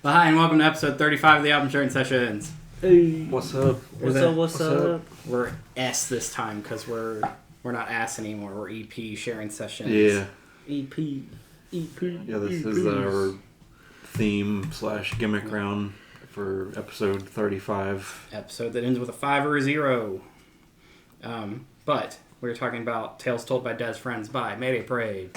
Well, hi, and welcome to episode 35 of the Album Sharing Sessions. Hey, what's up? What's up? We're S this time because we're not ass anymore. We're EP Sharing Sessions. Yeah. EP. Yeah, this is our theme / gimmick round for episode 35. Episode that ends with a 5 or a 0. But we're talking about Tales Told by Dead's Friends by Mayday Parade.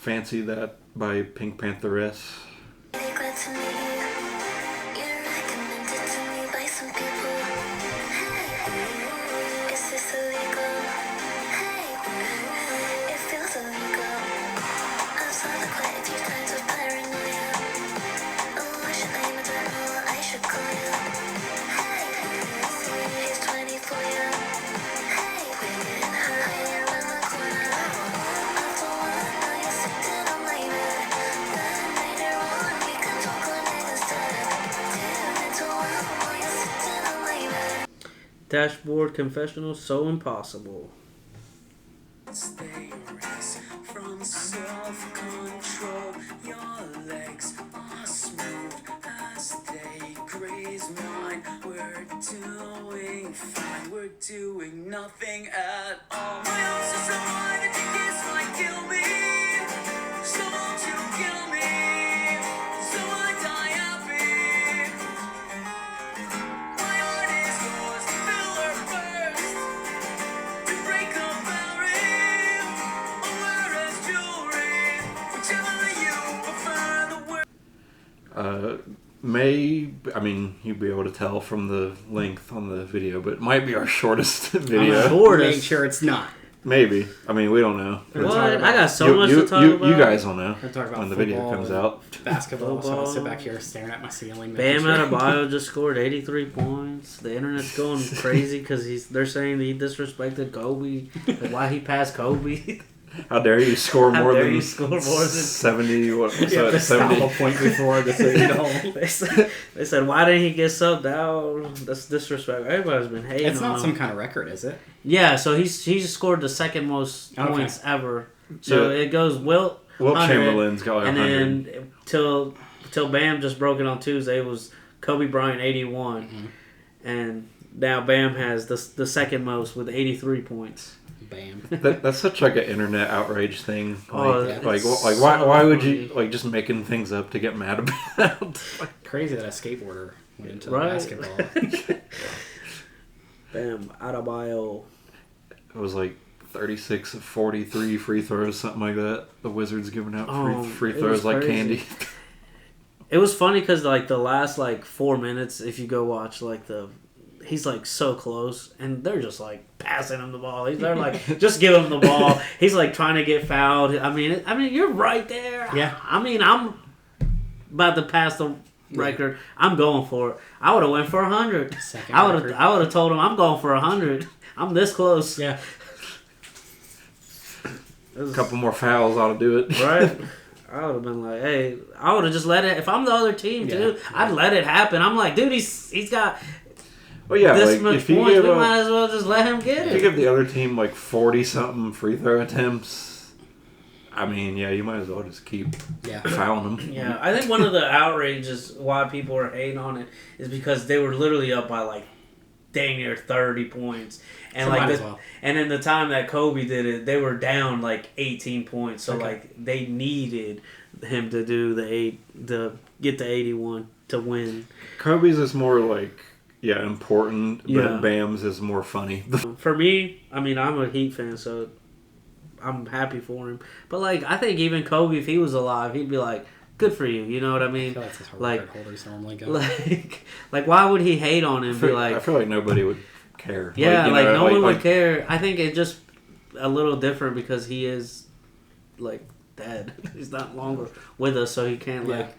Fancy That by Pinkpantheress. Dashboard Confessional, so impossible. Stay erased from self-control. Your legs are smooth as they graze mine. We're doing fine. We're doing nothing at all. My arms are so high that you kiss might kill me. So won't you kill me? So I die happy. My heart is yours. Fill her first. To break the barrier, or wear as jewelry, whichever you prefer. The word. You'd be able to tell from the length on the video, but it might be our shortest video. Make sure it's not. Maybe. We don't know. What? I got so much to talk about. You guys will know We're talking about when the video comes out. Basketball, so I'll sit back here staring at my ceiling. Bam Adebayo just scored 83 points. The internet's going crazy because they're saying he disrespected Kobe. Like, why he passed Kobe? How dare you score more than 70? What was Yeah, that? the 70 point before the They said, why didn't he get subbed out? That's disrespect. Everybody's been hating. It's on not him. some kind of record, is it? Yeah, so he's scored the second most points ever. So Yeah. it goes Wilt Chamberlain's got like and 100. then till Bam just broke it on Tuesday, it was Kobe Bryant 81, and now Bam has the second most with 83 points. Bam. That's such like an internet outrage thing. Why Why would you just making things up to get mad about? Crazy that a skateboarder went into Right. basketball. Bam Adebayo. It was like 36 of 43 free throws, something like that. The Wizards giving out free it throws was like crazy. candy. It was funny because the last 4 minutes, if you go watch he's so close, and they're just passing him the ball. They're just give him the ball. He's trying to get fouled. I mean, you're right there. Yeah. I'm about to pass the record. I'm going for it. I would have went for 100. I would have told him I'm going for 100. I'm this close. Yeah. A couple more fouls ought to do it. Right. I would have been like, hey, I would have just let it. If I'm the other team, dude, I'd let it happen. I'm like, dude, he's got. Well, yeah, this much if you points, give we might as well just let him get if it. you give the other team 40-something free throw attempts, you might as well just keep fouling them. Yeah, I think one of the outrages why people are hating on it is because they were literally up by dang near 30 points. And So like might as well. and in the time that Kobe did it, they were down like 18 points. So Okay. like they needed him to do the get the 81 to win. Kobe's is more like important, but Yeah. Bam's is more funny. For me, I mean, I'm a Heat fan, so I'm happy for him. But like, I think even Kobe, if he was alive, he'd be like, "Good for you." You know what I I mean? feel that's how like- record holders normally go. Like, why would he hate on him? Be I like, feel like nobody would care. yeah, you like know, no one would care. I think it's just a little different because he is like dead. He's not longer with us, so he can't Yeah. like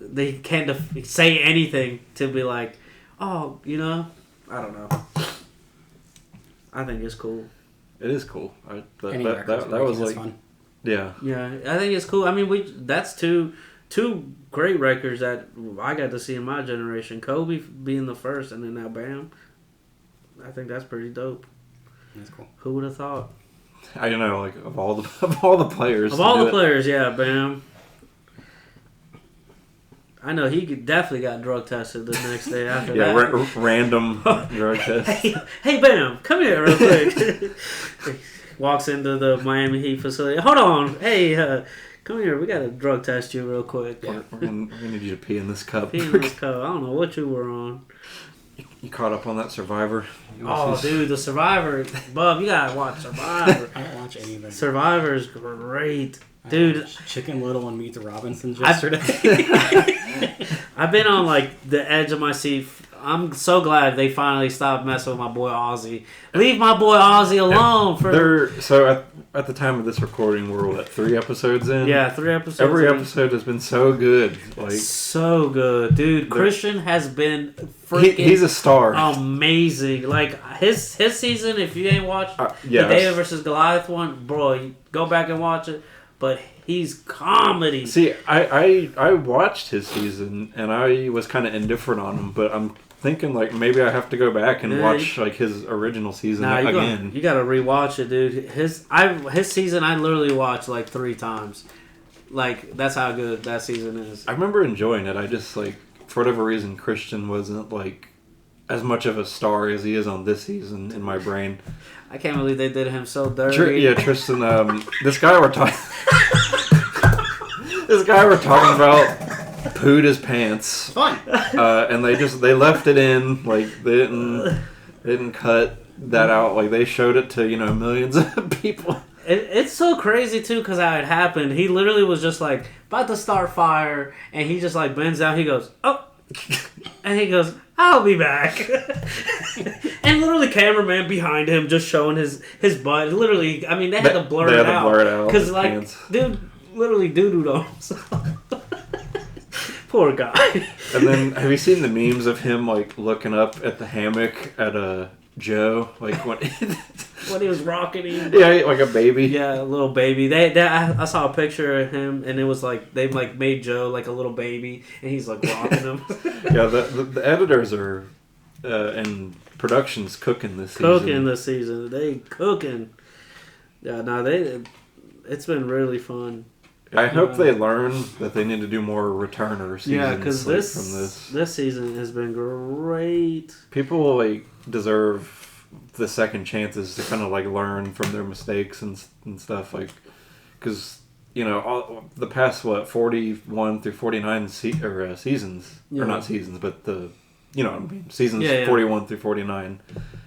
they can't say anything to be like, oh, you know, I don't know. I think it's cool. It is cool. Any That records was breaking is like, fun. yeah. Yeah, I think it's cool. I mean, that's two great records that I got to see in my generation. Kobe being the first, and then now Bam. I think that's pretty dope. That's cool. Who would have thought? I don't know, like of all the players. Of to all do the it. players, yeah, Bam. I know definitely got drug tested the next day after Yeah, that. random drug test. Hey, Bam, come here real quick. Walks into the Miami Heat facility. Hold on. Hey, come here. We got to drug test you real quick. Yeah. We're gonna need you to pee in this cup. Pee in this cup. I don't know what you were on. You caught up on that Survivor? Oh, dude, the Survivor. Bub, you got to watch Survivor. I don't watch anything. Survivor is great. I Dude, watched Chicken Little and Meet the Robinsons I- yesterday. I've been on like the edge of my seat. I'm so glad they finally stopped messing with my boy Ozzy. Leave my boy Ozzy alone for At the time of this recording, we're what, 3 episodes in? 3 episodes. Every in. episode has been so good. Like So good, dude. Christian has been freaking he's a star. amazing. Like his season, if you ain't watched the yes. David versus Goliath one, bro, you go back and watch it. But he's comedy. See, I watched his season and I was kind of indifferent on him, but I'm thinking like maybe I have to go back and Yeah, watch like his original season Nah, again. you gotta rewatch it, dude. His season I literally watched like 3 times. Like that's how good that season is. I remember enjoying it. I just like for whatever reason Christian wasn't like as much of a star as he is on this season in my brain. I can't believe they did him so dirty. Tristan. This guy we're talking. This guy we're talking about pooed his pants, Fun. and they left it in. Like they didn't cut that out. Like they showed it to millions of people. It's so crazy too because how it happened. He literally was just like about to start fire, and he just like bends down. He goes, "Oh," and he goes, "I'll be back." And literally, cameraman behind him just showing his butt. Literally, I mean, they had to blur They it had to out blur it out, because his like, pants. dude, literally doo-dooed on himself. Poor guy. And then, have you seen the memes of him like looking up at the hammock at Joe, like when When he was rocking him. yeah, like a baby. Yeah, a little baby. I saw a picture of him, and it was like they like made Joe like a little baby, and he's like rocking him. Yeah, the editors are and production's cooking this season. Cooking this season. They cooking. Yeah, no, it's been really fun. I hope they learn that they need to do more returner seasons. Yeah, because like, this from this season has been great. people like deserve the second chances to kind of like learn from their mistakes and stuff, like because all the past 41 through 49 seasons Yeah. or not seasons, but the what I mean, seasons Yeah. 41 through 49.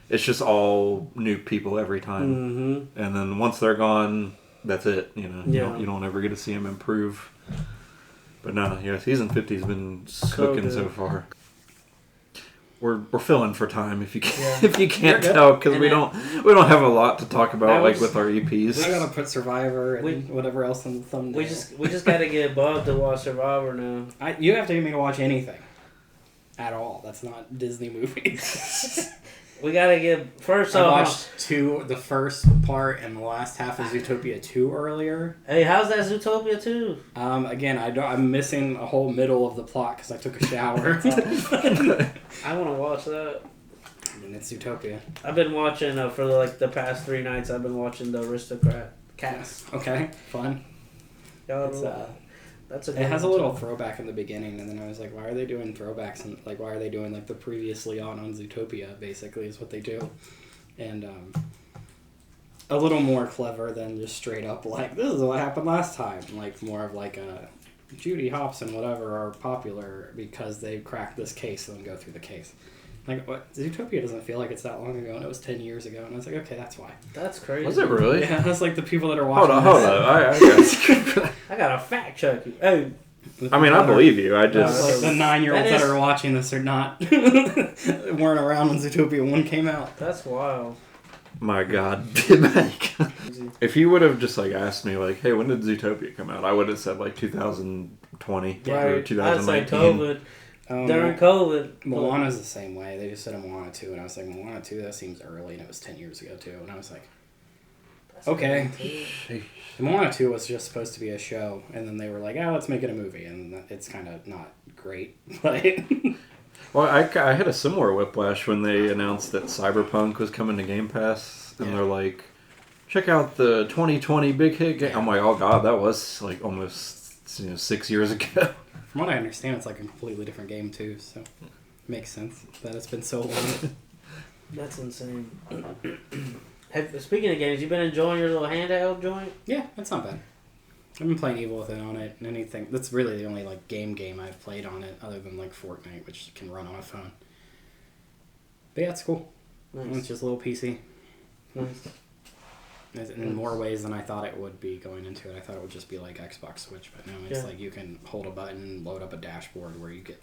It's just all new people every time, Mm-hmm. and then once they're gone, that's it. Yeah. You don't ever get to see them improve. But no, yeah, season 50 has been So cooking good. so far. We're filling for time if you can, Yeah. if you can't You're good. tell, because And we then- don't have a lot to talk about That like was- with our EPs. I gotta put Survivor and We- whatever else on the thumbnail. We just got to get Bob to watch Survivor now. You have to get me to watch anything. At all. That's not Disney movies. We got to get first I off. watched the first part and the last half of Zootopia 2 earlier. Hey, how's that Zootopia 2? Again, I'm missing a whole middle of the plot because I took a shower. I want to watch that. I mean, it's Zootopia. I've been watching for like the past 3 nights. I've been watching the Aristocrat Cats. Okay, fun. Y'all, It's, That's a. It has a little throwback in the beginning, and then I was like, why are they doing throwbacks? And like, why are they doing like the previously on Zootopia? Basically, is what they do, and a little more clever than just straight up like this is what happened last time. Like more of like a Judy Hopps and whatever are popular because they cracked this case and then go through the case. Like, what? Zootopia doesn't feel like it's that long ago, and it was 10 years ago, and I was like, okay, that's why. That's crazy. Was it really? Yeah, that's like the people that are watching. Hold on. I gotta fact check you. Oh, I mean, I believe you. I just like the 9-year-olds that are watching this are not weren't around when Zootopia 1 came out. that's wild. my God, Mike. If you would have just like asked me like, hey, when did Zootopia come out? I would have said like 2020 or 2019. I'd say COVID. During COVID. Moana's the same way. They just said a Moana 2, and I was like, Moana 2, that seems early, and it was 10 years ago, too. And I was like, okay. Moana 2 was just supposed to be a show, and then they were like, let's make it a movie, and it's kind of not great. Well, I had a similar whiplash when they announced that Cyberpunk was coming to Game Pass, and they're like, check out the 2020 big hit game. I'm like, oh God, that was like almost 6 years ago. From what I understand, it's like a completely different game, too, so it makes sense that it's been so long. That's insane. Speaking of games, you been enjoying your little handheld joint? Yeah, that's not bad. I've been playing Evil Within on it, and anything. That's really the only like game I've played on it, other than like Fortnite, which can run on a phone. But yeah, it's cool. Nice. It's just a little PC. Nice. In more ways than I thought it would be going into it. I thought it would just be like Xbox Switch, but no, it's like you can hold a button and load up a dashboard where you get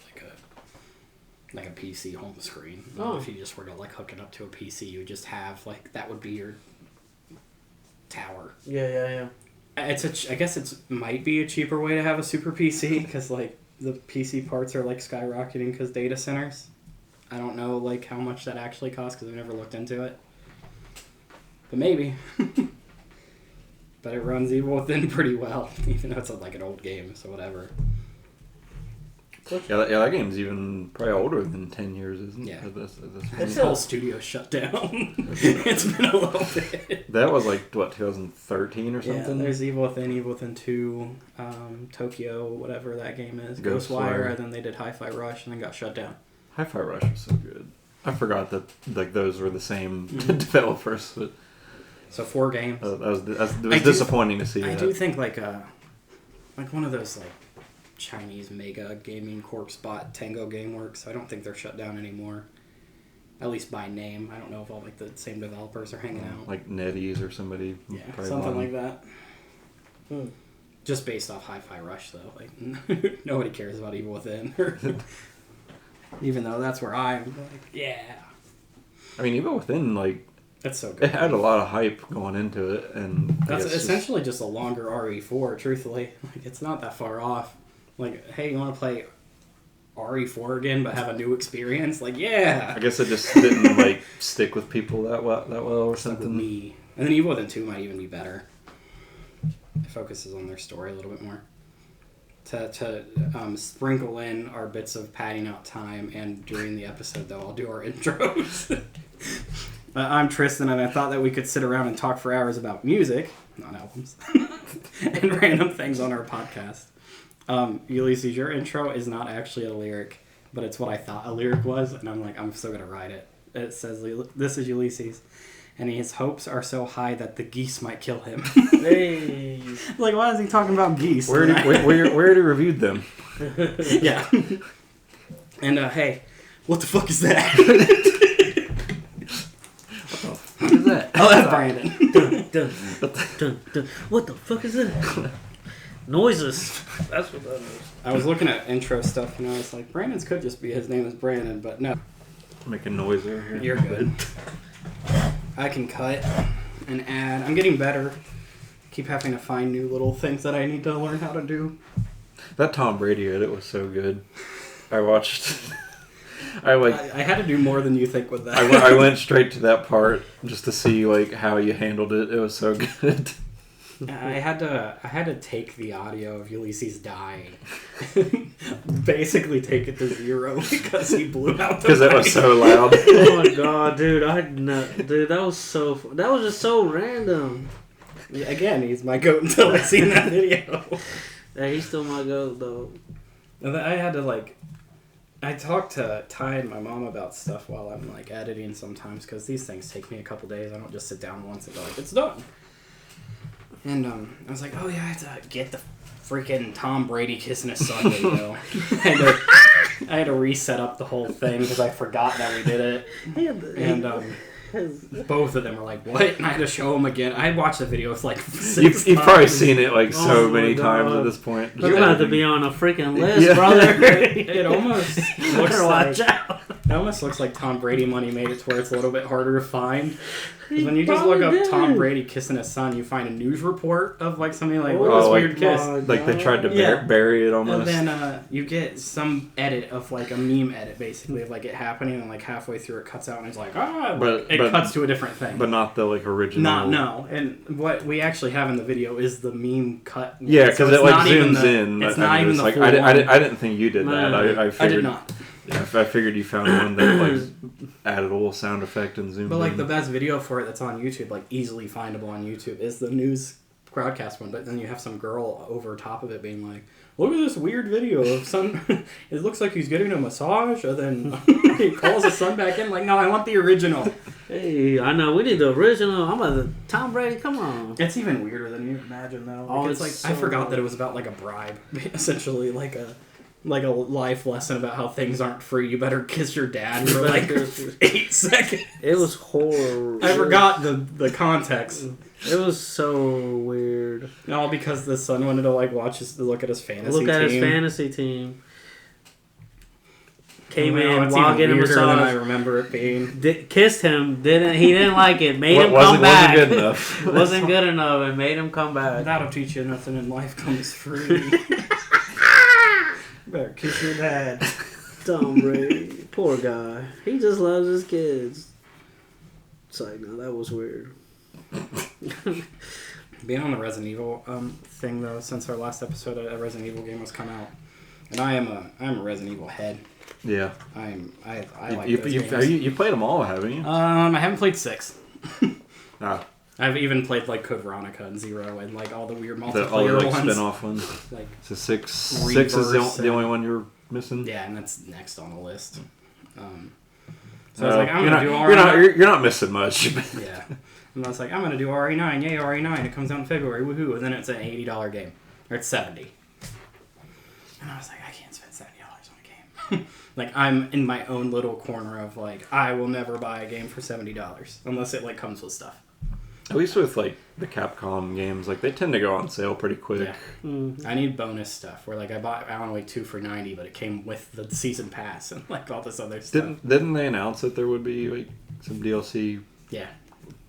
like a PC home screen. Oh. If you just were to like hook it up to a PC, you would just have like that would be your tower. Yeah. I guess it might be a cheaper way to have a super PC because like the PC parts are like skyrocketing because data centers. I don't know like how much that actually costs because I've never looked into it. But maybe. But it runs Evil Within pretty well, even though it's like an old game, so whatever. Yeah, that game's even probably older than 10 years, isn't it? Yeah. This The whole studio shut down. It's been a little bit. That was like, what, 2013 or something? Yeah, there's Evil Within 2, Tokyo, whatever that game is, Ghostwire, and then they did Hi-Fi Rush, and then got shut down. Hi-Fi Rush was so good. I forgot that like those were the same developers, but... So 4 games. It was disappointing to see that. I do think like one of those like Chinese mega gaming corp bought Tango Gameworks. I don't think they're shut down anymore. At least by name. I don't know if all like the same developers are hanging out. Like NetEase or somebody. Yeah, probably something like that. Just based off Hi-Fi Rush though. Like nobody cares about Evil Within. Even though that's where I'm like, yeah. I mean, Evil Within, like, that's so good. it had a lot of hype going into it, and that's essentially just a longer RE4, truthfully. Like, it's not that far off. Like, hey, you want to play RE4 again, but have a new experience? Like, yeah. I guess it just didn't like stick with people that well or Stuck with something. me. And then Evil Within 2 might even be better. It focuses on their story a little bit more. To sprinkle in our bits of padding out time, and during the episode, though, I'll do our intros. I'm Tristan, and I thought that we could sit around and talk for hours about music, not albums, and random things on our podcast. Ulysses, your intro is not actually a lyric, but it's what I thought a lyric was, and I'm like, I'm still going to write it. It says, this is Ulysses, and his hopes are so high that the geese might kill him. Hey. Like, why is he talking about geese? Where already reviewed them. Yeah. And, hey, what the fuck is that? What is that? Oh, that's Brandon. Dun. What the fuck is that? Noises. That's what that is. I was looking at intro stuff, and I was like, Brandon's could just be his name is Brandon, but no. Making noise over here. You're good. I can cut and add. I'm getting better. Keep having to find new little things that I need to learn how to do. That Tom Brady edit was so good. I watched. I had to do more than you think with that. I went straight to that part just to see like how you handled it. It was so good. I had to take the audio of Ulysses dying, basically take it to 0 because he blew out the because it was so loud. Oh my god, dude! That was just so random. Again, he's my goat until I seen that video. Hey, he still my goat though. And then I had to like, I talk to Ty and my mom about stuff while I'm like editing sometimes because these things take me a couple days. I don't just sit down once and go like, it's done. And I was like, oh yeah, I have to get the freaking Tom Brady kissing his son video. I had to reset up the whole thing because I forgot that we did it. And both of them were like, what? And I had to show them again. I had watched the video like 6 times. You've probably seen it like so Oh my many God. times at this point. You're about to be on a freaking list, Yeah. brother. It almost looks Better like watch out. it almost looks like Tom Brady money made it to where it's a little bit harder to find. 'Cause when you just probably look up did. Tom Brady kissing his son, you find a news report of like something like, look Oh, at this like- weird kiss. Like they tried to Yeah. bury it And almost. then you get some edit of like a meme edit basically of like it happening and like halfway through it cuts out and it's like, But- it but- cuts to a different thing. But not the like original. No. And what we actually have in the video is the meme cut. Yeah, So because it's it like not even zooms the- in. It's and not even it's the like full I one. didn't think you did that. No. I figured, I did not. Yeah, I figured you found one that like added a little sound effect and zoomed But like in. the best video for it that's on YouTube, like easily findable on YouTube, is the news broadcast one. But then you have some girl over top of it being like, "Look at this weird video of son. It looks like he's getting a massage." And then he calls his son back in like, "No, I want the original." Hey, I know. We need the original. I'm a Tom Brady. Come on. It's even weirder than you imagine, though. Oh, Like, it's it's like I so forgot good. that it was about like a bribe, essentially like a life lesson about how things aren't free. You better kiss your dad for like 8 seconds. It was horrible. I forgot the context. It was so weird. All because the son wanted to like look at his fantasy Look at team. his fantasy team. Came Well, in it's while even getting a weirder than I massage. remember it being. Kissed him. He didn't like it. Made him wasn't come back. good enough. Wasn't good enough and made him come back. That'll teach you nothing in life comes free. Better kiss your dad. Tom Brady. Poor guy. He just loves his kids. It's like, no, that was weird. Being on the Resident Evil thing though, since our last episode, a Resident Evil game was come out, and I'm a Resident Evil head. Yeah. I like You those games. you played them all, haven't you? I haven't played 6. Ah, I've even played like Code Veronica and Zero and like all the weird all the multiplayer like ones. spin-off ones. Like So six is Reverse the only one you're missing. yeah, and that's next on the list. So I So was like, I'm you're gonna not, do RE9. you're not missing much. Yeah, and I was like, I'm gonna do RE9. Yay, RE9! It comes out in February. Woohoo! And then it's an $80 game, or it's $70. And I was like, I can't spend $70 on a game. Like I'm in my own little corner of like, I will never buy a game for $70 unless it like comes with stuff. At least with like the Capcom games, like they tend to go on sale pretty quick. Yeah. I need bonus stuff. Where like I bought Alan Wake 2 for $90, but it came with the season pass and like all this other stuff. Didn't they announce that there would be like some DLC Yeah.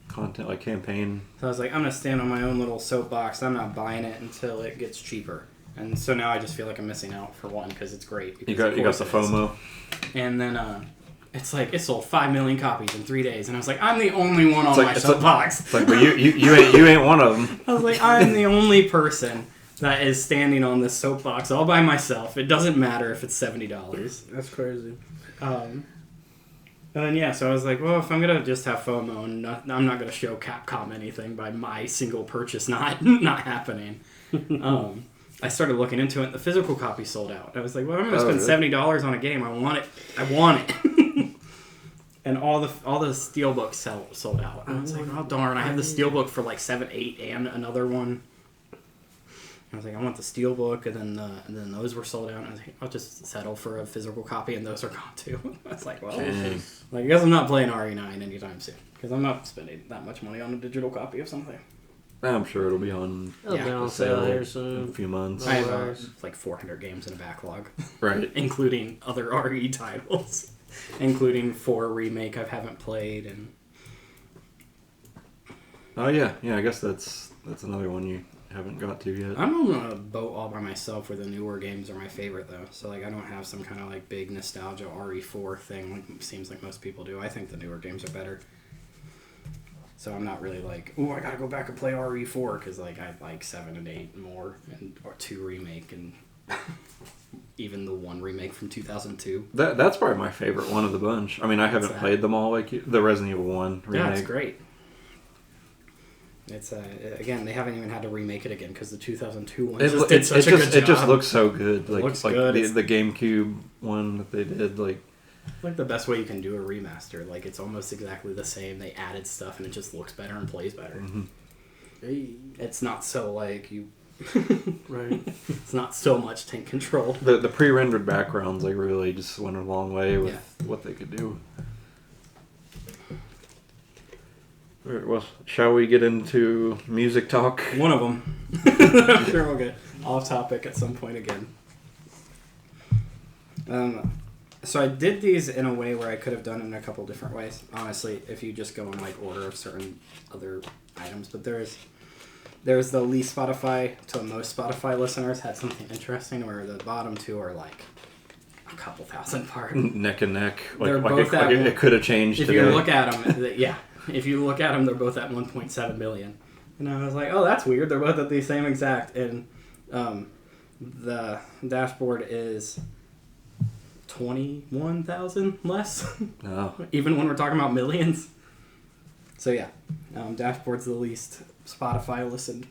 content, like campaign? So I was like, I'm gonna stand on my own little soapbox. I'm not buying it until it gets cheaper. And so now I just feel like I'm missing out for one because it's great. You because got of the course it is. FOMO. And then it's like it sold 5 million copies in 3 days, and I was like, I'm the only one on It's like- my it's like- soapbox. It's like, but you ain't one of them. I was like, I'm the only person that is standing on this soapbox all by myself. It doesn't matter if it's $70. That's crazy. And then yeah, so I was like, well, if I'm gonna just have FOMO and I'm not gonna show Capcom anything by my single purchase not happening. I started looking into it. And the physical copy sold out. I was like, well, I'm gonna spend $70 on a game. I want it. And all the steelbooks sold out. And I was like, oh darn! I have the steelbook for like 7, 8, and another one. I was like, I want the steelbook, and then those were sold out. And I was like, I'll just settle for a physical copy, and those are gone too. I was like, well, like I guess I'm not playing RE9 anytime soon because I'm not spending that much money on a digital copy of something. I'm sure it'll be on It'll be on sale here soon. in a few months. I have worries. like 400 games in a backlog, Right. including other RE titles, including 4 remake I haven't played, and Oh yeah. I guess that's another one you haven't got to yet. I'm on a boat all by myself where the newer games are my favorite though. So like I don't have some kind of like big nostalgia RE4 thing like it seems like most people do. I think the newer games are better. So I'm not really like, oh, I gotta go back and play RE4 because like I like 7 and 8 more and or 2 remake and even the 1 remake from 2002. That's probably my favorite one of the bunch. I mean, I haven't that? played them all like you. The Resident Evil 1 remake. Yeah, it's great. It's again, they haven't even had to remake it again because the 2002 one It just did such a good job. It just looks so good. Like, looks like good. the GameCube one that they did. Like the best way you can do a remaster. Like, it's almost exactly the same. They added stuff and it just looks better and plays better. Mm-hmm. Hey. It's not so like you. Right. It's not so much tank control. The pre-rendered backgrounds like really just went a long way with what they could do. All right, well, shall we get into music talk? One of them. I'm sure we'll get off topic at some point again. So I did these in a way where I could have done it in a couple different ways. Honestly, if you just go in like order of certain other items, but there's the least Spotify to most Spotify listeners had something interesting where the bottom two are like a couple thousand apart. Neck and neck. They're both at it could have changed if today. you look at them, yeah. If you look at them, they're both at 1.7 billion. And I was like, oh, that's weird. They're both at the same exact. And the dashboard is 21,000 less. Oh. Even when we're talking about millions. So yeah, dashboard's the least Spotify listened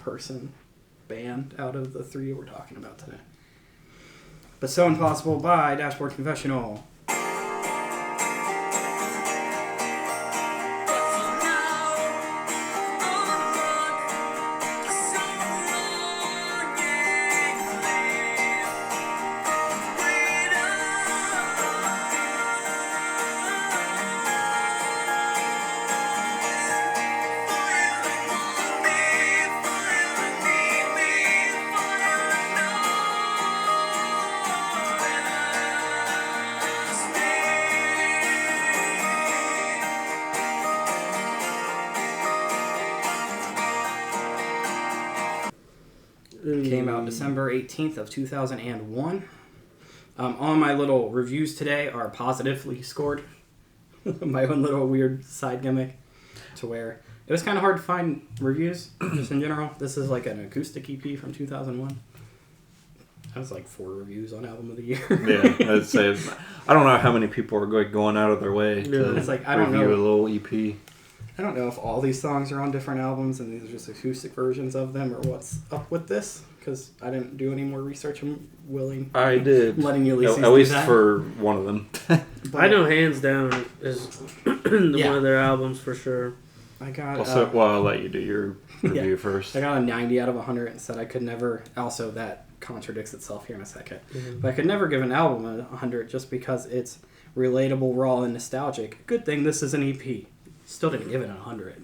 band out of the three we're talking about today. But So Impossible by Dashboard Confessional. Came out December 18th of 2001. All my little reviews today are positively scored. My own little weird side gimmick to where it was kind of hard to find reviews just in general. This is like an acoustic EP from 2001. That was like 4 reviews on Album of the Year. Yeah, I'd say I don't know how many people are going out of their way to it's like, I don't review know. a little EP. I don't know if all these songs are on different albums and these are just acoustic versions of them or what's up with this. Because I didn't do any more research. I'm I did. letting you at least that. for one of them. I know Hands Down is one of their albums for sure. I got. I'll let you do your review first. I got a 90 out of 100 and said I could never. Also, that contradicts itself here in a second. Mm-hmm. But I could never give an album a 100 just because it's relatable, raw, and nostalgic. Good thing this is an EP. Still didn't give it a 100.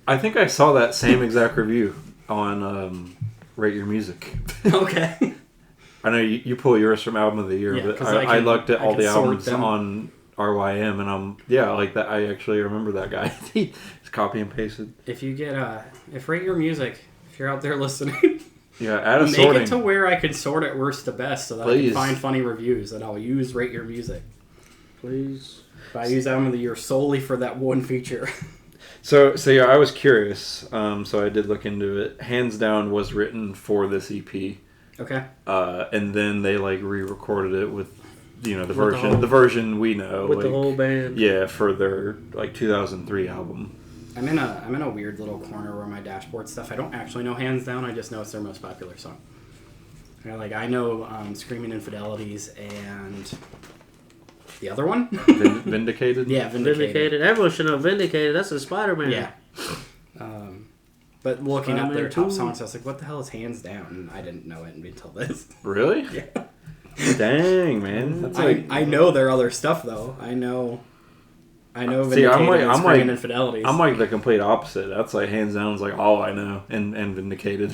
I think I saw that same exact review on Rate Your Music. Okay. I know you pull yours from Album of the Year, but I looked at all the albums on RYM, and like that. I actually remember that guy. He's copy and pasted. If you get if Rate Your Music, if you're out there listening, add a make sorting. it to where I can sort it worst to best, so that I can find funny reviews, and I'll use Rate Your Music. Please. But I use Album of the Year solely for that one feature. So yeah, I was curious. So I did look into it. Hands Down was written for this EP. Okay. And then they like re-recorded it with, the whole- version we know With the whole band. Yeah, for their like 2003 album. I'm in a weird little corner where my dashboard stuff. I don't actually know Hands Down. I just know it's their most popular song. I know Screaming Infidelities and the other one. Vindicated. Yeah, Vindicated. Everyone should know Vindicated. That's a Spider-Man. Yeah. But looking up their Spider-Man top 2. songs, I was like, "What the hell is Hands Down?" And I didn't know it until this. Really? Yeah. Dang, man. That's I know their other stuff though. I know Vindicated See, and Screaming Infidelities. I'm like the complete opposite. That's like Hands Down is like all I know, and Vindicated.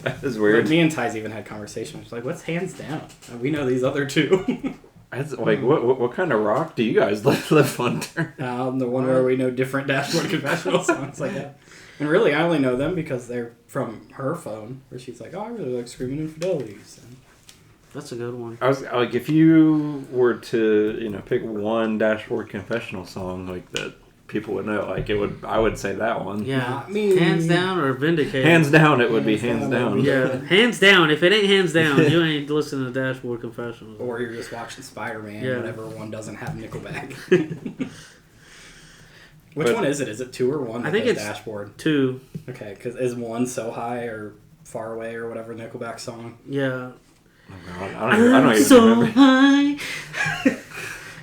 That is weird. But me and Ty's even had conversations. Like, what's Hands Down? We know these other two. That's like what kind of rock do you guys live under? The one where we know different Dashboard Confessional songs like that. And really, I only know them because they're from her phone, where she's like, "Oh, I really like Screaming Infidelities." And That's a good one. I was like, if you were to pick one Dashboard Confessional song like that people would know, like I would say that one. Yeah. Not me. Hands Down or Vindicated? Hands down, it would be Hands hands down. down. Yeah. Hands Down. If it ain't Hands Down, you ain't listening to Dashboard Confessionals. Or you're just watching Spider-Man, Yeah. whatever one doesn't have Nickelback. Which one is it? Is it 2 or 1? I think it's Dashboard. 2. Okay, because is 1 So High or Far Away or whatever Nickelback song? Yeah. Oh God, I don't even so remember. high.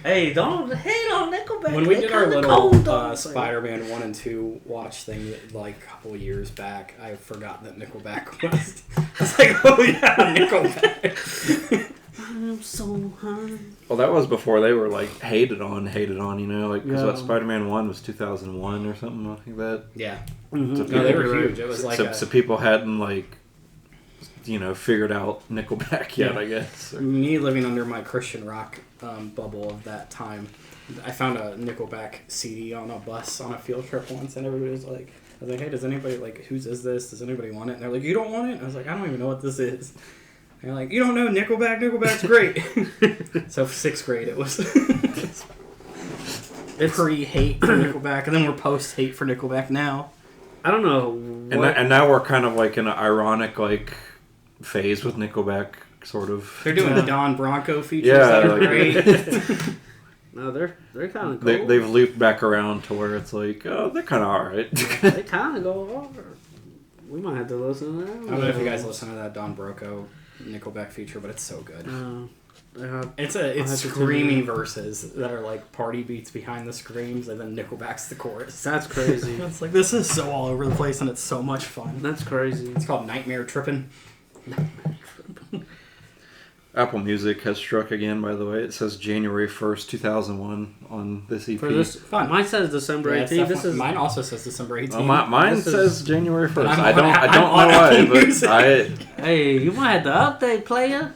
Hey, don't hate on Nickelback. When we They did our kinda little cold, don't they? Spider-Man 1 and 2 watch thing like a couple of years back, I forgot that Nickelback was. I was like, oh yeah, Nickelback. I'm so high. Well, that was before they were like hated on, you know, like because Yeah. Spider-Man 1 was 2001 or something like that. Yeah. Mm-hmm. So No, they were people- huge. It was like so people hadn't like, you know, figured out Nickelback yet, Yeah. I guess. me living under my Christian rock bubble of that time. I found a Nickelback CD on a bus on a field trip once, and everybody was like, I was like, hey, does anybody, like, whose is this? Does anybody want it? And they're like, you don't want it? And I was like, I don't even know what this is. And they're like, you don't know Nickelback? Nickelback's great. So 6th grade, it was pre-hate for Nickelback, and then we're post-hate for Nickelback now. I don't know. And now we're kind of like in an ironic like phase with Nickelback, sort of. They're doing the Don Bronco features Yeah, that are like- great. No, they're kind of cool. They've looped back around to where it's like, oh, they're kind of alright. They kind of go over. We might have to listen to that. I don't know if you guys listen to that Don Broco Nickelback feature, but it's so good. It's have to screamy tune verses that are like party beats behind the screams, and then Nickelback's the chorus. That's crazy. It's like, this is so all over the place, and it's so much fun. That's crazy. It's called Nightmare Trippin'. Apple Music has struck again, by the way. It says January 1st, 2001 on this EP. For this, Fun. mine says December Yeah, it's 18th. This definitely- is mine also says December 18th. Well, mine This is- says January 1st. I'm I don't on know why, Apple but Music. Hey, you might have to update, player.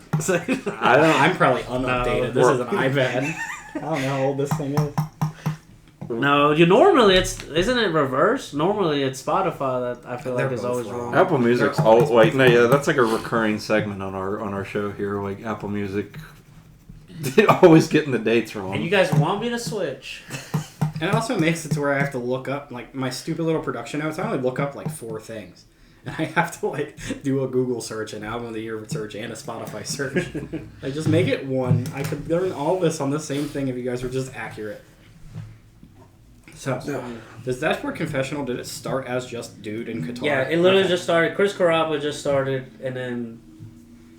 I'm probably unupdated. This No. is an iPad. I don't know how old this thing is. No, normally isn't it reverse? Normally it's Spotify that I feel They're like is both always wrong. wrong. Apple Music's They're always like no, yeah, that's like a recurring segment on our show here. Like Apple Music, always getting the dates wrong. And you guys want me to switch? And it also makes it to where I have to look up, like, my stupid little production notes. I only look up, like, 4 things. And I have to, like, do a Google search, an Album of the Year search, and a Spotify search. Like, just make it one. I could learn all this on the same thing if you guys were just accurate. So, does Dashboard Confessional, did it start as just dude and guitar? Yeah, it literally Okay. just started. Chris Carrabba just started, and then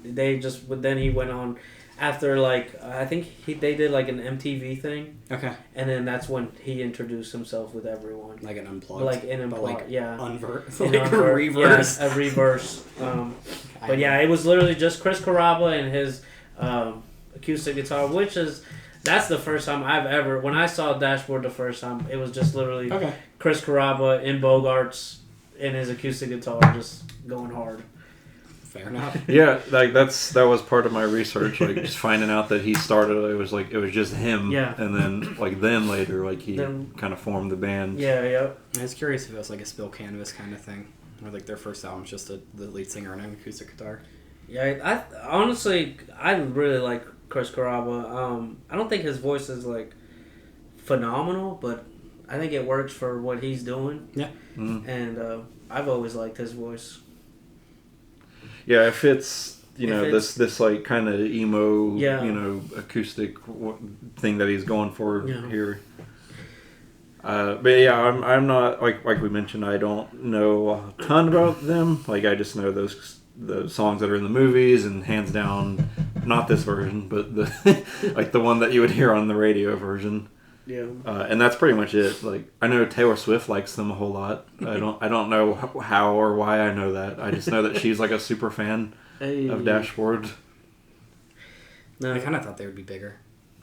then he went on after like I think they did like an MTV thing, Okay. and then that's when he introduced himself with everyone. Like an unplugged. Like an but, unplugged, like, yeah. Like You a know, reverse. yeah, a reverse. But yeah, it was literally just Chris Carrabba and his acoustic guitar, which is that's the first time I've ever when I saw Dashboard the first time. It was just literally Okay. Chris Carrabba in Bogarts in his acoustic guitar, just going hard. Fair enough. Yeah, like that was part of my research, like just finding out that he started. It was just him. Yeah. And then later, like he Then- kind of formed the band. Yeah, yep. I was curious if it was like a Spill Canvas kind of thing. Or like their first album's just the lead singer and an acoustic guitar. Yeah, I honestly I really like Chris Carrabba. I don't think his voice is like phenomenal, but I think it works for what he's doing. Yeah. And I've always liked his voice. Yeah, it fits. This like kind of emo, Yeah. acoustic thing that he's going for Yeah. here. But yeah, I'm not like we mentioned. I don't know a ton about them. Like I just know the songs that are in the movies, and hands down, not this version, but the like the one that you would hear on the radio version. Yeah. And that's pretty much it. Like I know Taylor Swift likes them a whole lot. I don't know how or why I know that. I just know that she's like a super fan of Dashboard. No. I kind of thought they would be bigger.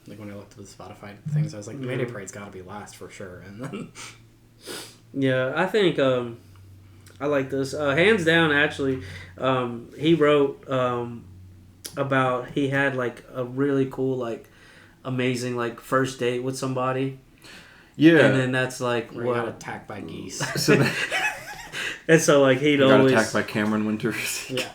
Like when I looked at the Spotify things, I was like, Mayday Parade's got to be last for sure. And then Yeah, I think I like this. Hands down, actually, he wrote about he had like a really cool like amazing like first date with somebody. Yeah. And then that's like we got attacked by geese. So and so like he'd got always attacked by Cameron Winters. Yeah.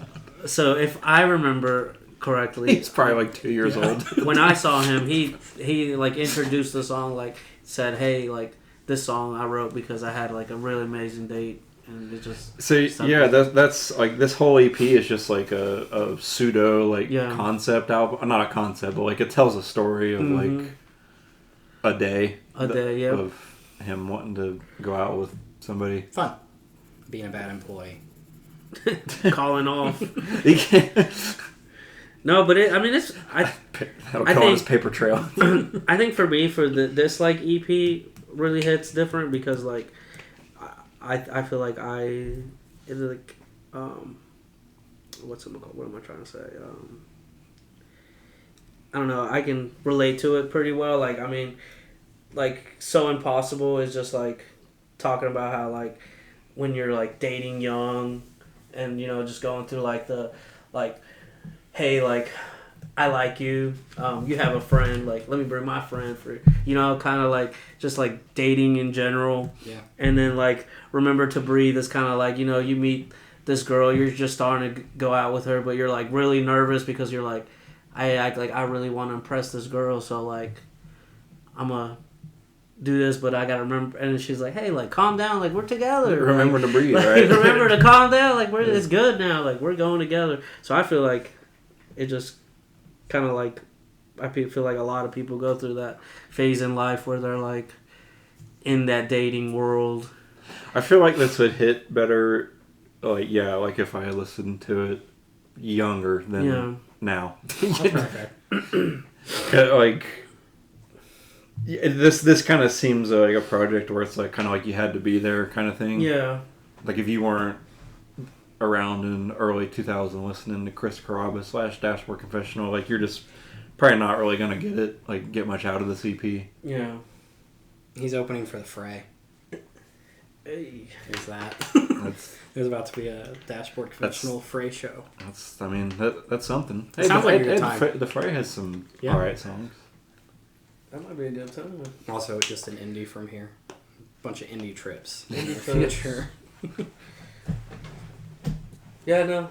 So if I remember correctly, He's probably like 2 years old. when I saw him, he like introduced the song, like said, "Hey, like this song I wrote because I had like a really amazing date," and it just So yeah, that's like this whole EP is just like a pseudo like Yeah. concept album, not a concept, but like it tells a story of like a day, A day, yep. of him wanting to go out with somebody. Fun. Being a bad employee. Calling off. He can't. No, but it's. That'll go on his paper trail. I think for me, this like EP really hits different because like I feel like it's like what's it called? What am I trying to say? I don't know. I can relate to it pretty well. Like I mean, like So Impossible is just like talking about how like when you're like dating young and just going through like the like, hey, like I like you, you have a friend, like let me bring my friend for kind of like just like dating in general. Yeah. And then like Remember to Breathe is kind of like you meet this girl, you're just starting to go out with her, but you're like really nervous because you're like I act like I really want to impress this girl, so like I'm gonna do this, but I gotta remember. And she's like, hey, like calm down, like we're together. Remember like, to breathe, like, right? Remember to calm down, like it's good now, like we're going together. So I feel like it just kind of like I feel like a lot of people go through that phase in life where they're like in that dating world. I feel like this would hit better, like if I had listened to it younger than now. Like this kind of seems like a project where it's like kind of like you had to be there kind of thing. Yeah. Like if you weren't around in early 2000 listening to Chris Carrabba / Dashboard Confessional, like you're just probably not really gonna get much out of the CP. Yeah. He's opening for the Fray. Hey. Here's that. That's There's about to be a Dashboard Confessional Fray show. that's something. It sounds like a good time. The Fray has some Yeah. alright songs. That might be a good time. Also, just an indie from here. Bunch of indie trips. Indie in the trips. future. Yeah, no.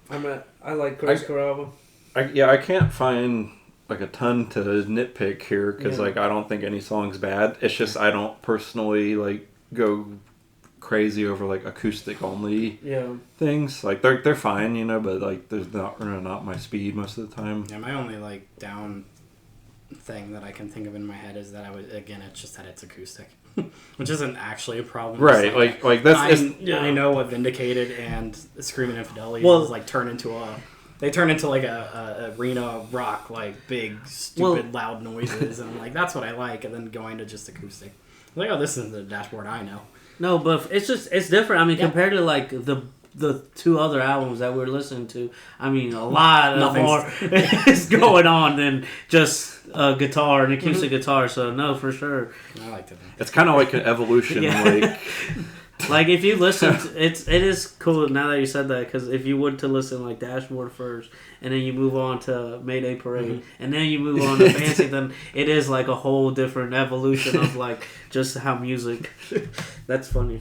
I like Chris Carrabba. I can't find like a ton to nitpick here because like I don't think any song's bad. It's just I don't personally like go crazy over like acoustic only things. Like they're fine, but like there's not my speed most of the time. Yeah, my only like down thing that I can think of in my head is that it's just that it's acoustic, which isn't actually a problem. Right, like that's I know what Vindicated and Screaming Infidelity is like turn into like a arena rock, like big stupid loud noises, and I'm like that's what I like, and then going to just acoustic. I'm like, oh, this is the Dashboard I know. No, but it's different. I mean, compared to like the two other albums that we're listening to, I mean, a lot of more is going on than just a guitar, an acoustic guitar. So no, for sure. I liked it. It's kind of like an evolution. Like if you listen, it is cool now that you said that, because if you would to listen like Dashboard first, and then you move on to Mayday Parade, and then you move on to Fancy, then it is like a whole different evolution of like just how music. That's funny.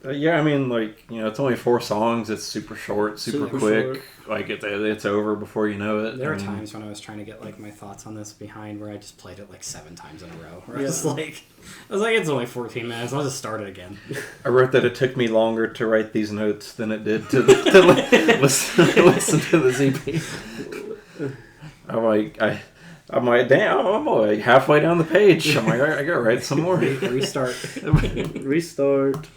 Yeah, I mean, like, it's only 4 songs. It's super short, super quick. Short. Like, it's over before you know it. There were times when I was trying to get, like, my thoughts on this behind where I just played it, like, 7 times in a row. Where I was like, it's only 14 minutes. I'll just start it again. I wrote that it took me longer to write these notes than it did to listen to the ZP. I'm like, damn, I'm like halfway down the page. I'm like, I gotta write some more. Restart. Restart.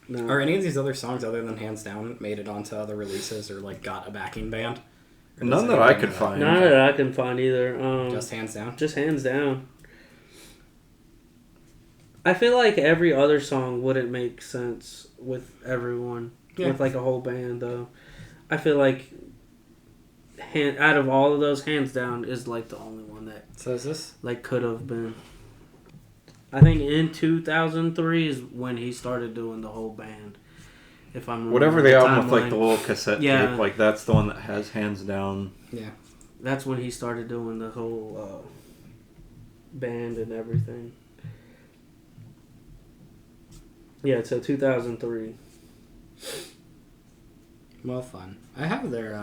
No. Are any of these other songs, other than Hands Down, made it onto other releases or like got a backing band? None that I could find. None that I can find either. Just Hands Down? Just Hands Down. I feel like every other song wouldn't make sense with everyone. Yeah. With like a whole band, though. I feel like out of all of those, Hands Down is like the only one that. So is this? Like could have been. I think in 2003 is when he started doing the whole band. If I'm whatever the album with like the little cassette tape, like that's the one that has Hands Down. Yeah, that's when he started doing the whole band and everything. Yeah, so 2003. Well, fun. I have their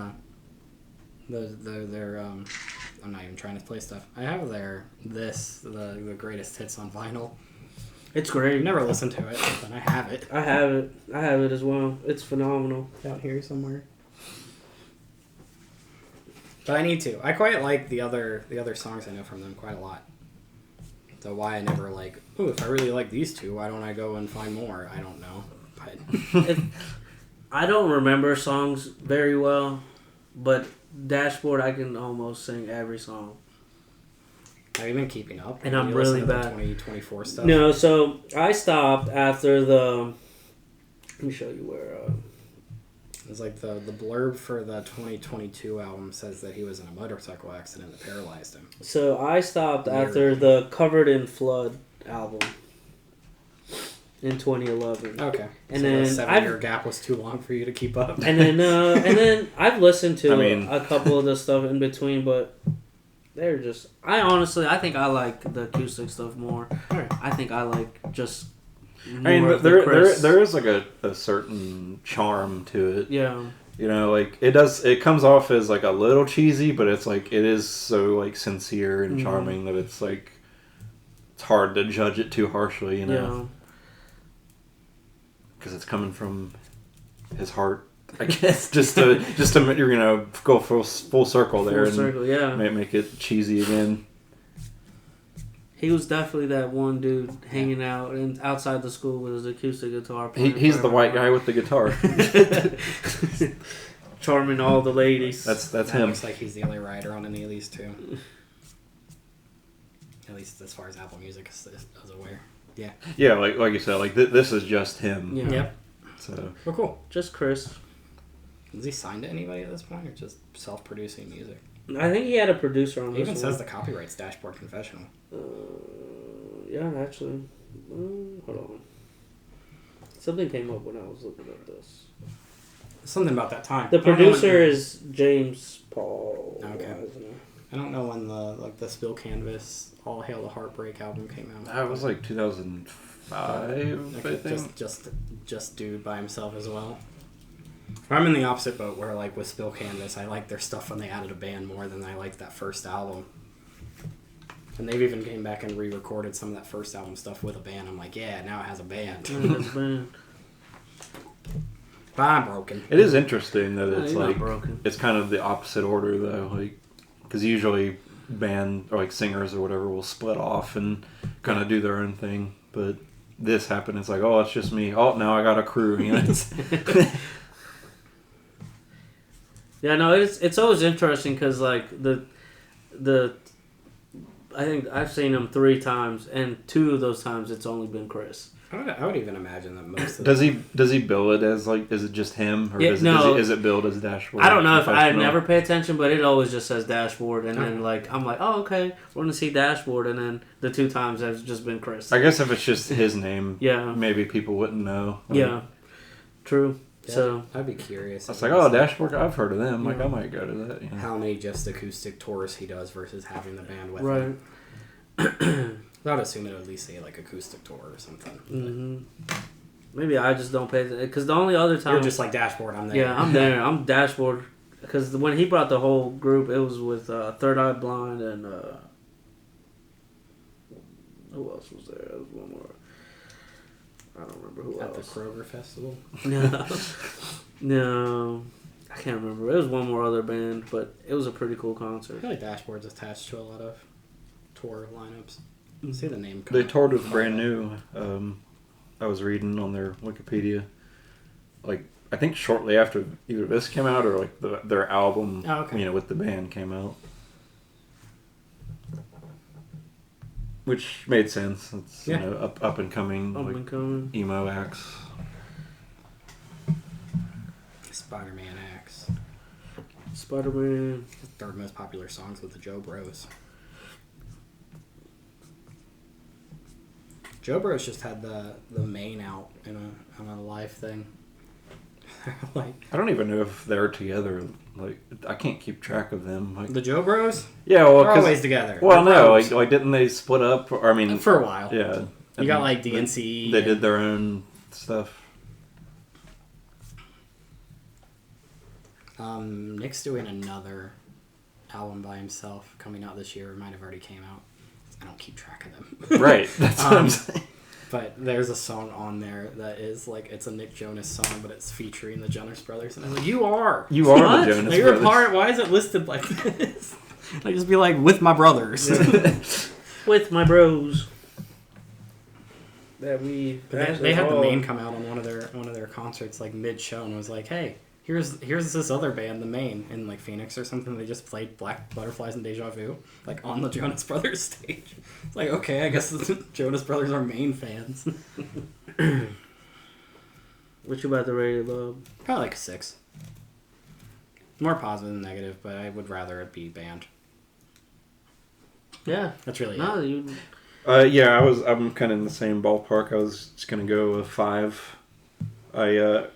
I'm not even trying to play stuff. I have the greatest hits on vinyl. It's great. I've never listened to it, but I have it. I have it as well. It's phenomenal. Out here somewhere. But I need to. I quite like the other songs I know from them quite a lot. So why I never like, oh, if I really like these two, why don't I go and find more? I don't know. But I don't remember songs very well, but Dashboard I can almost sing every song. have you been keeping up? And I'm You really listening to the bad. 2024 stuff. No, so I stopped after the. Let me show you where. It's like the blurb for the 2022 album says that he was in a motorcycle accident that paralyzed him. So I stopped Weird. after the Covered in Flood album in 2011. Okay. And so then the 7-year gap was too long for you to keep up. And then I've listened to I mean- a couple of the stuff in between, but they're just. I think I like the acoustic stuff more. Alright. I think I like just. I mean, more but of the there Chris. is like a certain charm to it. Yeah. You know, like it comes off as like a little cheesy, but it's like it is so like sincere and charming that it's like it's hard to judge it too harshly, you know, because it's coming from his heart, I guess. just to you know go full circle there Full circle, yeah. and make it cheesy again. He was definitely that one dude hanging out and outside the school with his acoustic guitar. He's the white guy with the guitar. Charming all the ladies. That's That him. looks like he's the only writer on any of these two. At least as far as Apple Music is aware. Yeah. Yeah, like you said, like this is just him. Yeah. Yep. So Well, cool. Just Chris. Is he signed to anybody at this point, or just self-producing music? I think he had a producer on It this even one. says the copyright's Dashboard Confessional. Yeah, actually. Hold on. Something came up when I was looking at this. Something about that time. The I don't know producer when- is James Paul. Okay. Eisner. I don't know when the Spill Canvas All Hail the Heartbreak album came out. that was like 2005, I Okay, think. just dude by himself as well. I'm in the opposite boat where, like, with Spill Canvas, I like their stuff when they added a band more than I liked that first album. And they've even came back and re-recorded some of that first album stuff with a band. I'm like, yeah, now it has a band. But I'm broken. It is interesting that it's he's not like broken. it's kind of the opposite order though, like because usually band or like singers or whatever will split off and kind of do their own thing, but this happened. It's like, oh, it's just me. Oh, now I got a crew. You know. Yeah, no, it's always interesting because like the I think I've seen him 3 times, and 2 of those times it's only been Chris. I would even imagine that most of Does he bill it as like? Is it just him, or Yeah, is it billed as Dashboard? I don't know if I Confessional? never pay attention, but it always just says Dashboard, and then Okay. like I'm like, oh okay, we're gonna see Dashboard, and then the 2 times has just been Chris. I guess if it's just his name, Yeah. maybe people wouldn't know. Like, Yeah, true. Yeah, So I'd be curious. It's like, oh, Dashboard. I've heard of them. Like, I might go to that. You know? How many just acoustic tours he does versus having the band with right. him. I'd assume it would at least say like acoustic tour or something. Mm-hmm. Maybe I just don't pay attention because the only other time You're just like Dashboard. I'm there. yeah, I'm there. I'm Dashboard because when he brought the whole group, it was with Third Eye Blind and who else was there? There was one more. I don't remember who At the else. Kroger Festival. No, no, I can't remember. It was one more other band, but it was a pretty cool I concert. feel like Dashboard's attached to a lot of tour lineups. See the name. They toured with Brand New. I was reading on their Wikipedia. Like, I think shortly after either this came out or like their album, Oh, okay. you know, with the band came out. Which made sense. It's, Yeah. you know, up and coming, Up like, and coming. emo acts. Spider-Man X. Spider-Man. The third most popular songs with the Joe Bros. Joe Bros just had the main out on a live thing. Like I don't even know if they're together. Like, I can't keep track of them. Like, the Joe Bros. yeah, well, They're 'cause- always together. well, They're no, bros. like didn't they split up? Or, I mean, for a while. yeah. You got like DNC. They did their own stuff. Nick's doing another album by himself coming out this year. It might have already came out. I don't keep track of them. Right. That's what I'm saying. But there's a song on there that is like, it's a Nick Jonas song, but it's featuring the Jonas Brothers. And I was like, you are the What? Jonas you're a Brothers. part. Why is it listed like this? I just be like, with my brothers. With my bros. That we They had the Maine come out on one of their concerts like mid show and was like, hey, here's this other band, the Maine, in like Phoenix or something. They just played Black Butterflies and Deja Vu like on the Jonas Brothers stage. It's like, okay, I guess the Jonas Brothers are Maine fans. What you about to rate it, Bob? Probably like a 6. More positive than negative, but I would rather it be banned. Yeah. That's really No, it. you. Yeah, I'm kind of in the same ballpark. I was just gonna go with 5. I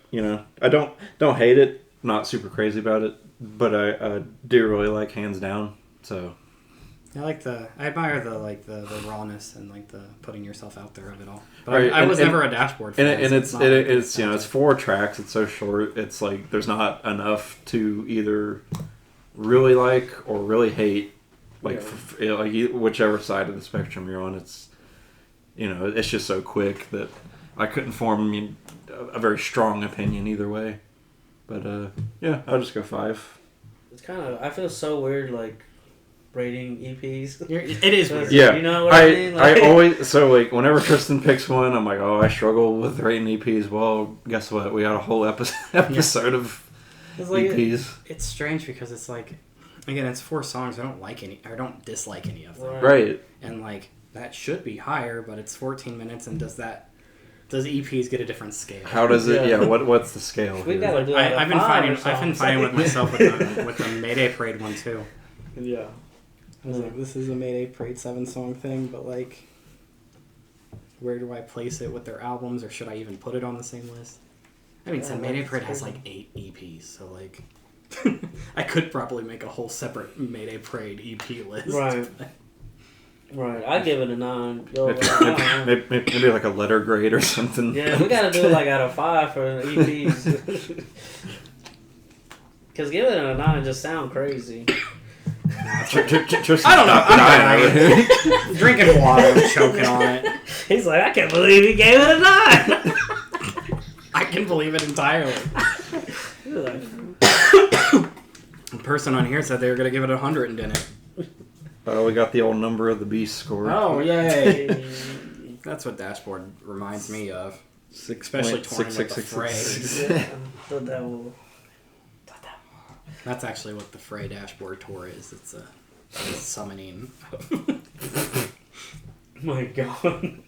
I don't hate it. Not super crazy about it, but I do really like Hands Down. So I admire the rawness and like the putting yourself out there of it all. But Right, I was and- never a Dashboard and fan. it's not like it's 4 tracks. It's so short. It's like there's not enough to either really like or really hate. Like whichever side of the spectrum you're on, it's it's just so quick that I couldn't form a very strong opinion either way. But yeah, I'll just go 5. It's kind of. I feel so weird, like rating EPs. It is weird. Yeah, You know what I mean? Like, I always like whenever Tristan picks one, I'm like, oh, I struggle with rating EPs. Well, guess what? We got a whole episode of It's like EPs. it's strange because it's like, again, it's 4 songs. I don't dislike any of them. Right. And like that should be higher, but it's 14 minutes. And does EPs get a different scale? How does it? Yeah. Yeah. What's the scale? We here? gotta do like I've been fighting with myself with the Mayday Parade one too. Yeah. I was like, this is a Mayday Parade 7-song thing, but like, where do I place it with their albums, or should I even put it on the same list? I mean, Mayday Parade has like 8 EPs, so like, I could probably make a whole separate Mayday Parade EP list. Right. Right. I give it a 9. Yo, like, I don't know. Maybe like a letter grade or something. Yeah, we gotta do it like out of 5 for EPs. Because giving it a 9 just sound crazy. I don't know. I'm dying. Drinking water, I'm choking on it. He's like, I can't believe he gave it a 9. I can believe it entirely. A person on here said they were going to give it 100 and didn't. Oh, we got the old number of the beast score. Oh, yay. That's what Dashboard reminds me of. Especially touring with the Fray. Yeah, the devil. That's actually what the Fray Dashboard tour is. It's a summoning. My God.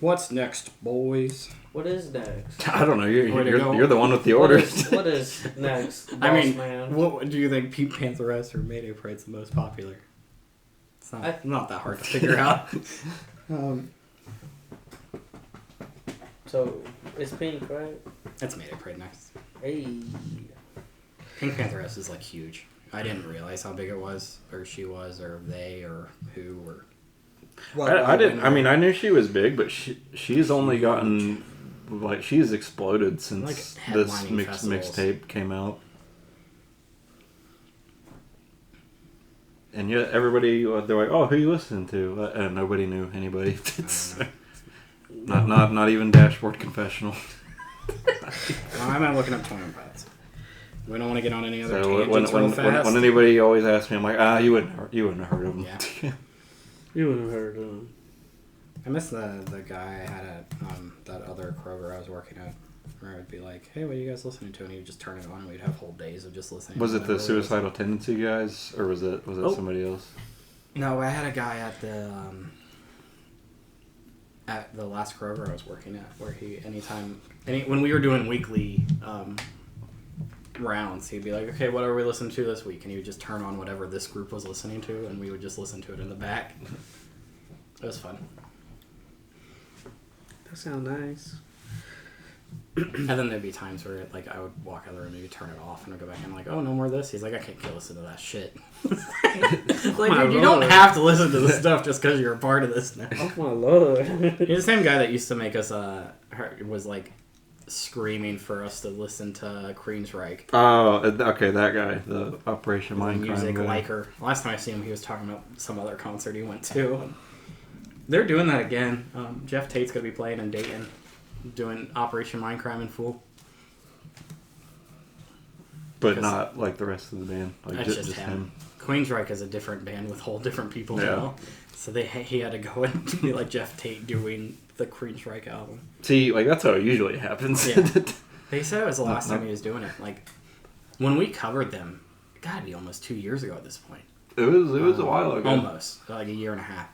What's next, boys? What is next? I don't know. Way to go. You're the one with the What orders. is next? I mean, man? what do you think Pinkpantheress or Mayday Parade's the most popular? It's not that hard to figure out. So, it's Pink, right? That's Mayday Parade next. Hey. Pinkpantheress is like huge. I didn't realize how big it was, or she was, or they, or who, or. I didn't. I mean, I knew she was big, but she's only gotten she's exploded since Like this headlining festivals. mixtape came out. And yet everybody, they're like, "Oh, who you listening to?" And nobody knew anybody. It's not even Dashboard Confessional. I'm not looking up 21 Pilots. We don't want to get on any other So tangents real fast. when anybody always asks me, I'm like, you wouldn't have heard of them. Yeah. You would have heard of him. I miss the guy I had at that other Kroger I was working at, where I'd be like, "Hey, what are you guys listening to?" And he'd just turn it on, and we'd have whole days of just listening. Was to it the whatever Suicidal Tendency guys, or was it somebody else? No, I had a guy at the last Kroger I was working at, where when we were doing weekly rounds, he'd be like, "Okay, what are we listening to this week?" And he would just turn on whatever this group was listening to, and we would just listen to it in the back. It was fun. That sounds nice. And then there'd be times where like I would walk out of the room, maybe turn it off, and I'd go back and I'm like, "Oh, no more of this." He's like, "I can't listen to that shit." Like, My dude, you don't lord. have to listen to this stuff just because you're a part of this now. Oh my lord. He's the same guy that used to make us was like screaming for us to listen to Queensryche. Oh, okay, that guy, the Operation The Mindcrime music guy. liker. Last time I seen him, he was talking about some other concert he went to. They're doing that again. Geoff Tate's going to be playing in Dayton, doing Operation Mindcrime in full. But not like the rest of the band. Like That's just him. Queensryche is a different band with whole different people now. So he had to go and be like Geoff Tate doing the Queensryche album. See, like that's how it usually happens. Yeah. They said it was the last time he was doing it. Like when we covered them, it gotta be almost 2 years ago at this point. It was a while ago. Almost. Like a year and a half.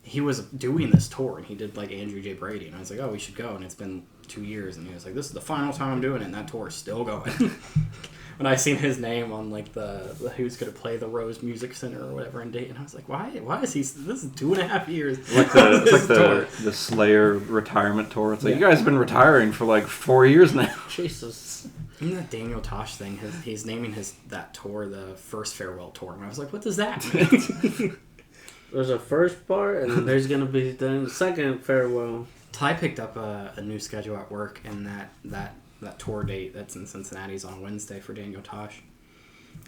He was doing this tour and he did like Andrew J. Brady and I was like, oh, we should go, and it's been 2 years and he was like, this is the final time I'm doing it, and that tour is still going. When I seen his name on like the who's gonna play the Rose Music Center or whatever in Dayton, I was like, why is he? This is 2.5 years. The Slayer retirement tour. It's like you guys have been retiring for like 4 years now. Jesus. Even that Daniel Tosh thing, he's naming that tour the First Farewell Tour, and I was like, what does that mean? There's a first part, and then there's gonna be the second farewell. Ty picked up a new schedule at work, and that tour date that's in Cincinnati is on Wednesday for Daniel Tosh.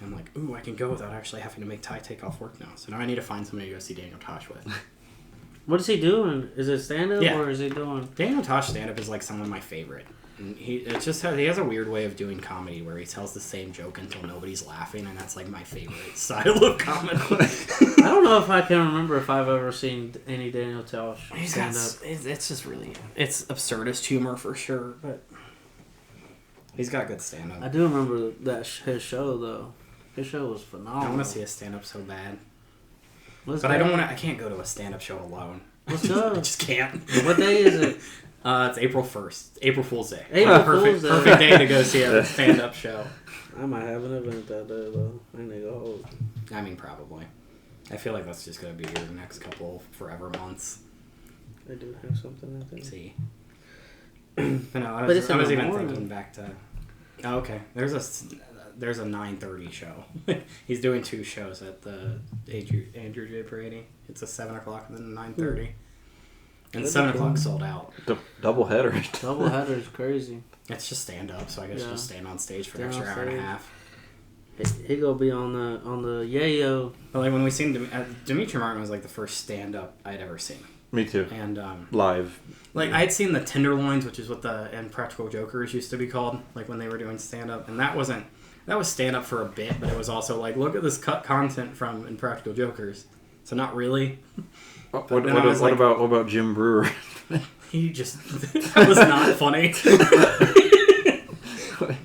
I'm like, ooh, I can go without actually having to make Ty take off work now. So now I need to find somebody to go see Daniel Tosh with. What is he doing? Is it stand-up or is he doing... Daniel Tosh stand-up is like some of my favorite. And he has a weird way of doing comedy where he tells the same joke until nobody's laughing, and that's like my favorite style of comedy. I don't know if I can remember if I've ever seen any Daniel Tosh stand-up. It's just really... It's absurdist humor for sure, but... He's got good stand-up. I do remember his show, though. His show was phenomenal. I want to see a stand-up so bad. Let's but go. I can't go to a stand-up show alone. Let's go. I just can't. What day is it? It's April 1st. April Fool's Day. Fool's Day. Perfect day to go see a stand-up show. I might have an event that day, though. I need to go. I mean, probably. I feel like that's just going to be here the next couple forever months. They do have something, I think. See. But no, I But was even morning. thinking back to... Oh, okay. There's a 9:30 show. He's doing 2 shows at the Andrew J. Brady. It's a 7 o'clock and then a 9:30. And 7 o'clock sold out. Double header. Double header is crazy. It's just stand up, so I guess just stand on stage for an Stand extra on hour and a stage. half. He gonna be on the yayo. But like when we seen Dimitri Martin was like the first stand up I'd ever seen. Me too. And live. like I had seen the Tenderloins, which is what the Impractical Jokers used to be called, like when they were doing stand up, and that was stand up for a bit, but it was also like, look at this cut content from Impractical Jokers. So not really. What about Jim Brewer? He just that was not funny.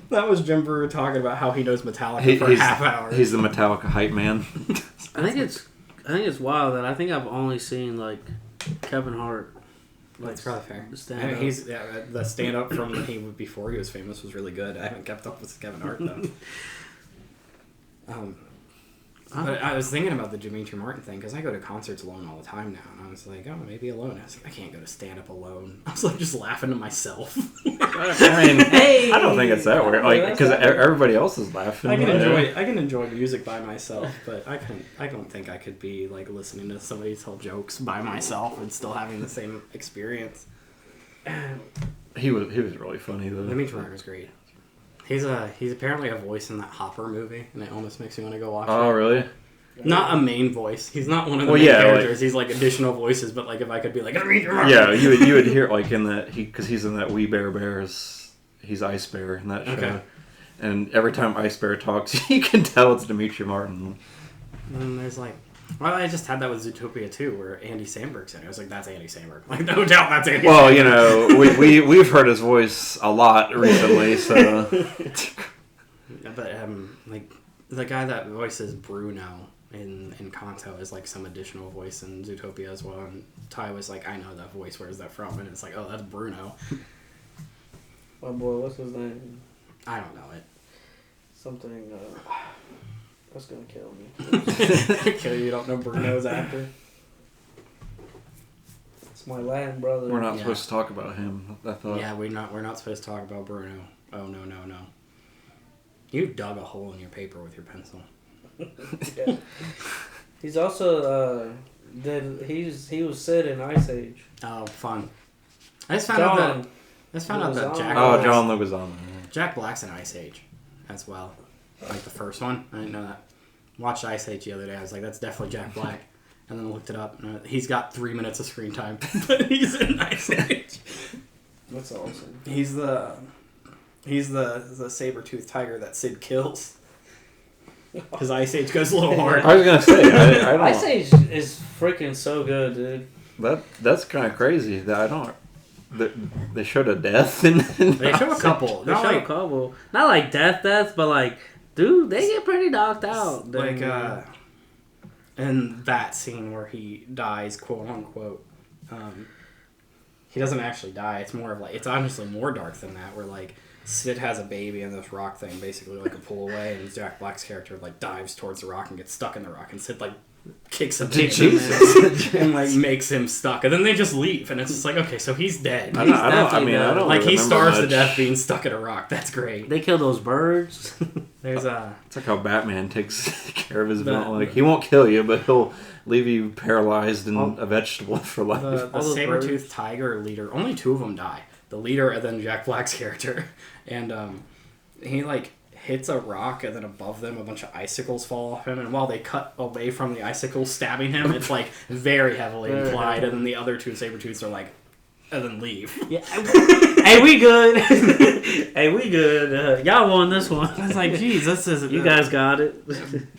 That was Jim Brewer talking about how he knows Metallica for half hour. He's the Metallica hype man. I think it's wild that I think I've only seen like Kevin Hart. That's probably fair. Stand-up. He's the stand up from before he was famous was really good. I haven't kept up with Kevin Hart though. But I was thinking about the Dimitri Martin thing because I go to concerts alone all the time now, and I was like, oh, maybe alone. I was like, I can't go to stand up alone. I was like, just laughing to myself. I mean, I don't think it's that weird. Like, because everybody else is laughing. I can enjoy music by myself, but I don't think I could be like listening to somebody tell jokes by myself and still having the same experience. He was really funny though. Dimitri Martin was great. He's apparently a voice in that Hopper movie, and it almost makes me want to go watch it. Oh, really? Not a main voice. He's not one of the main characters. He's like additional voices, but like if I could be like, yeah, you would hear like in that because he's in that We Bare Bears. He's Ice Bear in that show, okay. And every time Ice Bear talks, you can tell it's Dimitri Martin. And then there's like, well, I just had that with Zootopia too, where Andy Samberg's in it. I was like, that's Andy Samberg. Like, no doubt that's Andy. Well, Samberg. you know, we've heard his voice a lot recently, so. But like the guy that voices Bruno in Kanto is like some additional voice in Zootopia as well. And Ty was like, I know that voice. Where's that from? And it's like, oh, that's Bruno. My boy, what's his name? I don't know it. Something. That's gonna kill me. Kill you. Don't know Bruno's actor. It's my Latin brother. We're not supposed to talk about him. I thought. Yeah, we're not supposed to talk about Bruno. Oh no. You dug a hole in your paper with your pencil. Yeah. He's also he was Sid in Ice Age. Oh, fun! I just found out that Jack. Oh, John Leguizamo. Jack Black's in Ice Age, as well. Like the first one. I didn't know that. Watched Ice Age the other day. I was like, that's definitely Jack Black. and then looked it up. And he's got 3 minutes of screen time, but he's in Ice Age. That's awesome. He's the saber-toothed tiger that Sid kills. Because Ice Age goes a little hard. I was gonna say, I don't. Ice Age is freaking so good, dude. That's kind of crazy. That I don't. They showed a death in. They show a couple. They show a couple. Not like death, but like, dude, they get pretty knocked out. Like, in that scene where he dies, quote unquote, he doesn't actually die. It's more of like, it's honestly more dark than that, where like Sid has a baby and this rock thing basically like a pull away, and Jack Black's character like dives towards the rock and gets stuck in the rock, and Sid like kicks him and like makes him stuck, and then they just leave, and it's just like, okay, so he's dead. I don't like he starves to much. death being stuck in a rock. That's great. They kill those birds. There's It's like how Batman takes care of his villain. Like, he won't kill you, but he'll leave you paralyzed and a vegetable for life. the saber-toothed tiger leader. Only 2 of them die. The leader and then Jack Black's character, and he like hits a rock, and then above them a bunch of icicles fall off him, and while they cut away from the icicles stabbing him, it's like very heavily implied, and then the other 2 saber-tooths are like, and then leave. Yeah. Hey, we good. Hey, we good. Y'all won this one. I was like, geez, this is You guys got it.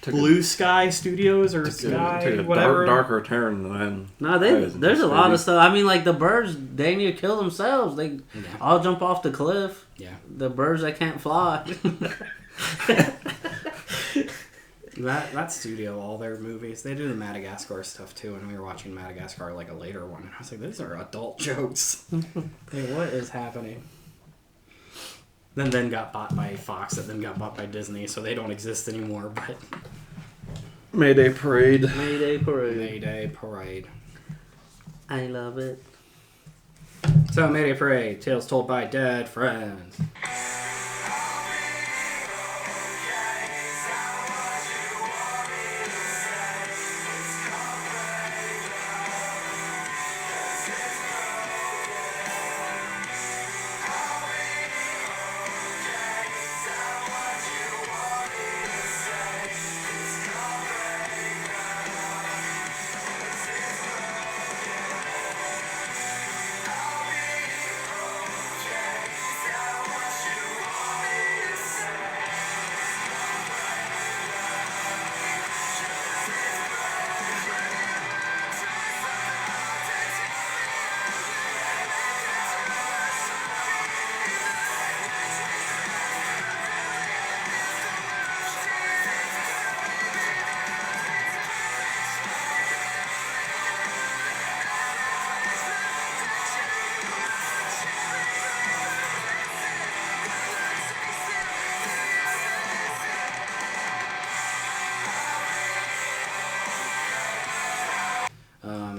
Blue Sky Studios or Sky, took a whatever. darker turn than No, there's a lot of stuff. I mean, like the birds, they need to kill themselves. They all jump off the cliff. Yeah. The birds that can't fly. That studio, all their movies, they do the Madagascar stuff too, and we were watching Madagascar, like a later one, and I was like, these are adult jokes. Hey, what is happening? Then got bought by Fox, that then got bought by Disney, so they don't exist anymore, but... Mayday Parade. Mayday Parade. Mayday Parade. I love it. So, Mayday Parade, tales told by dead friends.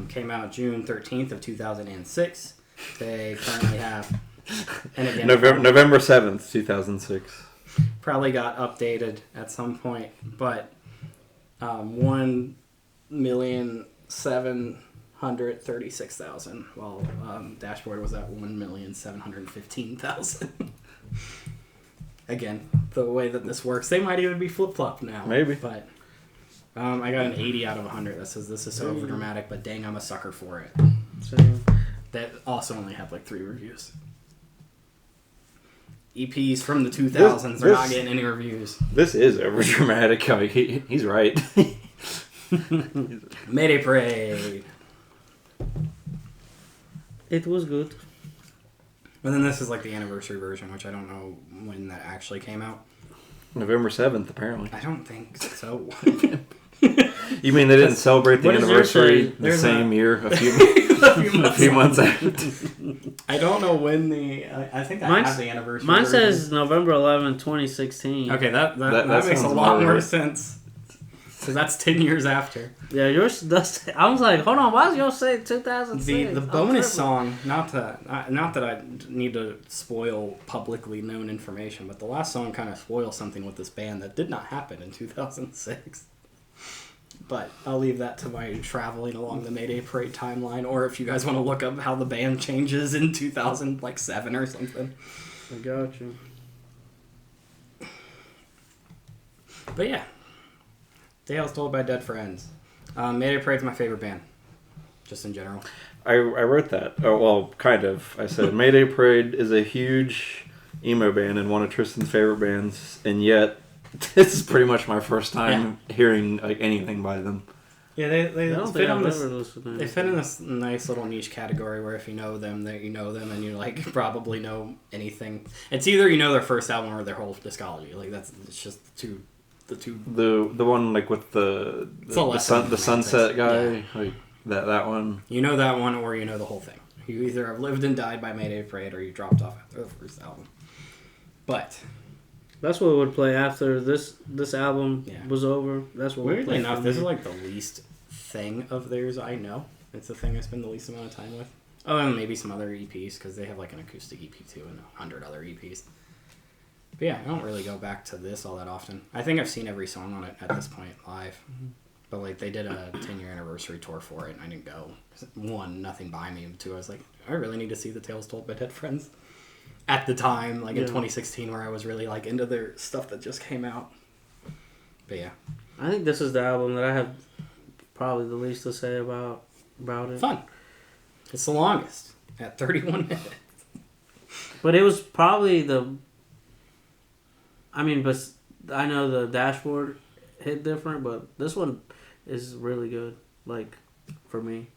Came out June 13th of 2006. They currently have... And again, November 7th, 2006. Probably got updated at some point, but 1,736,000, while Dashboard was at 1,715,000. Again, the way that this works, they might even be flip-flopped now. Maybe. But I got an 80 out of 100 that says this is so overdramatic, but dang, I'm a sucker for it. Same. That also only have like 3 reviews. EPs from the 2000s are not getting any reviews. This is overdramatic. Like, he's right. Mayday Parade. It was good. And then this is like the anniversary version, which I don't know when that actually came out. November 7th, apparently. I don't think so. You mean they didn't celebrate the What does yours anniversary say? the same year? A few months after. I don't know when the... I think I have the anniversary Mine version. says November 11, 2016. Okay, that makes a sounds lot more right. sense. Because that's 10 years after. Yeah, yours does. I was like, hold on, why does yours say 2006? The bonus song, not that I need to spoil publicly known information, but the last song kind of spoils something with this band that did not happen in 2006. But I'll leave that to my traveling along the Mayday Parade timeline, or if you guys want to look up how the band changes in 2007 or something. I got you. But yeah, Tales Told by Dead Friends. Mayday Parade's my favorite band, just in general. I wrote that. Oh, well, kind of. I said Mayday Parade is a huge emo band and one of Tristan's favorite bands, and yet this is pretty much my first time hearing like anything by them. Yeah, they fit in this. listened. They fit in this nice little niche category where if you know them, that you know them, and you like probably know anything. It's either you know their first album or their whole discography. Like it's just the two. The one like with the sunset guy, like that one. You know that one, or you know the whole thing. You either have lived and died by Mayday Parade, or you dropped off after the first album. But that's what would play after this album Yeah. was over. That's what would weirdly play. enough, for this me. is like the least thing of theirs I know. It's the thing I spend the least amount of time with. Oh, and maybe some other EPs, because they have like an acoustic EP too and 100 other EPs. But yeah, I don't really go back to this all that often. I think I've seen every song on it at this point live. But like they did a 10-year anniversary tour for it, and I didn't go. One, nothing by me. And two, I was like, I really need to see the Tales Told by Dead Friends. At the time, like in 2016, where I was really like into their stuff that just came out. But yeah, I think this is the album that I have probably the least to say about it. fun. It's the longest at 31 minutes. But it was probably the. I mean, but I know the Dashboard hit different, but this one is really good. Like for me.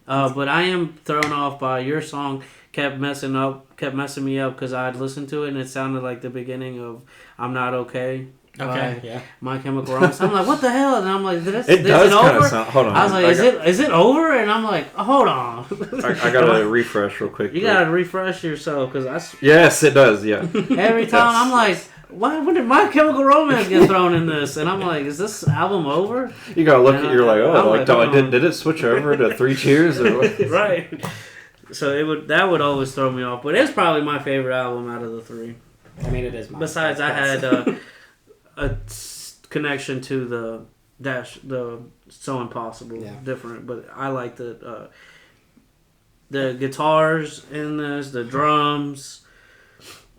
But I am thrown off by your song. Kept messing me up because I'd listened to it and it sounded like the beginning of "I'm Not Okay." Okay, yeah. My Chemical Romance. I'm like, what the hell? And I'm like, is It does it kind over? of sound. Hold on. I was like, is it over? And I'm like, hold on. I gotta refresh real quick. You gotta refresh yourself because Yes, it does. Yeah. every time I'm like, when did My Chemical Romance get thrown in this? And I'm like, is this album over? You gotta look at. You're like, I'm like, like, did it switch over to 3 Cheers or what? Right. So that would always throw me off, but it's probably my favorite album out of the 3. I mean, it is mine. Besides, I had connection to the So Impossible, different, but I liked it. The guitars in this, the drums,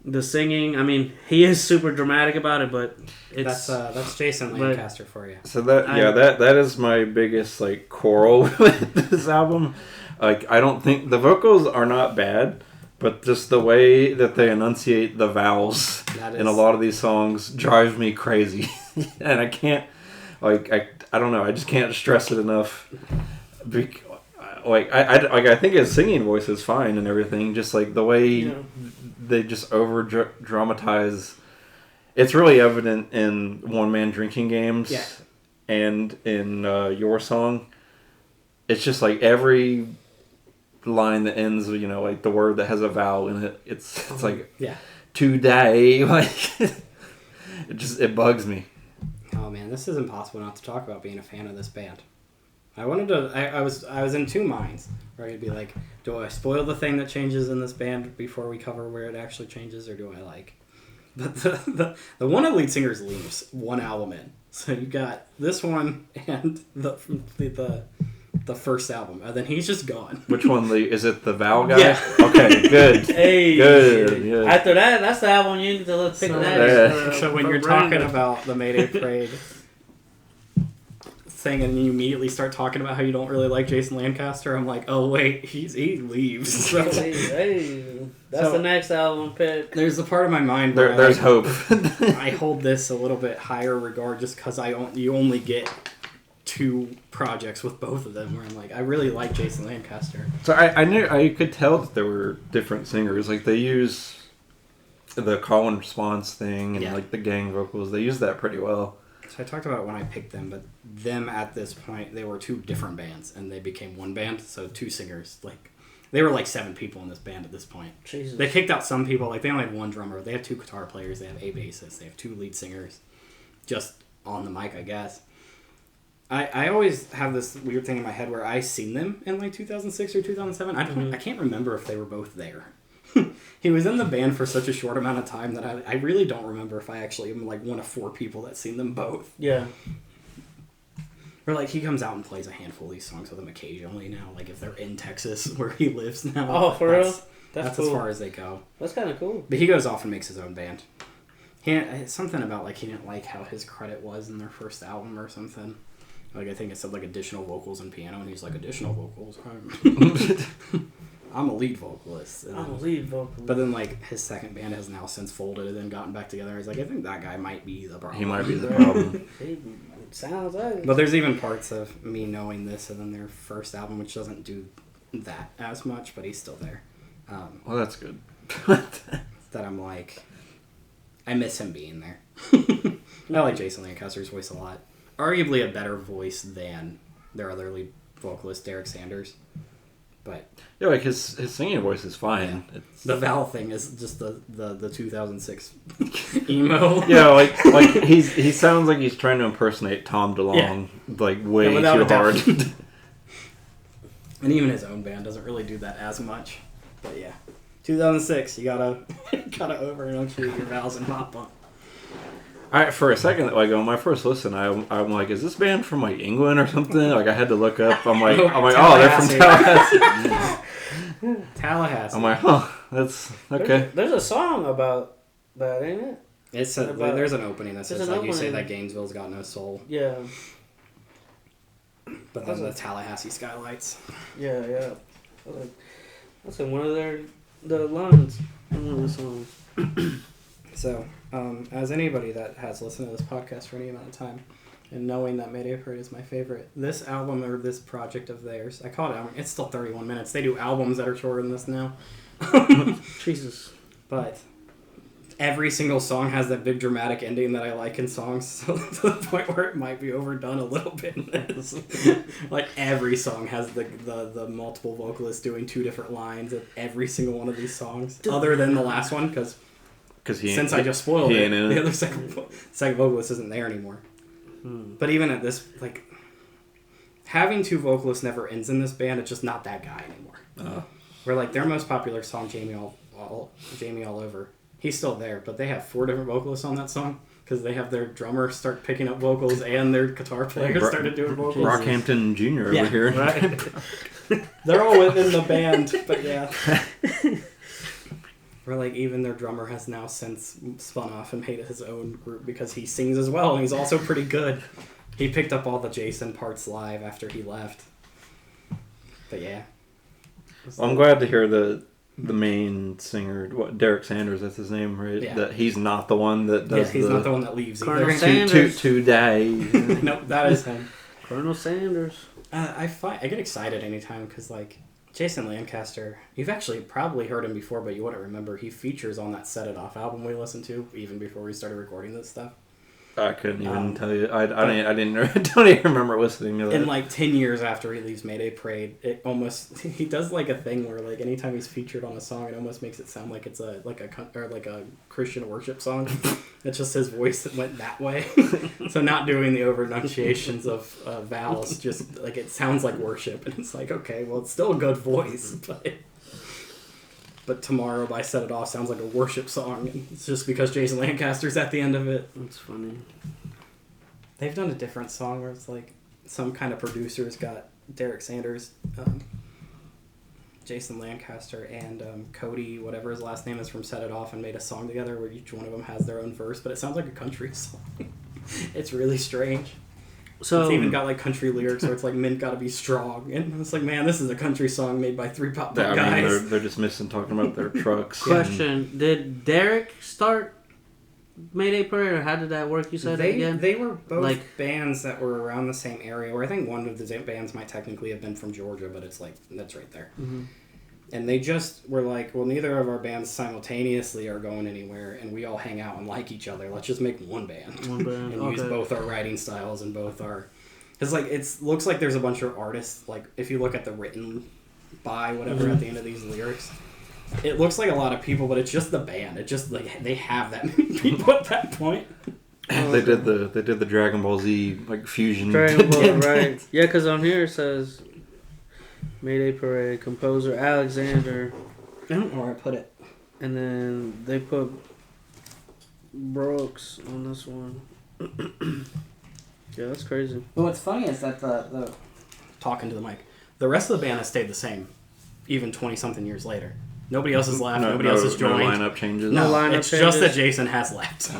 the singing. I mean, he is super dramatic about it, but it's that's Jason Lancaster for you. So that is my biggest like quarrel with this album. Like I don't think the vocals are not bad, but just the way that they enunciate the vowels in a lot of these songs drives me crazy. And I can't, like, I don't know, I just can't stress it enough. I think his singing voice is fine and everything, just like the way they just over dramatize. It's really evident in One Man Drinking Games and in your song. It's just like every line that ends, like the word that has a vowel in it. It's like today, like it bugs me. Oh man, this is impossible not to talk about being a fan of this band. I wanted to. I was in two minds where I'd be like, do I spoil the thing that changes in this band before we cover where it actually changes, or do I like? But the one of the lead singers leaves one album in, so you got this one and the first album, and then he's just gone. Which one? Is it the Val guy? Yeah. Okay, good. Hey, good. Yeah. After that, that's the album you need to pick next. So when you're talking about the Mayday Parade thing, and you immediately start talking about how you don't really like Jason Lancaster, I'm like, oh wait, he leaves. So, that's the next album pick. There's the part of my mind where there's hope. I hold this a little bit higher regard just because you only get 2 projects with both of them where I'm like, I really like Jason Lancaster. So I could tell that there were different singers. Like they use the call and response thing and like the gang vocals. They use that pretty well. So I talked about it when I picked them, but them at this point, they were 2 different bands and they became one band. So 2 singers, like they were like 7 people in this band at this point. Jesus. They kicked out some people. Like they only had 1 drummer. They have 2 guitar players. They have a bassist. They have 2 lead singers, just on the mic, I guess. I always have this weird thing in my head where I seen them in like 2006 or 2007. I can't remember if they were both there. He was in the band for such a short amount of time that I really don't remember if I actually am like one of 4 people that seen them both. Yeah. Or like he comes out and plays a handful of these songs with them occasionally now, like if they're in Texas where he lives now. Oh, for real? That's cool. as far as they go. That's kind of cool. But he goes off and makes his own band. Something about like he didn't like how his credit was in their first album or something. Like, I think it said, like, additional vocals and piano, and he's like, additional vocals? I'm a lead vocalist. I'm a lead vocalist. But then, like, his second band has now since folded and then gotten back together. He's like, I think that guy might be the problem. He might be the problem. It sounds like it. But there's even parts of me knowing this and then their first album, which doesn't do that as much, but he's still there. Well, that's good. That I'm like, I miss him being there. I like Jason Lancaster's voice a lot. Arguably a better voice than their other lead vocalist, Derek Sanders. But Yeah, like his singing voice is fine. yeah. The Val thing is just the 2006 emo. Yeah, like he sounds like he's trying to impersonate Tom DeLonge, like way too hard. And even his own band doesn't really do that as much. But yeah, 2006, you gotta over enunciate your vowels and pop punk. For a second, like on my first listen, I'm like, is this band from like England or something? Like I had to look up. I'm like, oh, they're from Tallahassee. Tallahassee. I'm like, huh, that's okay. There's a song about that, ain't it? There's an opening that says, an like, you say opening. that Gainesville's got no soul. Yeah. But then the Tallahassee skylights. Yeah. That's in one of the lines in one of the songs. So, as anybody that has listened to this podcast for any amount of time, and knowing that Mayday Parade is my favorite, this album or this project of theirs, I call it album, it's still 31 minutes. They do albums that are shorter than this now. Jesus. But every single song has that big dramatic ending that I like in songs, so to the point where it might be overdone a little bit in this. Like, every song has the multiple vocalists doing two different lines of every single one of these songs, other than the last one, because since I just spoiled it, the other second vocalist isn't there anymore. But even at this, like, having two vocalists never ends in this band. It's just not that guy anymore. Where, like, their most popular song, Jamie All Over, he's still there, but they have 4 different vocalists on that song because they have their drummer start picking up vocals and their guitar player started doing vocals. Rockhampton Jr. over here. Right. They're all within the band, but yeah. Or, like, even their drummer has now since spun off and made his own group because he sings as well, and he's also pretty good. He picked up all the Jason parts live after he left. But yeah. Well, I'm glad to hear the main singer, Derek Sanders, that's his name, right? Yeah. That he's not the one that does he's not the one that leaves Colonel either. Sanders. Today. Nope, that is him. Colonel Sanders. I get excited anytime because, like, Jason Lancaster, you've actually probably heard him before, but you wouldn't remember. He features on that Set It Off album we listened to, even before we started recording this stuff. I couldn't even tell you. I don't even remember listening to that. And, like, 10 years after he leaves Mayday Parade, he does, like, a thing where, like, anytime he's featured on a song, it almost makes it sound like it's a Christian worship song. It's just his voice that went that way. So not doing the over enunciations of vowels, just, like, it sounds like worship. And it's like, okay, well, it's still a good voice, but Tomorrow by Set It Off sounds like a worship song. And it's just because Jason Lancaster's at the end of it. That's funny. They've done a different song where it's like some kind of producers got Derek Sanders, Jason Lancaster, and Cody, whatever his last name is, from Set It Off, and made a song together where each one of them has their own verse, but it sounds like a country song. It's really strange. So It's even got, like, country lyrics where it's like, "Men gotta be strong," and it's like, man, this is a country song made by 3 pop punk guys. They're just missing talking about their trucks. question: did Derek start Mayday Parade, or how did that work? You said it again. They were both Like- bands that were around the same area, where I think one of the bands might technically have been from Georgia, but it's like, that's right there. Mm-hmm. And they just were like, well, neither of our bands simultaneously are going anywhere, and we all hang out and like each other. Let's just make one band. One band, And use okay. both our writing styles and both our... Because, like, it looks like there's a bunch of artists, like, if you look at the written by whatever at the end of these lyrics, it looks like a lot of people, but it's just the band. It just, like, they have that many people at that point. They did the Dragon Ball Z like fusion. Dragon Ball, right? Yeah, because on here it says Mayday Parade, composer Alexander, I don't know where I put it. and then they put Brooks on this one. Yeah, that's crazy. Well, what's funny is that the talking to the mic, the rest of the band has stayed the same, even 20-something years later. Nobody else has left. Nobody else has joined. No lineup changes. No, lineup it's just that changes. Jason has left.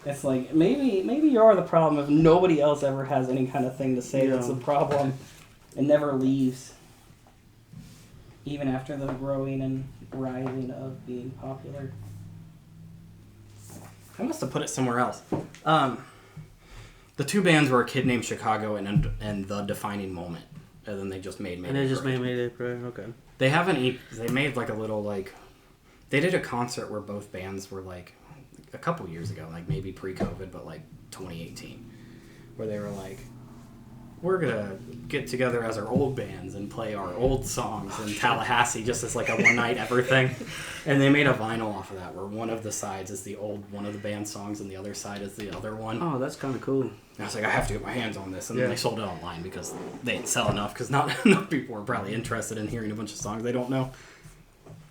It's like, maybe you're the problem if nobody else ever has any kind of thing to say that's the problem. It never leaves. Even after the growing and rising of being popular. I must have put it somewhere else. The two bands were A Kid Named Chicago and The Defining Moment. And then they just made Mayday. And they just Parade. made Mayday Parade, okay. They have they made like a little like, they did a concert where both bands were like, a couple years ago, like maybe pre-COVID, but like 2018, where they were like, we're gonna get together as our old bands and play our old songs in Tallahassee just as like a one night ever thing. And they made a vinyl off of that where one of the sides is the old one of the band songs and the other side is the other one. Oh, that's kind of cool. And I was like, I have to get my hands on this. And then they sold it online because they didn't sell enough because not enough people were probably interested in hearing a bunch of songs they don't know.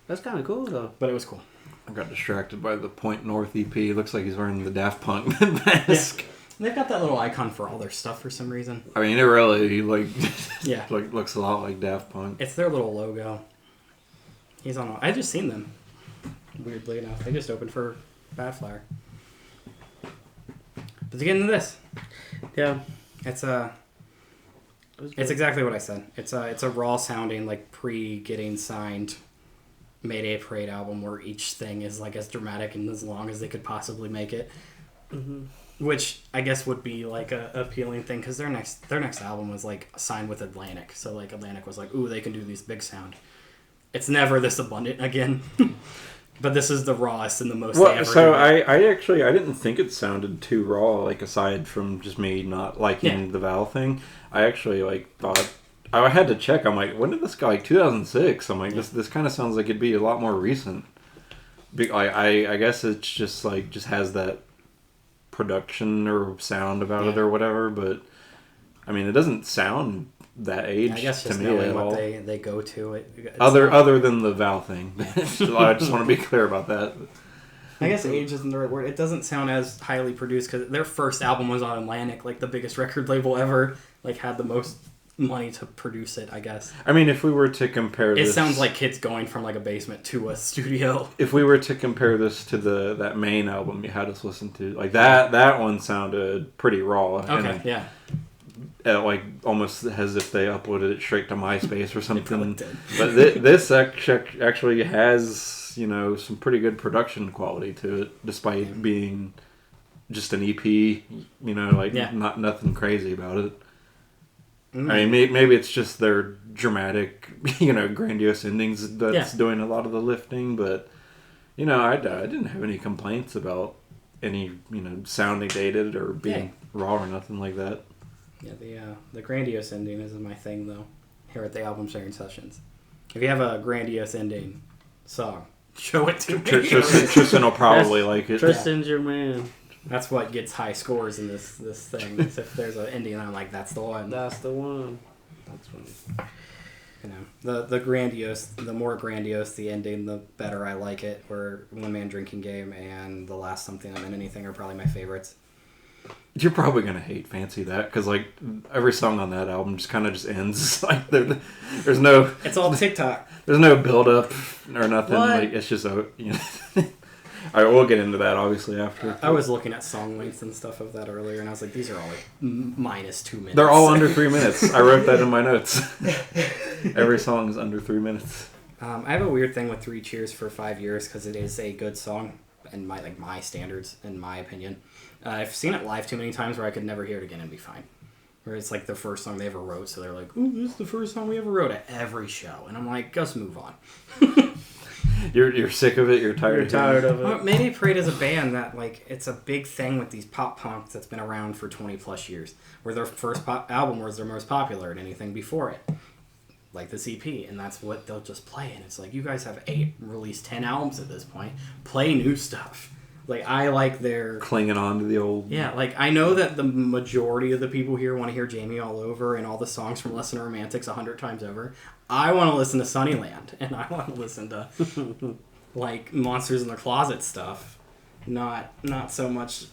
That's kind of cool though. But it was cool. I got distracted by the Point North EP. Looks like he's wearing the Daft Punk mask. Yeah. They've got that little icon for all their stuff for some reason. I mean, it really Yeah. like looks a lot like Daft Punk. It's their little logo. He's on. I just seen them. Weirdly enough, they just opened for Badflower. But to get into this, Yeah. it's exactly what I said. It's a raw sounding like pre getting signed Mayday Parade album where each thing is like as dramatic and as long as they could possibly make it. Mm-hmm. Which I guess would be like a appealing thing because their next album was like signed with Atlantic, so like Atlantic was like, ooh, they can do these big sound. It's never this abundant again, but this is the rawest and the most. Well, they ever so do. I didn't think it sounded too raw. Like aside from just me not liking the Val thing, I actually like thought I had to check. I'm like, when did this go? Like 2006. I'm like, this kind of sounds like it'd be a lot more recent. I guess it's just like just has that production or sound about it or whatever, but I mean it doesn't sound that aged I guess to just me knowing at what all. they go to it. Other than the Val thing. So I just want to be clear about that. I guess age isn't the right word. It doesn't sound as highly produced because their first album was on Atlantic, like the biggest record label ever, like had the most money to produce it, I guess. I mean, if we were to compare It this... sounds like kids going from like a basement to a studio. If we were to compare this to that main album you had us listen to, like that one sounded pretty raw. Okay, and yeah. Like almost as if they uploaded it straight to MySpace or something. probably did. But this actually has, some pretty good production quality to it, despite being just an EP, not nothing crazy about it. I mean, maybe it's just their dramatic, grandiose endings that's doing a lot of the lifting, but, I didn't have any complaints about any, sounding dated or being raw or nothing like that. Yeah, the grandiose ending is my thing, though, here at the album sharing sessions. If you have a grandiose ending song, show it to me. Tristan will probably like it. Tristan's your man. That's what gets high scores in this thing. Is if there's an ending, I'm like, that's the one. That's the one. That's funny. The grandiose, the more grandiose the ending, the better I like it. Where One Man Drinking Game and The Last Something I'm in Anything are probably my favorites. You're probably gonna hate Fancy That because like every song on that album just kind of just ends. Like there's no. It's all TikTok. There's no build up or nothing. What? Like it's just All right, we'll get into that obviously after. I was looking at song lengths and stuff of that earlier, and I was like, these are all like minus 2 minutes. They're all under 3 minutes. I wrote that in my notes. Every song is under 3 minutes. I have a weird thing with 3 Cheers for 5 Years because it is a good song in my standards, in my opinion. I've seen it live too many times where I could never hear it again and be fine. Where it's like the first song they ever wrote, so they're like, ooh, this is the first song we ever wrote at every show. And I'm like, just move on. You're sick of it? You're tired of it? Well, Mayday Parade is a band that, like, it's a big thing with these pop punks that's been around for 20 plus years. Where their first album was their most popular and anything before it. Like this EP, and that's what they'll just play. And it's like, you guys have released 10 albums at this point. Play new stuff. Like, I like their... Clinging on to the old... Yeah, like, I know that the majority of the people here want to hear Jamie All Over and all the songs from Less Than Romantics 100 times over. I want to listen to Sunnyland, and I want to listen to, like, Monsters in the Closet stuff. Not so much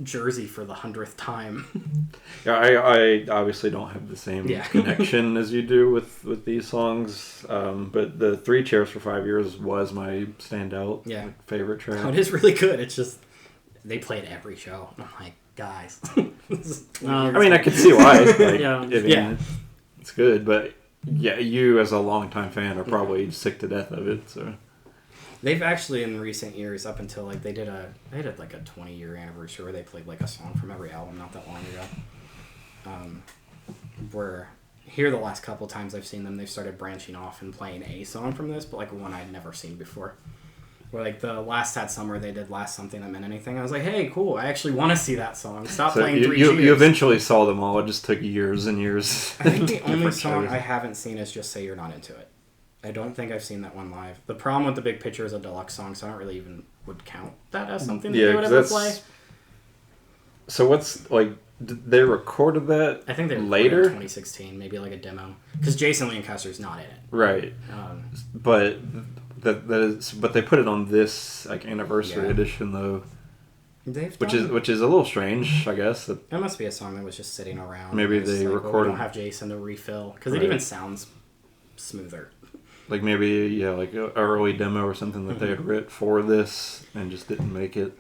Jersey for the 100th time. Yeah, I obviously don't have the same connection as you do with these songs, but the 3 Chairs for 5 Years was my standout favorite track. Oh, it is really good. It's just they played every show. And I'm like, guys. I mean, I could see why. Like, Yeah. I mean, Yeah. it's good, but yeah, you as a longtime fan are probably sick to death of it. So They've actually in recent years, up until like they did like a 20-year anniversary where they played like a song from every album not that long ago. Where here the last couple times I've seen them, they've started branching off and playing a song from this, but like one I'd never seen before. Where like the last Sad Summer they did Last Something That Meant Anything. I was like, hey, cool, I actually want to see that song. Stop so playing Three you Cheers. eventually saw them all. It just took years and years. I think the only Different song shows. I haven't seen is Just Say You're Not Into It. I don't think I've seen that one live. The problem with The Big Picture is a deluxe song, so I don't really even would count that as something that they would 'cause ever play. So what's like? Did they recorded that? I think they recorded later in 2016, maybe like a demo, because Jason Lancaster's not in it. Right, but that is. But they put it on this like anniversary Yeah. edition though, They've which done- is a little strange, I guess. That That must be a song that was just sitting around. Maybe It's they like, well, recorded- we don't have Jason to refill because Right. it even sounds smoother. like maybe like an early demo or something that they had writ for this and just didn't make it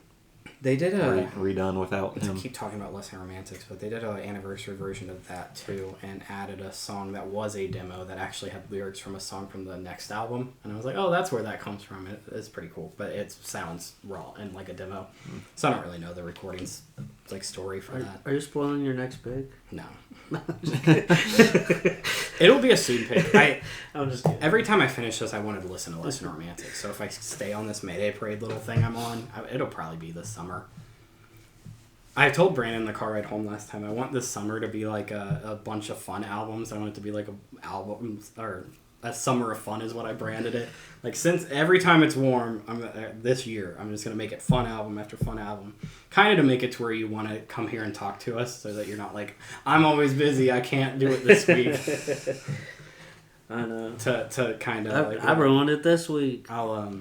They did redone without I him. keep talking about Less Than Romantics, but they did an anniversary version of that too, and added a song that was a demo that actually had lyrics from a song from the next album, and I was like, oh, that's where that comes from. It's pretty cool, but it sounds raw and like a demo, so I don't really know the recording's like story for that. Are you spoiling your next pick? No, it'll be a soon pick. I'm just kidding. Every time I finish this, I wanted to listen to Less Than Romantic. So if I stay on this Mayday Parade little thing I'm on, it'll probably be this summer. I told Brandon in the car ride home last time, I want this summer to be like a bunch of fun albums. I want it to be like a album, or a summer of fun is what I branded it. Like, since every time it's warm, this year, I'm just going to make it fun album after fun album. Kind of to make it to where you want to come here and talk to us, so that you're not like, I'm always busy, I can't do it this week. I know. To kind of I ruined it this week. I'll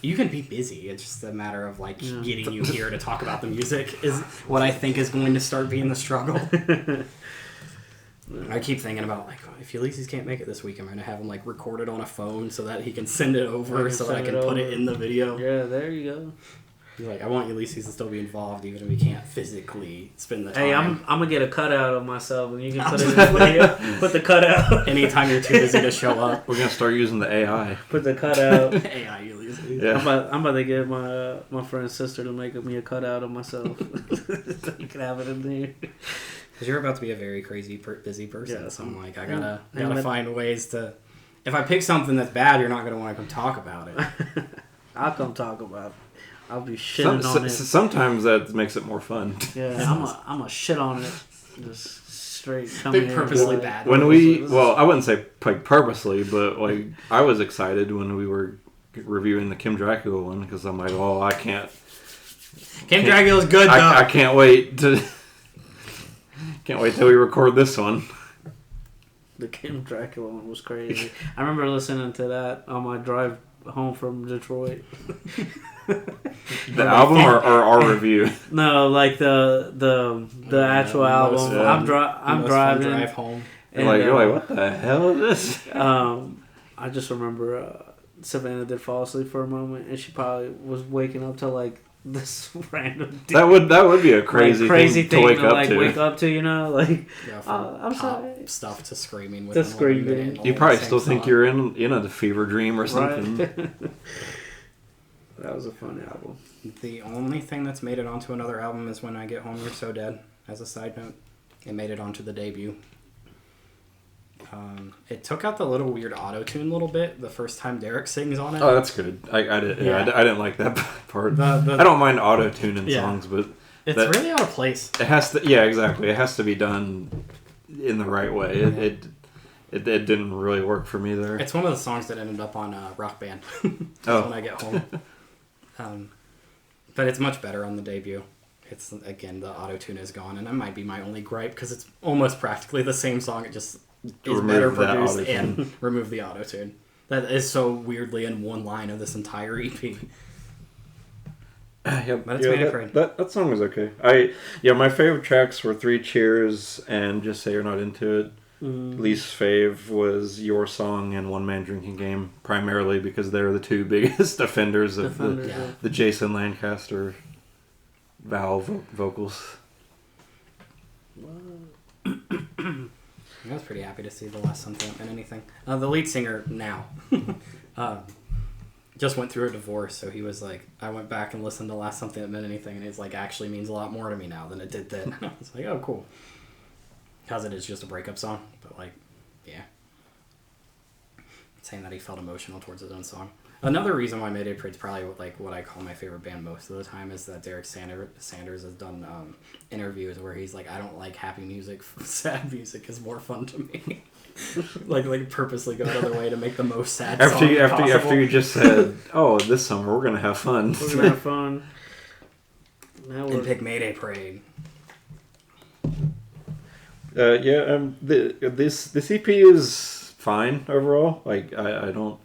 you can be busy. It's just a matter of like getting you here to talk about the music is what I think is going to start being the struggle. I keep thinking about like, if Ulysses can't make it this week, I'm going to have him like record it on a phone so that he can send it over so that I can put it in the video. Yeah, there you go. Like, I want Ulysses to still be involved even if we can't physically spend the time. Hey, I'm gonna get a cutout of myself, and you can put it in the video. Put the cutout. Anytime you're too busy to show up. We're gonna start using the AI. Put the cutout. AI Ulysses. Yeah. I'm about to get my friend's sister to make me a cutout of myself. So you can have it in there. Because you're about to be a very crazy, busy person. Yeah. So I'm like, I gotta find ways to. If I pick something that's bad, you're not gonna want to come talk about it. I'll come talk about it. I'll be shitting on it. Sometimes that makes it more fun. Yeah, I'm a shit on it. Just straight coming Big here. purposely Like, bad. When I wouldn't say like purposely, but like I was excited when we were reviewing the Kim Dracula one because I'm like, oh, I can't. Kim Dracula's good though. I can't wait till we record this one. The Kim Dracula one was crazy. I remember listening to that on my drive home from Detroit. The album or our review? No, like the actual album. Yeah. I'm driving. Drive home. And, You're like, what the hell is this? I just remember Savannah did fall asleep for a moment, and she probably was waking up to like this random. That would be a crazy thing to wake up to. Wake up to, you know, like I'm sorry. Stuff to screaming with To screaming. You probably still think you're in the fever dream or something. Right. That was a fun album. The only thing that's made it onto another album is When I Get Home You're So Dead. As a side note, it made it onto the debut. It took out the little weird auto-tune little bit the first time Derek sings on it. Oh, that's good. I didn't like that part. The- I don't mind auto-tune in Yeah. songs, but It's really out of place. it has to. Yeah, exactly. It has to be done in the right way. It didn't really work for me there. It's one of the songs that ended up on Rock Band. Oh. When I Get Home. But it's much better on the debut. It's, again, the auto-tune is gone, and that might be my only gripe, because it's almost practically the same song. It just is Remove better that produced auto-tune. and remove the auto-tune. That is so weirdly in one line of this entire EP. Yep. But it's made it great. That song was okay. My favorite tracks were 3 Cheers and Just Say You're Not Into It. Least fave was Your Song and One Man Drinking Game, primarily because they're the two biggest offenders of the Jason Lancaster vocals. I was pretty happy to see the last Something That Meant Anything. The lead singer now just went through a divorce, so he was like, I went back and listened to Last Something That Meant Anything, and it's like actually means a lot more to me now than it did then. I was like, oh, cool. Because it is just a breakup song, but like, yeah. Saying that he felt emotional towards his own song. Another reason why Mayday Parade's probably like what I call my favorite band most of the time is that Derek Sanders has done interviews where he's like, I don't like happy music. Sad music is more fun to me. like purposely go the other way to make the most sad song possible. After you just said, oh, this summer we're gonna have fun. We're gonna have fun. Now and pick Mayday Parade. This EP is fine overall. Like I don't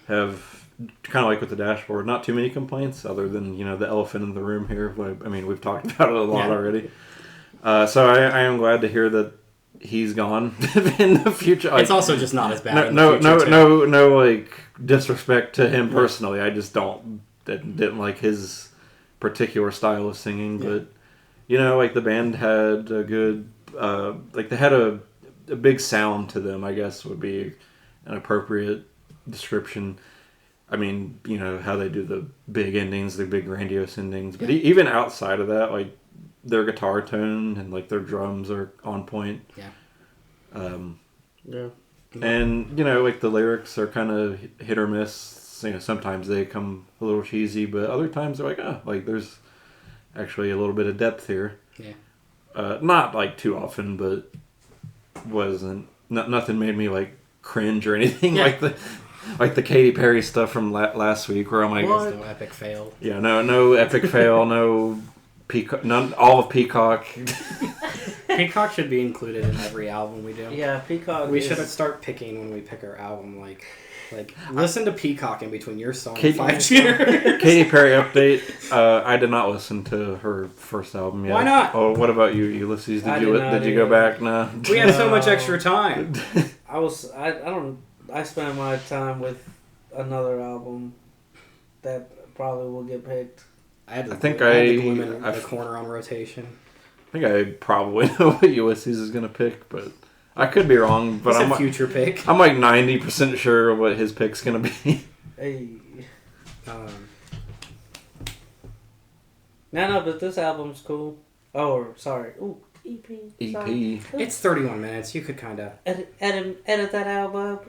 have, kind of like with the dashboard, not too many complaints other than the elephant in the room here. I mean, we've talked about it a lot already. So I am glad to hear that he's gone in the future. Like, it's also just not as bad. No, like disrespect to him personally. I just didn't like his particular style of singing, but like the band had a good. Like they had a big sound to them, I guess would be an appropriate description. I mean, how they do the big endings, the big grandiose endings. But even outside of that, like their guitar tone and like their drums are on point. Yeah. And like the lyrics are kind of hit or miss. Sometimes they come a little cheesy, but other times they're like, like there's actually a little bit of depth here. Yeah. Not like too often, but nothing made me like cringe or anything like the Katy Perry stuff from last week where I'm like, there's no epic fail. Yeah, no epic fail, no Peacock, none, all of Peacock. Peacock should be included in every album we do. Yeah, Peacock. We should start picking when we pick our album. Like listen to Peacock in between your song and 5 years. Katy Perry update. I did not listen to her first album yet. Why not? Oh, what about you, Ulysses? Did you go back? No. We had so much extra time. I spent my time with another album that probably will get picked. I had Gloom in the corner on rotation. I think I probably know what Ulysses is going to pick, but I could be wrong. But I'm a future pick. I'm like 90% sure what his pick's going to be. Hey. No, but this album's cool. Oh, sorry. Ooh, EP. Sorry. It's 31 minutes. You could kind of edit that album.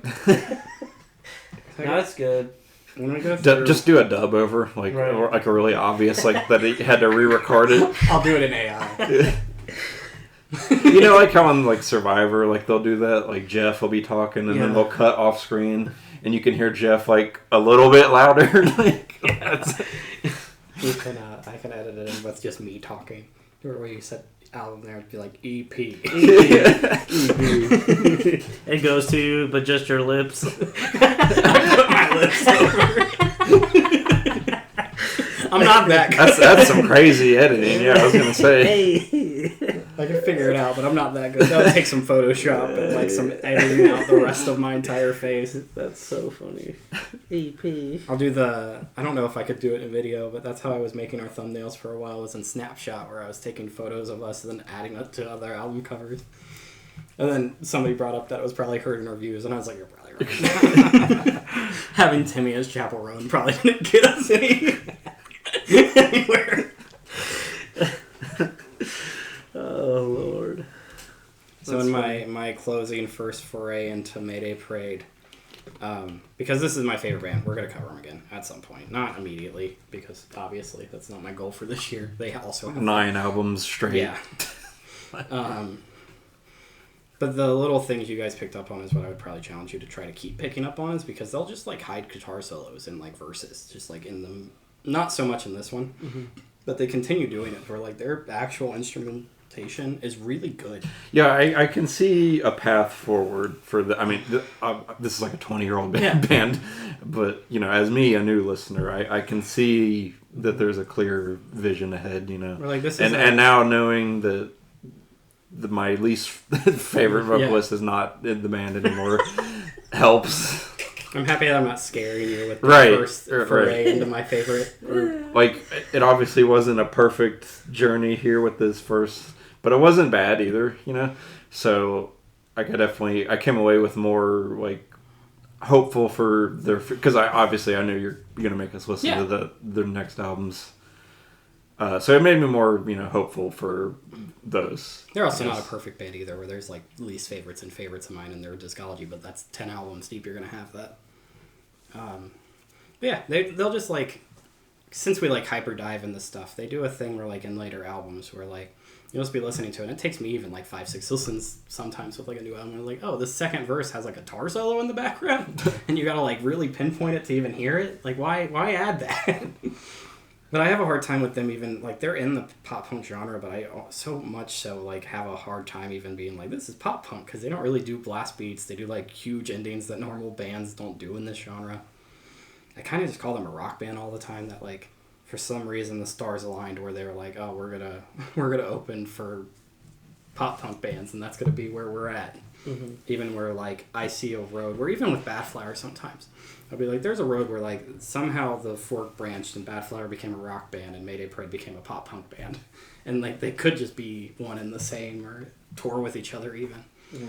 No, it's good. When we go through... Just do a dub over, or like a really obvious, like that he had to re-record it. I'll do it in AI. Like how on like Survivor, like they'll do that. Like Geoff will be talking, and then they'll cut off screen, and you can hear Geoff like a little bit louder. I can edit it in with just me talking. Where you said album there, it'd be like EP. It goes to you, but just your lips. I put my lips over. I'm not that good. That's some crazy editing. Yeah, I was gonna say. Hey. I can figure it out, but I'm not that good. That would take some Photoshop and like some editing out the rest of my entire face. That's so funny. EP. I'll do I don't know if I could do it in video, but that's how I was making our thumbnails for a while, was in Snapshot, where I was taking photos of us and then adding it to other album covers. And then somebody brought up that it was probably heard in reviews, and I was like, you're probably right. Having Timmy as Chaperone probably didn't get us anywhere. Oh, Lord. So in my closing first foray into Mayday Parade, because this is my favorite band, we're going to cover them again at some point. Not immediately, because obviously that's not my goal for this year. They also have 9 albums straight. Yeah. But the little things you guys picked up on is what I would probably challenge you to try to keep picking up on, is because they'll just like hide guitar solos in like verses, just like in them. Not so much in this one, but they continue doing it where like their actual instrumentation is really good. Yeah, I can see a path forward for the. I mean, this is like a 20-year-old band, but as me, a new listener, I can see that there's a clear vision ahead. We're like, this is and now knowing that my least favorite vocalist is not in the band anymore helps. I'm happy that I'm not scaring you with the Right, first right. foray into my favorite group. Like, it obviously wasn't a perfect journey here with this first, but it wasn't bad either, you know? So, I came away with more, like, hopeful for their, because I knew you're going to make us listen to their next albums. So it made me more, hopeful for those. They're also not a perfect band either, where there's like least favorites and favorites of mine in their discology, but that's 10 albums deep, you're going to have that. But yeah, they'll just like, since we like hyper dive into stuff, they do a thing where like in later albums where like, you'll just be listening to it, and it takes me even like 5-6 listens sometimes with like a new album, and like, oh, this second verse has like a guitar solo in the background, and you gotta like really pinpoint it to even hear it. Like, why add that? But I have a hard time with them even, like, they're in the pop punk genre, but I so much so, like, have a hard time even being like, this is pop punk, because they don't really do blast beats. They do, like, huge endings that normal bands don't do in this genre. I kind of just call them a rock band all the time that, like, for some reason the stars aligned where they were like, oh, we're gonna open for pop punk bands, and that's gonna be where we're at. Mm-hmm. Even where, like, I see a road, where even with Badflower sometimes, I'll be like, there's a road where, like, somehow the fork branched and Badflower became a rock band and Mayday Parade became a pop punk band. And, like, they could just be one and the same or tour with each other even. Mm.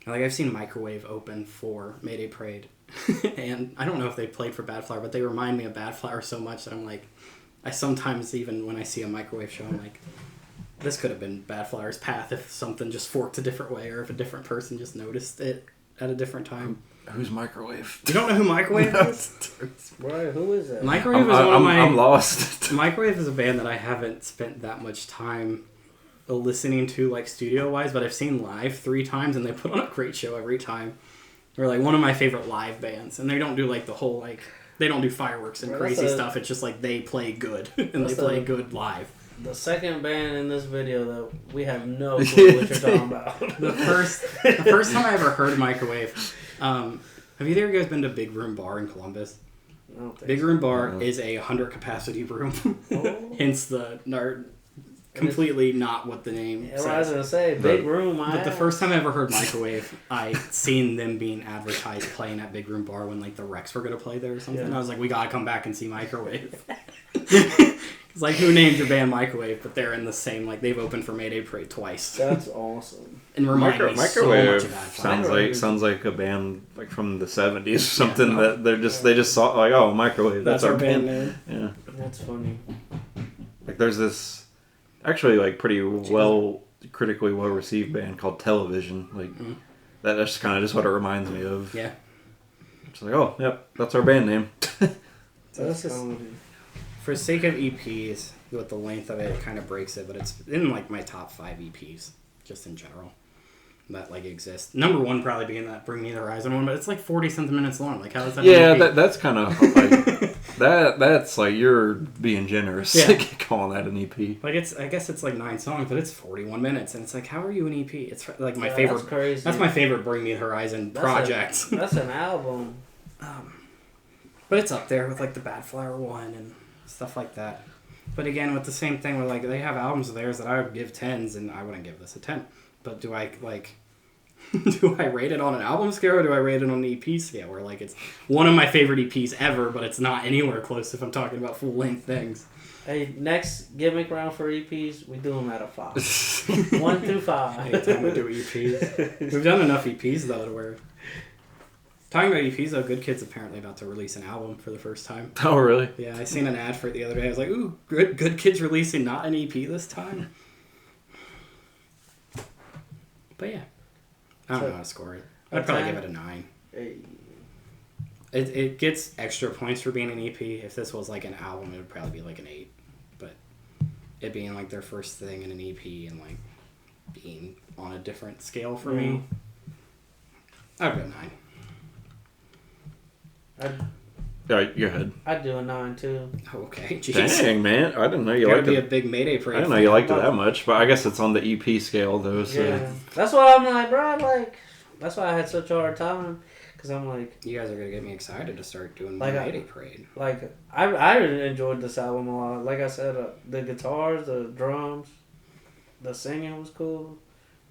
Like, I've seen Microwave open for Mayday Parade. And I don't know if they played for Badflower, but they remind me of Badflower so much that I'm like, I sometimes, even when I see a Microwave show, I'm like, this could have been Badflower's path if something just forked a different way or if a different person just noticed it at a different time. Who's Microwave? You don't know who Microwave is? Right, who is that? Microwave is one of my... I'm lost. Microwave is a band that I haven't spent that much time listening to, like, studio-wise, but I've seen live 3 times, and they put on a great show every time. They're, like, one of my favorite live bands, and they don't do, like, the whole, like... They don't do fireworks and crazy stuff. It's just, like, they play good, and they play good live. The second band in this video that we have no clue what you're talking about. The first time I ever heard Microwave... have either of you guys been to Big Room Bar in Columbus? Big Room Bar is a 100 capacity room. Hence the completely not what the name says. I was going to say, Big Room. But the first time I ever heard Microwave, I seen them being advertised playing at Big Room Bar when like the Rex were going to play there or something. Yeah. And I was like, we got to come back and see Microwave. It's like, who named your band Microwave? But they're in the same, like, they've opened for Mayday Parade twice. That's awesome. And remind me Microwave so much of that. sounds like a band like from the 70s or something that they just saw like, oh, Microwave. That's our band name. Yeah. That's funny. Like there's this actually like pretty critically well received band called Television. Like that's kind of just what it reminds me of. Yeah. It's like, oh, yep, that's our band name. So this is, for sake of EPs, with the length of it, it kind of breaks it, but it's in like my top 5 EPs, just in general, that like exist. Number 1 probably being that Bring Me the Horizon one, but it's like 40-something minutes long. Like, how is that? Yeah, that's kind of like that's like you're being generous. Yeah. Calling that an EP. Like I guess it's like 9 songs, but it's 41 minutes, and it's like, how are you an EP? It's like my favorite. That's crazy. That's my favorite Bring Me the Horizon project. That's an album. But it's up there with like the Badflower one and stuff like that. But again, with the same thing where like they have albums of theirs that I would give 10s, and I wouldn't give this a 10. But do I like do I rate it on an album scale or do I rate it on an EP scale? Where like it's one of my favorite EPs ever, but it's not anywhere close if I'm talking about full length things. Hey, next gimmick round for EPs, we do them out of 5. 1 through 5. Anytime we do EPs, we've done enough EPs though to where. Talking about EPs, though, Good Kid's apparently about to release an album for the first time. Oh, really? Yeah, I seen an ad for it the other day. I was like, ooh, Good Kid's releasing not an EP this time. But yeah, I don't know how to score it. I'd probably give it a 9. Hey. It gets extra points for being an EP. If this was like an album, it would probably be like an 8. But it being like their first thing in an EP and like being on a different scale for me, I'd go 9. Go ahead. I'd do a 9 too. Okay, jeez. Dang, man, I didn't know you gotta liked be it. a big Mayday Parade. I didn't know you liked it that much, but I guess it's on the EP scale though. So. Yeah, that's why I'm like, bro. Like, that's why I had such a hard time because I'm like, you guys are gonna get me excited to start doing like Mayday Parade. Like, I enjoyed this album a lot. Like I said, the guitars, the drums, the singing was cool.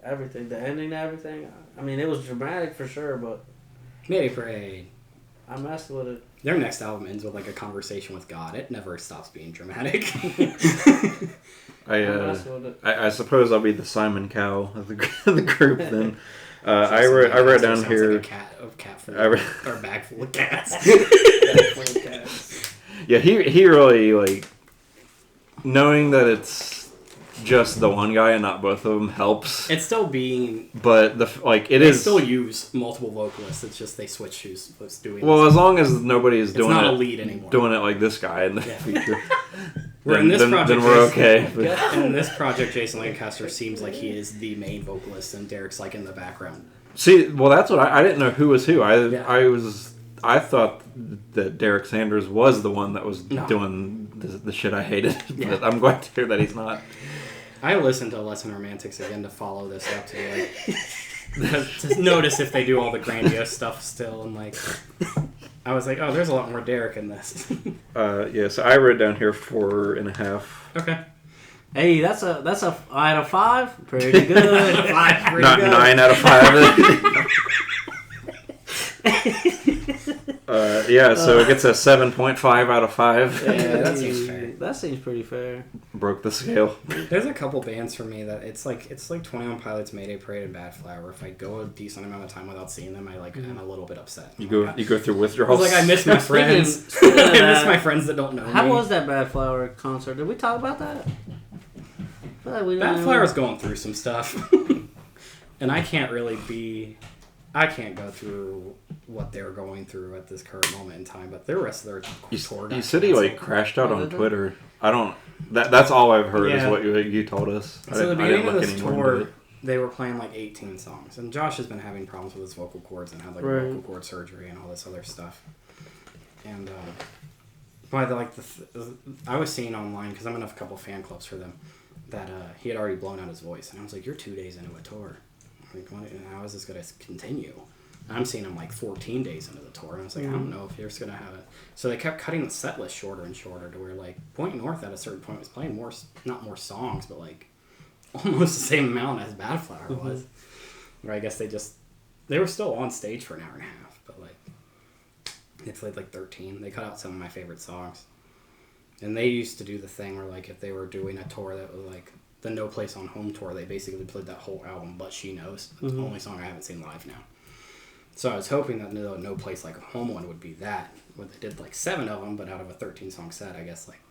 Everything, the ending, everything. I mean, it was dramatic for sure, but. Mayday Parade. I messed with it. Their next album ends with like a conversation with God. It never stops being dramatic. I messed with it. I suppose I'll be the Simon Cowell of the group then. I read down here. Like a cat full or a bag full of cats. Yeah, he really like knowing that it's just the one guy and not both of them helps. It's still being, but they still use multiple vocalists. It's just they switch who's doing. Well, as long as nobody is doing not it, a lead anymore. Doing it like this guy in the future. Then we're okay. And in this project, Jason Lancaster seems like he is the main vocalist, and Derek's like in the background. See, well, that's what I didn't know who was who. I thought that Derek Sanders was the one that was doing the shit I hated, but I'm glad to hear that he's not. I listened to Lesson Romantics again to follow this up to be like to notice if they do all the grandiose stuff still, and like I was like, oh, there's a lot more Derek in this. So I wrote down here 4.5. Okay. Hey, that's a out of 5. Pretty good. 5, pretty Not good. 9 out of 5. So it gets a 7.5 out of 5. Yeah, that seems fair. That seems pretty fair. Broke the scale. There's a couple bands for me that it's like 21 Pilots, Mayday Parade, and Badflower. If I go a decent amount of time without seeing them, I'm a little bit upset. You go through I withdrawals. was like, I miss my friends. Speaking of I miss that, my friends that don't know me. How was that Badflower concert? Did we talk about that? I feel like we didn't Badflower's going through some stuff. And I can't go through what they're going through at this current moment in time, but the rest of their tour got You said he canceled. crashed out on Twitter. I don't. That's all I've heard is Yeah. what you told us. So the beginning of this any more into tour, it. they were playing like 18 songs, and Josh has been having problems with his vocal cords and had like Right. vocal cord surgery and all this other stuff. And by the I was seeing online because I'm in a couple fan clubs for them that he had already blown out his voice, and I was like, "You're 2 days into a tour. Like, how is this going to continue?" And I'm seeing him like 14 days into the tour, and I was like, I don't know if you're just going to have it. So they kept cutting the set list shorter and shorter to where like Point North at a certain point was playing not more songs, but like almost the same amount as Badflower was. Where I guess they were still on stage for an hour and a half, but like they played like 13. They cut out some of my favorite songs. And they used to do the thing where like if they were doing a tour that was like the No Place on Home tour, they basically played that whole album, But She Knows. That's the only song I haven't seen live now. So I was hoping that No Place Like Home one would be that, where they did like 7 of them, but out of a 13-song set, I guess like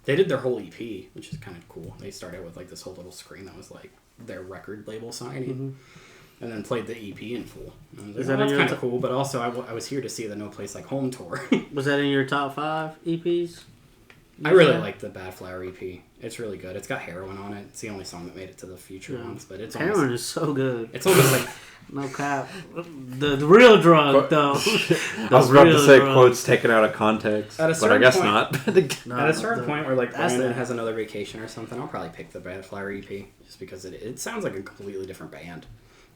they did their whole EP, which is kind of cool. They started with like this whole little screen that was like their record label signing, and then played the EP in full. And I was like, that's kind of cool, but also I was here to see the No Place Like Home tour. Was that in your top 5 EPs? I really like the Badflower EP. It's really good. It's got Heroin on it. It's the only song that made it to the future ones, but it's Heroin almost, is so good. it's almost like No cap. The real drug, though. I was about to say quotes taken out of context, At a but I certain guess point- not. at a certain point where like that's Brandon the- has another vacation or something, I'll probably pick the Badflower EP just because it sounds like a completely different band.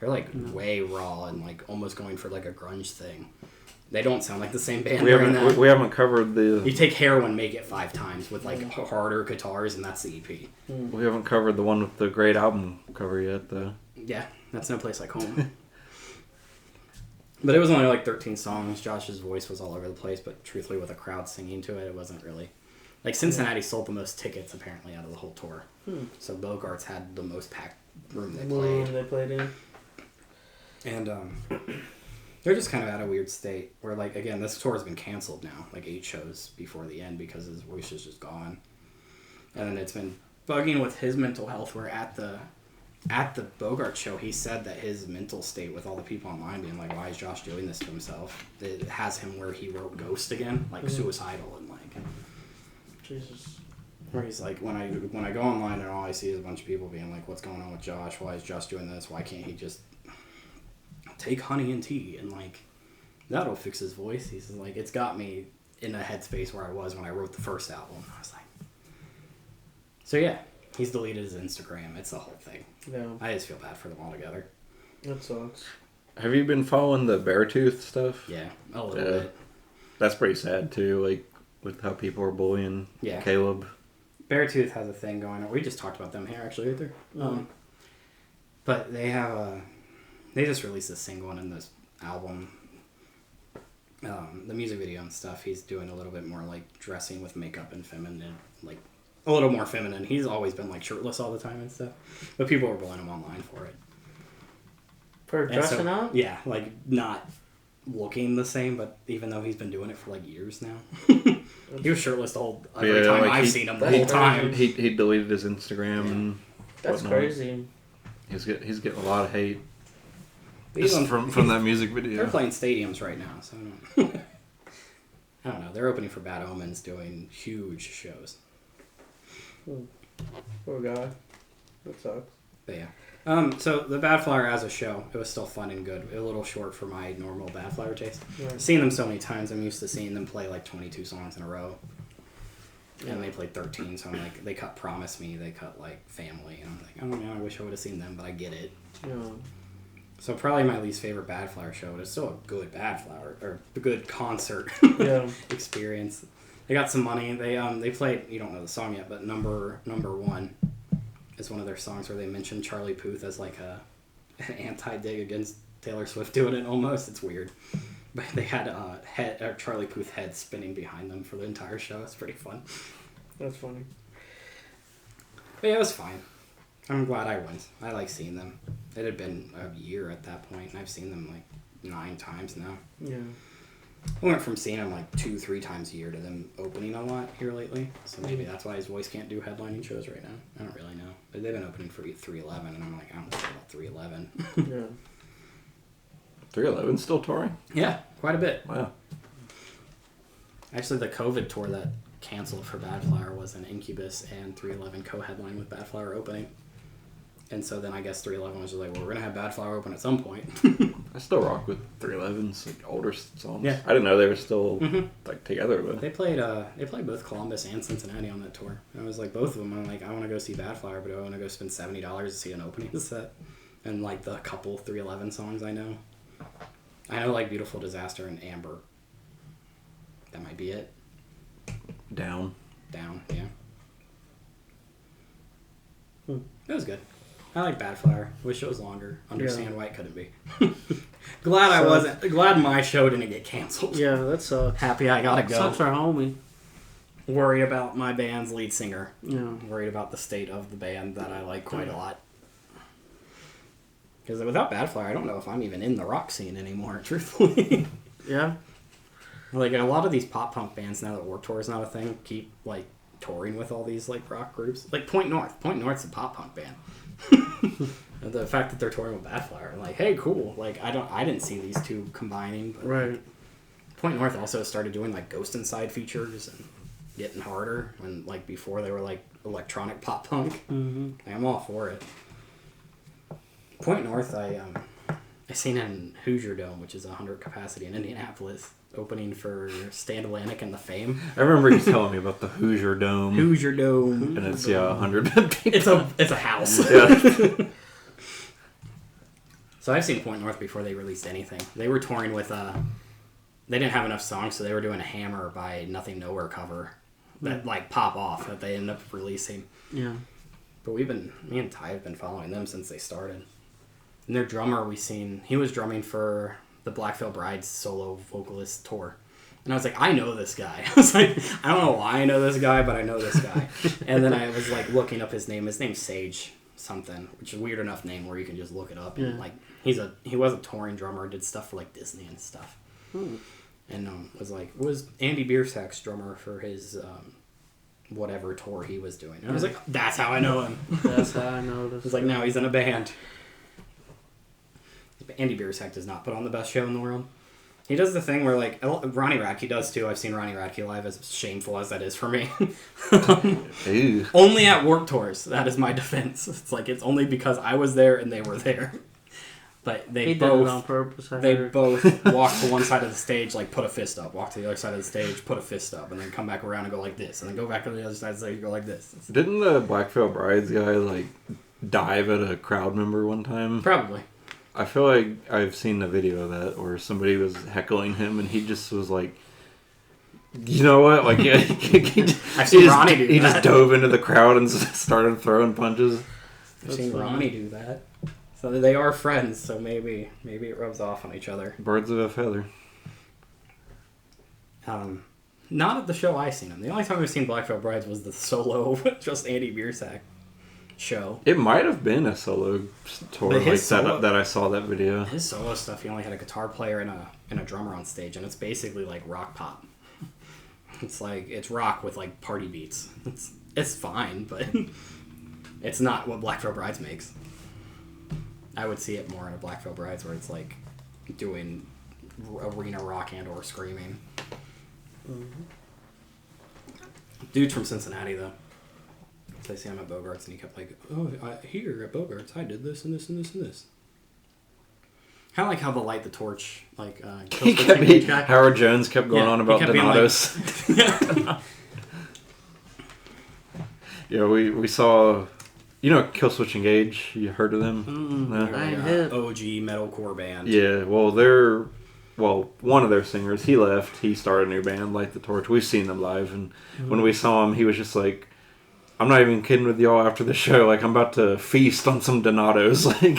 They're like way raw and like almost going for like a grunge thing. They don't sound like the same band. we haven't covered You the take Heroin, make it 5 times with like harder guitars, and that's the EP. we haven't covered the one with the great album cover yet though. Yeah, that's No Place Like Home. But it was only like 13 songs. Josh's voice was all over the place, but truthfully, with a crowd singing to it, it wasn't really. Like Cincinnati sold the most tickets apparently out of the whole tour. So Bogarts had the most packed room they played. They played in. And they're just kind of at a weird state where, like, again, this tour has been canceled now, like 8 shows before the end because his voice is just gone. And then it's been bugging with his mental health. Where at the Bogart show, he said that his mental state with all the people online being like, why is Josh doing this to himself? It has him where he wrote Ghost again, like suicidal and like. Jesus. Where he's like, when I go online and all I see is a bunch of people being like, what's going on with Josh? Why is Josh doing this? Why can't he just take honey and tea and like that'll fix his voice? He's like, it's got me in a headspace where I was when I wrote the first album. I was like, so yeah, he's deleted his Instagram. It's the whole thing. Yeah. I just feel bad for them all together. That sucks. Have you been following the Beartooth stuff? Yeah, a little bit. That's pretty sad too, like with how people are bullying Caleb. Beartooth has a thing going on. We just talked about them here actually, Luther. But they have they just released a single and in this album the music video and stuff, he's doing a little bit more like dressing with makeup and feminine, like a little more feminine. He's always been like shirtless all the time and stuff, but people were blowing him online for it. For dressing up? Yeah, like not looking the same, but even though he's been doing it for like years now. He was shirtless the whole every time like I've seen him the whole time. He deleted his Instagram and That's whatnot. crazy. He's getting a lot of hate Just just from that music video. They're playing stadiums right now, so I don't know. They're opening for Bad Omens, doing huge shows. Poor guy. That sucks. But yeah. So the Badflower as a show, it was still fun and good. A little short for my normal Badflower taste. Right. Seeing them so many times, I'm used to seeing them play like 22 songs in a row. Yeah. And they played 13, so I'm like, they cut Promise Me, they cut like Family, and I'm like, oh man, I wish I would have seen them, but I get it. Yeah. So probably my least favorite Badflower show, but it's still a good Badflower, or a good concert Yeah. experience. They got some money. They played, you don't know the song yet, but Number One is one of their songs where they mention Charlie Puth as like an anti-dig against Taylor Swift doing it almost. It's weird. But they had Charlie Puth head spinning behind them for the entire show. It's pretty fun. That's funny. But yeah, it was fine. I'm glad I went. I like seeing them. It had been a year at that point, and I've seen them like 9 times now. Yeah. I went from seeing him like 2-3 times a year to them opening a lot here lately. So maybe that's why his voice can't do headlining shows right now. I don't really know. But they've been opening for 311, and I'm like, I don't know about 311. Yeah. 311 still touring? Yeah, quite a bit. Wow. Actually, the COVID tour that canceled for Badflower was an Incubus and 311 co-headline with Badflower opening. And so then I guess 311 was just like, well, we're going to have Badflower open at some point. I still rock with 311's like older songs. Yeah. I didn't know they were still like together, but They played both Columbus and Cincinnati on that tour. And I was like, both of them. I'm like, I want to go see Badflower, but do I want to go spend $70 to see an opening set? And like the couple 311 songs I know. I know like Beautiful Disaster and Amber. That might be it. down. Down, yeah. It was good. I like Badflower. Wish it was longer. Understand why it couldn't be. Glad my show didn't get canceled. Yeah, that sucks. Happy I gotta go. Sucks our homie. Worried about my band's lead singer. Yeah. Worried about the state of the band that I like quite a lot. Because without Badflower, I don't know if I'm even in the rock scene anymore, truthfully. Yeah. Like, a lot of these pop-punk bands, now that Warped Tour is not a thing, keep, like, touring with all these, like, rock groups. Like, Point North. Point North's a pop-punk band. The fact that they're touring with Badflower, I'm like, hey, cool. Like, I didn't see these two combining. But Right. Point North also started doing, like, Ghost Inside features and getting harder. When, like, before they were, like, electronic pop-punk. Mm-hmm. I'm all for it. Point North, I seen in Hoosier Dome, which is 100 capacity in Indianapolis, opening for Stan Atlantic and the Fame. I remember you telling me about the Hoosier Dome. Hoosier Dome. And it's 100 people. It's a house. Yeah. So I've seen Point North before they released anything. They were touring with they didn't have enough songs, so they were doing a Hammer by Nothing Nowhere cover that like pop off that they ended up releasing. Yeah. But me and Ty have been following them since they started. And their drummer, he was drumming for the Black Veil Bride's solo vocalist tour. And I was like, I know this guy. I was like, I don't know why I know this guy, but I know this guy. And then I was like looking up his name. His name's Sage something, which is a weird enough name where you can just look it up. And like, he was a touring drummer, did stuff for like Disney and stuff. And was Andy Biersack's drummer for his whatever tour he was doing. And I was like, that's how I know him. That's how I know this. It's like, now he's in a band. Andy Biersack does not put on the best show in the world. He does the thing where, like, Ronnie Radke does too. I've seen Ronnie Radke live, as shameful as that is for me. Ew. Only at Warped Tours. That is my defense. It's like, it's only because I was there and they were there. But He did it on purpose. They both walk to one side of the stage, like, put a fist up. Walk to the other side of the stage, put a fist up. And then come back around and go like this. And then go back to the other side of the stage and go like this. Didn't the Black Veil Brides guy, like, dive at a crowd member one time? Probably. I feel like I've seen a video of that where somebody was heckling him and he just was like, you know what? Like, yeah, I've seen Ronnie do that. He just dove into the crowd and started throwing punches. I've seen Ronnie do that. So they are friends, so maybe it rubs off on each other. Birds of a feather. Not at the show I seen him. The only time we've seen Black Veil Brides was the solo, just Andy Biersack show. It might have been a solo tour But like his solo- that I saw that video. His solo stuff, he only had a guitar player and a drummer on stage, and it's basically like rock pop. It's like, it's rock with like party beats. It's fine, but it's not what Black Veil Brides makes. I would see it more in a Black Veil Brides where it's like doing arena rock and or screaming. Dude's from Cincinnati though. So I see him at Bogart's and he kept like, oh, here at Bogart's I did this and this and this and this. Kind of like how the Light the Torch, like Howard Jones kept going on about Donatos. Like, Yeah, we saw, Killswitch Engage. You heard of them? No? OG metalcore band. Yeah, one of their singers, he left. He started a new band, Light the Torch. We've seen them live, and when we saw him, he was just like, I'm not even kidding with y'all after the show. Like, I'm about to feast on some Donatos. Like,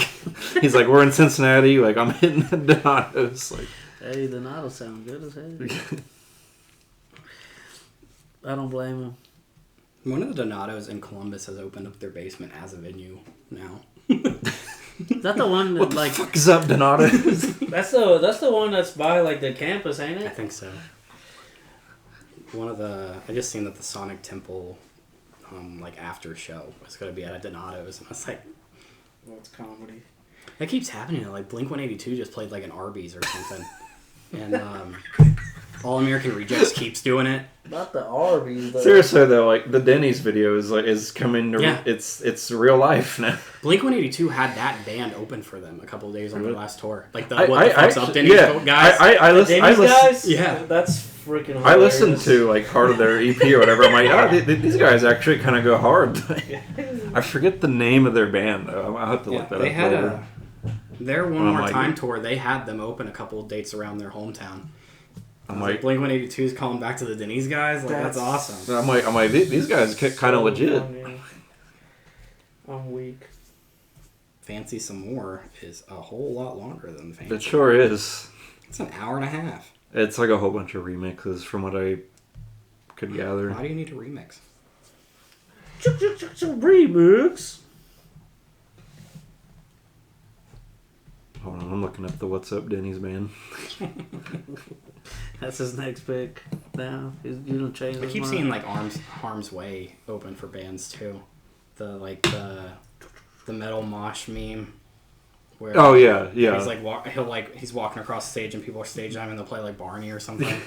he's like, we're in Cincinnati. Like, I'm hitting the Donatos. Like, hey, Donatos sound good as hell. I don't blame him. One of the Donatos in Columbus has opened up their basement as a venue now. Is that the one that, what the fuck is up, Donatos? that's the one that's by like the campus, ain't it? I think so. I just seen that the Sonic Temple like after show was going to be at a Donato's, and I was like, well, it's comedy. That keeps happening. Like Blink-182 just played like an Arby's or something, and All American Rejects keeps doing it. Not the Arby's though. Seriously though, like the Denny's video is coming to it's real life now. Blink-182 had that band open for them a couple of days on their last tour. Like the Denny's guys. I listen. Guys? Yeah, that's freaking hilarious. I listened to like part of their EP or whatever. I'm like, these guys actually kind of go hard. I forget the name of their band though. I'll have to look that up. They had later. their One More Time tour. They had them open a couple of dates around their hometown. I'm like, Blink-182 is calling back to the Denny's guys. Like that's awesome. I'm like, these guys get kind of legit. I'm weak. Fancy Some More is a whole lot longer than Fancy. It sure is. It's an hour and a half. It's like a whole bunch of remixes from what I could gather. Why do you need to remix? Remix. Hold on, I'm looking up the What's Up Denny's band. That's his next pick. Now he's gonna change. I keep seeing like Harm's Way open for bands too. The metal mosh meme. Where He's like he's walking across the stage and people are stage diving and they'll play like Barney or something.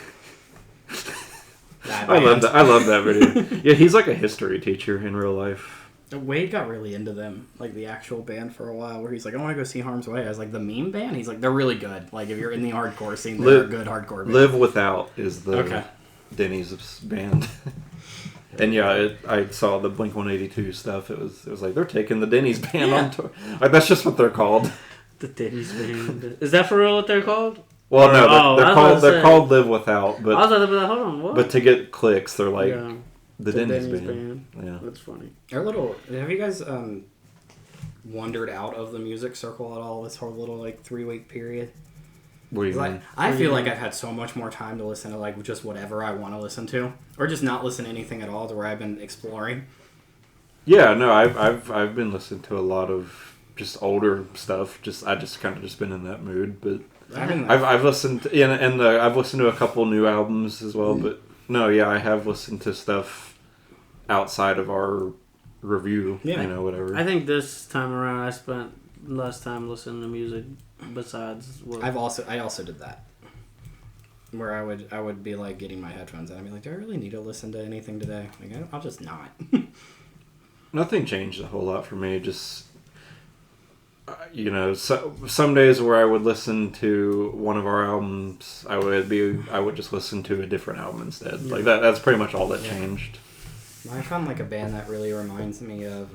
I love that video. Yeah, he's like a history teacher in real life. Wade got really into them, like the actual band for a while, where he's like, I want to go see Harm's Way. I was like, the meme band? He's like, they're really good. Like, if you're in the hardcore scene, they're a good hardcore band. Live Without is the Denny's band. And I saw the Blink-182 stuff. It was like, they're taking the Denny's band on tour. Like, that's just what they're called. The Denny's band. Is that for real what they're called? Well, no, they're called Live Without. But, I was like, hold on, what? But to get clicks, they're like... Yeah. The Denny's band. Yeah. That's funny. Have you guys wandered out of the music circle at all this whole little like 3-week period? What do you mean? I feel like I've had so much more time to listen to like just whatever I want to listen to, or just not listen to anything at all, to where I've been exploring. Yeah, no, I've been listening to a lot of just older stuff. I just kind of been in that mood, but I've listened to, and I've listened to a couple new albums as well, but. No, yeah, I have listened to stuff outside of our review, whatever. I think this time around I spent less time listening to music besides what... I also did that. Where I would be like getting my headphones and I'd be like, do I really need to listen to anything today? Like, I'll just not. Nothing changed a whole lot for me, just... some days where I would listen to one of our albums, I would just listen to a different album instead. Like that's pretty much all that changed. I found like a band that really reminds me of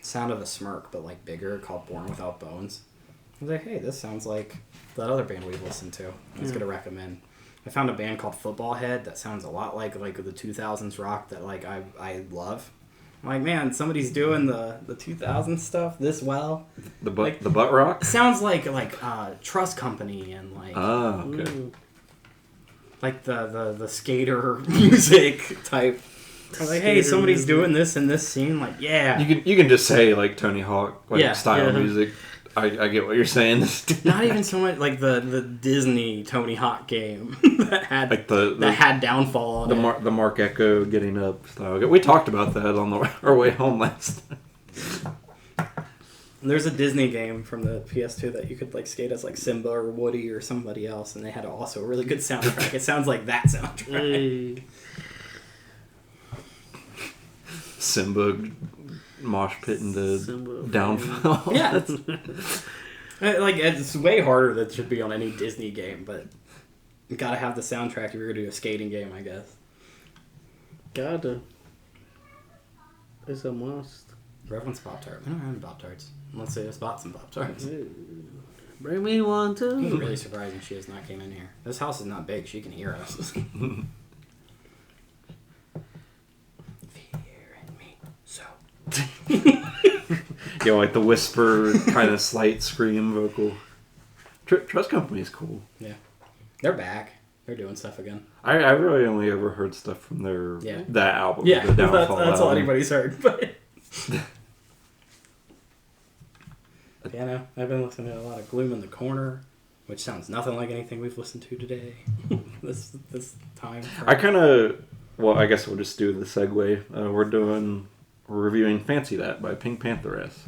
Sound of a Smirk, but like bigger, called Born Without Bones. I was like, hey, this sounds like that other band we've listened to. I was gonna recommend. I found a band called Football Head that sounds a lot like the 2000s rock that like I love. I'm like, man, somebody's doing the 2000s stuff this well. The butt rock? Sounds like Trust Company and like... Oh, okay. like the skater music type. Like, hey, somebody's doing this in this scene. Like, yeah. You can just say like Tony Hawk style Yeah. music. I get what you're saying. Not even so much like the Disney Tony Hawk game that had like that had downfall on it. The Mark Echo getting up style. We talked about that on our way home last night. There's a Disney game from the PS2 that you could like skate as like Simba or Woody or somebody else, and they had also a really good soundtrack. It sounds like that soundtrack. Hey. Simba mosh pit into Simba. downfall. Yeah, like it's way harder than it should be on any Disney game, but you gotta have the soundtrack if you're gonna do a skating game, I guess. Gotta. It's a must. Rev wants Pop-Tart. We don't have any Pop-Tarts. Let's say let's bought some Pop-Tarts. Bring me one It's too. really surprising she has not came in here. This house is not big. She can hear us. Fearing me so. You know, like the whisper, kind of slight scream vocal. Trust Company's cool. Yeah. They're back. They're doing stuff again. I really only ever heard stuff from that album. Yeah, the Downfall that's all album. anybody's heard. But piano. I've been listening to a lot of Gloom in the Corner, which sounds nothing like anything we've listened to today. this time. I kind of, well, I guess we'll just do the segue. We're reviewing Fancy That by Pinkpantheress.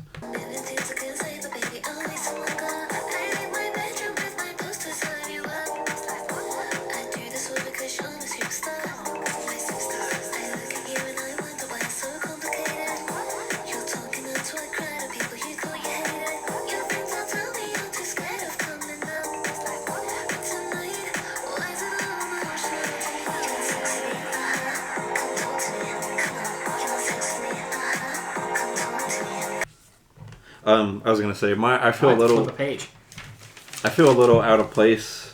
I was gonna say I feel a little. Flip a page. I feel a little out of place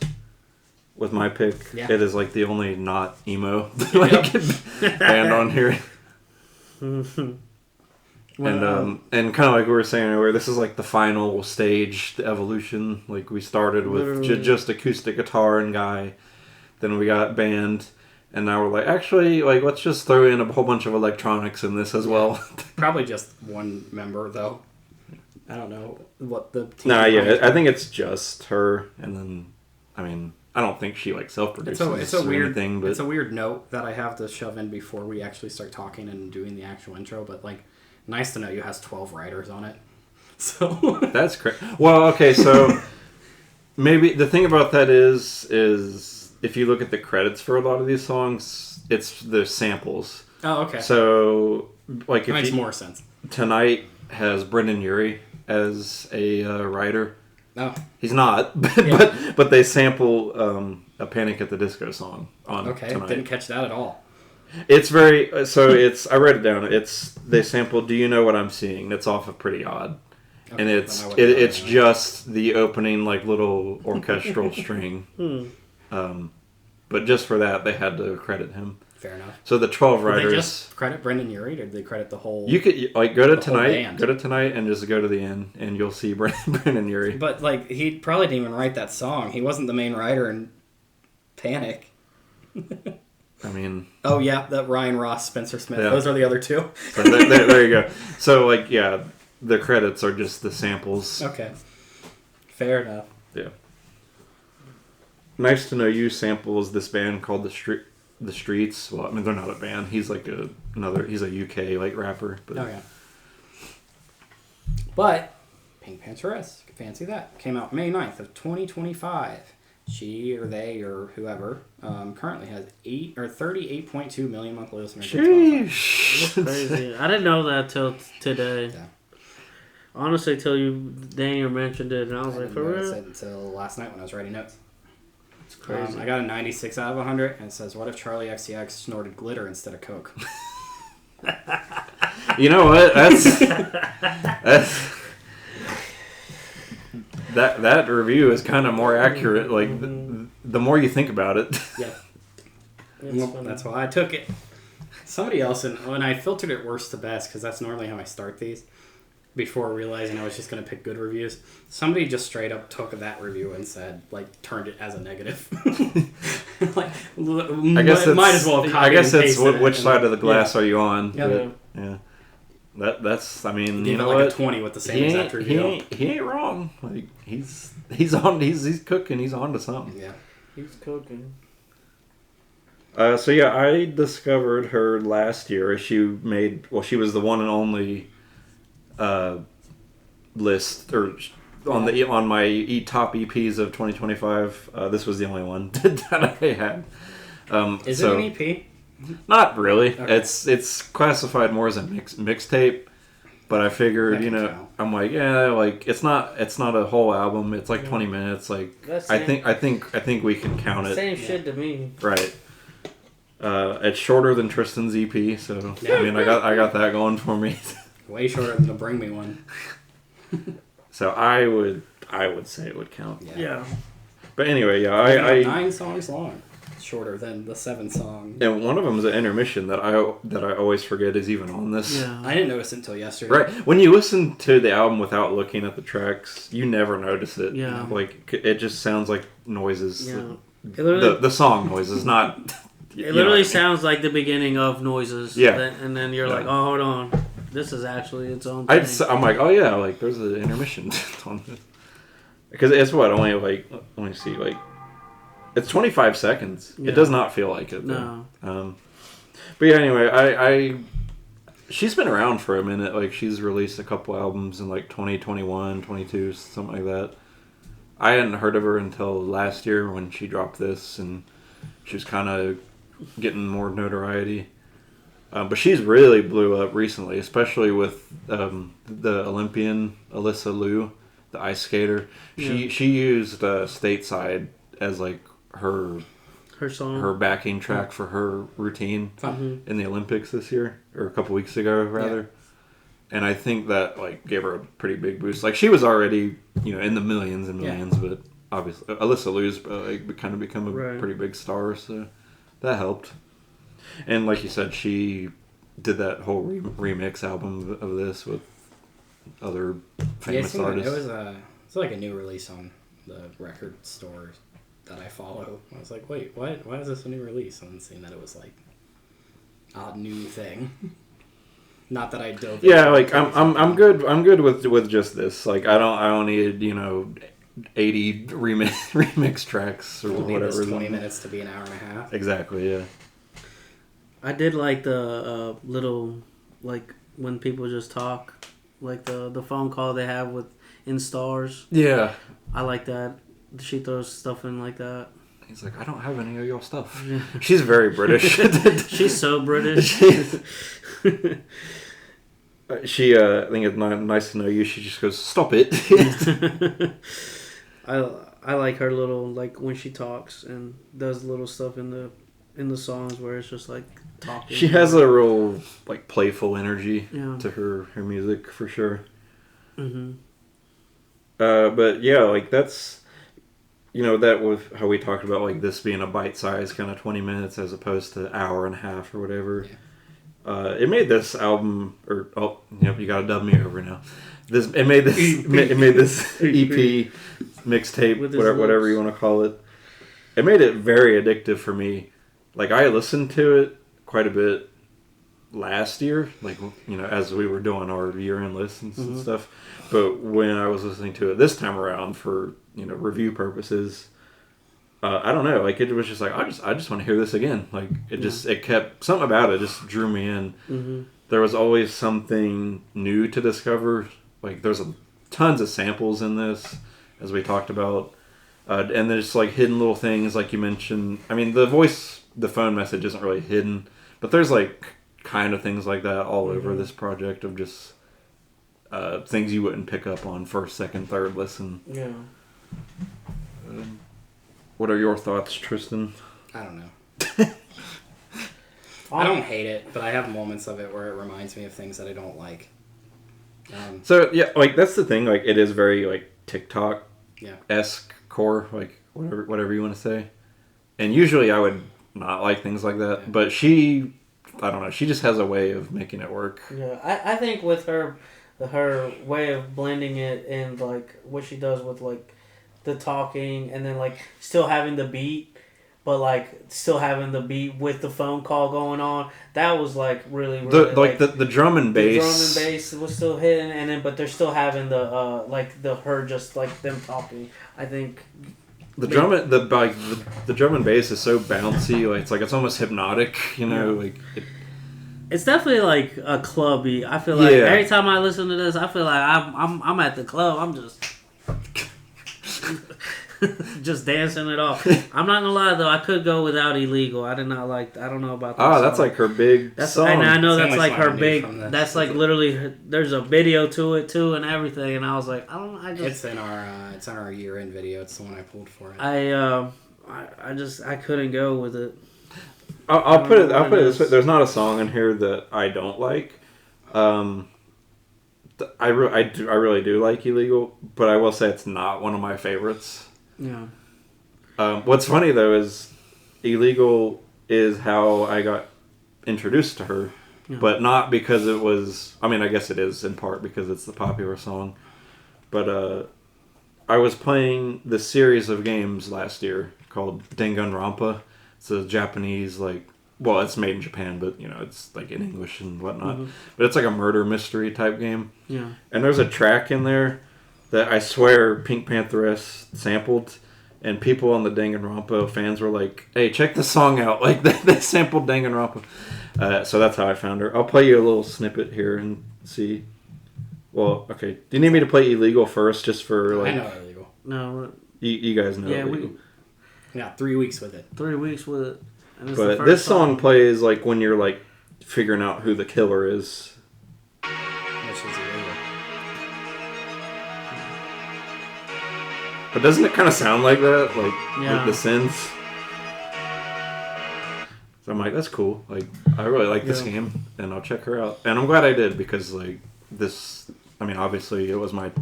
with my pick. Yeah. It is like the only not emo band on here. And kind of like we were saying earlier, this is like the final stage, the evolution. Like we started with just acoustic guitar and guy, then we got band, and now we're like, actually, like let's just throw in a whole bunch of electronics in this as well. Probably just one member though. I don't know what the team. Nah, yeah, I think it's just her, and then I mean, I don't think she like self-produces It's a weird anything, but it's a weird note that I have to shove in before we actually start talking and doing the actual intro. But like, nice to know you has 12 writers on it. So that's great. Well, okay, so maybe the thing about that is if you look at the credits for a lot of these songs, it's the samples. Oh, okay. So like, That makes more sense. Tonight has Brendan Urie as a writer. Oh, He's not, but they sample a Panic at the Disco song on okay. Tonight. Didn't catch that at all. It's very so. I read it down. They sampled "Do You Know What I'm Seeing?" That's off of Pretty Odd, Okay, and then I wouldn't know it's anyway. just the opening like little orchestral string. But just for that, they had to credit him. Fair enough. So the 12 Did writers. they just credit Brendan Urie, or did they credit the whole? You could like go to the whole Tonight, band? go to Tonight, and just go to the end, and you'll see Brendan Urie. But like, he probably didn't even write that song. He wasn't the main writer in Panic. I mean, Oh yeah, that Ryan Ross, Spencer Smith. Yeah. Those are the other two. so there you go. So like, yeah, the credits are just the samples. Okay. Fair enough. Yeah. Nice to Know You samples this band called The Streets. Well, I mean, they're not a band. He's like he's a UK like rapper. But Oh yeah. But Pinkpantheress, fancy that, came out May 9th of 2025. She or they or whoever currently has 38.2 million monthly listeners. on Spotify. Sheesh. That's crazy. I didn't know that till today. Yeah. Honestly, till you Daniel mentioned it, and I was I like, didn't for notice real? it until last night when I was writing notes. It's crazy. I got a 96 out of 100, and it says, "What if Charlie XCX snorted glitter instead of Coke?" You know what? That's that review is kind of more accurate. Like the more you think about it. Yeah. It's Well, funny. that's why I took it. Somebody else, and when I filtered it worst to best, because that's normally how I start these, before realizing I was just going to pick good reviews. Somebody just straight up took that review and said, like, turned it as a negative. Like, I guess might as well have I guess copied and it's pasted which it. side of the glass Yeah. are you on? Yeah. But, yeah. That's I mean, Gave you it know like what? a 20 with the same exact review. He ain't wrong. Like he's cooking. He's on to something. Yeah. He's cooking. So yeah, I discovered her last year. She was the one and only list or on my top EPs of 2025. This was the only one that I had. Is it an EP? Not really. Okay. It's classified more as a mixtape, but I figured, That can count. I'm like, yeah, like it's not a whole album. It's like 20 minutes. Like That's I think we can count it. Same shit to me. Right. It's shorter than Tristan's EP, so Yeah. I mean, I got that going for me. Way shorter than the Bring Me one. So I would say it would count. Yeah. But anyway, yeah, It's I 9 songs long. Shorter than the 7 song. and one of them is an intermission that I always forget is even on this. Yeah. I didn't notice it until yesterday. Right. When you listen to the album without looking at the tracks, you never notice it. Yeah. Like, it just sounds like noises. Yeah. It literally, The song noises, not... it literally sounds like the beginning of Noises. Yeah. And then you're like, oh, hold on. This is actually its own I'm thing. like, oh yeah, like, there's an intermission on this. Because it's what? Only, like... Let me see, like... It's 25 seconds. Yeah. It does not feel like it, No. though. But yeah, anyway, she's been around for a minute. Like, she's released a couple albums in, like, 2021, 22, something like that. I hadn't heard of her until last year when she dropped this, and she was kind of getting more notoriety. But she's really blew up recently, especially with the Olympian Alyssa Liu, the ice skater. Yeah. She used Stateside as, like, her song. backing track for her routine Mhm. in the Olympics this year, or a couple weeks ago rather. And I think that like gave her a pretty big boost. Like she was already in the millions and millions, but obviously Alyssa Liu's kind of become a pretty big star, so that helped. And like you said, she did that whole remix album of this with other famous artists. It was like a new release on the record stores that I follow. I was like, wait, why is this a new release? And seeing that it was like a new thing. Not that I dove. Yeah, like I'm good with just this. Like I don't need 80 remix tracks or Don't need whatever. this 20 minutes to be an hour and a half. Exactly. Yeah. I did like the little, like, when people just talk. Like the phone call they have in Stars. Yeah. I like that. She throws stuff in like that. He's like, I don't have any of your stuff. She's very British. She's so British. She, I think it's nice to know you. She just goes, stop it. I like her little, like, when she talks and does little stuff in the songs where it's just like talking. She has a real like playful energy Yeah. to her music for sure. Mm-hmm. But yeah, like that's that was how we talked about like this being a bite-sized kind of 20 minutes as opposed to hour and a half or whatever. Yeah. It made this album you gotta dub me over now. It made this EP mixtape, whatever you want to call it. It made it very addictive for me. Like I listened to it quite a bit last year, like as we were doing our year-end lists and stuff. But when I was listening to it this time around for review purposes, I don't know, like it was just like I just want to hear this again. Like it kept something about it just drew me in. Mm-hmm. There was always something new to discover. Like there's tons of samples in this, as we talked about, and there's like hidden little things like you mentioned. I mean, the phone message isn't really hidden, but there's like kind of things like that all over this project of just things you wouldn't pick up on first, second, third listen. Yeah. What are your thoughts, Tristan? I don't know. I don't hate it, but I have moments of it where it reminds me of things that I don't like. So yeah, like that's the thing. Like it is very like TikTok esque core, like whatever you want to say. And usually I would not like things like that, but I don't know. She just has a way of making it work. Yeah, I think with her, her way of blending it and like what she does with like the talking and then like still having the beat, but like still having the beat with the phone call going on. That was like really the drum and bass. The drum and bass was still hitting, and then but they're still having the like the her just like them talking. I think the drum and bass is so bouncy, like it's almost hypnotic, you know, like it's definitely like a clubby. I feel like every time I listen to this, I feel like I'm at the club. I'm just just dancing it off. I'm not gonna lie though, I could go without Illegal. I did not like. I don't know about that. Oh, that's like her big song. And I know that's like her big. That's like literally. There's a video to it too and everything. And I was like, I don't know. It's in our year-end video. It's the one I pulled for it. I couldn't go with it. I'll put it this way. There's not a song in here that I don't like. I really do like Illegal, but I will say it's not one of my favorites. Yeah. What's funny though is Illegal is how I got introduced to her, but not because it was. I mean, I guess it is in part because it's the popular song, but I was playing this series of games last year called Danganronpa. It's a Japanese well, it's made in Japan, but you know it's like in English and whatnot. Mm-hmm. But it's like a murder mystery type game. Yeah. And there's a track in there that I swear Pinkpantheress sampled, and people on the Danganronpa fans were like, "Hey, check this song out!" Like they sampled Danganronpa. So that's how I found her. I'll play you a little snippet here and see. Well, okay. Do you need me to play Illegal first, just for like? I know Illegal. No. You guys know Illegal. We got 3 weeks with it. 3 weeks with it. But this song plays like when you're like figuring out who the killer is. Which is Illegal. But doesn't it kind of sound like that? Like the synths? So I'm like, that's cool. Like, I really like this game, and I'll check her out. And I'm glad I did, because like this, I mean, obviously it was my,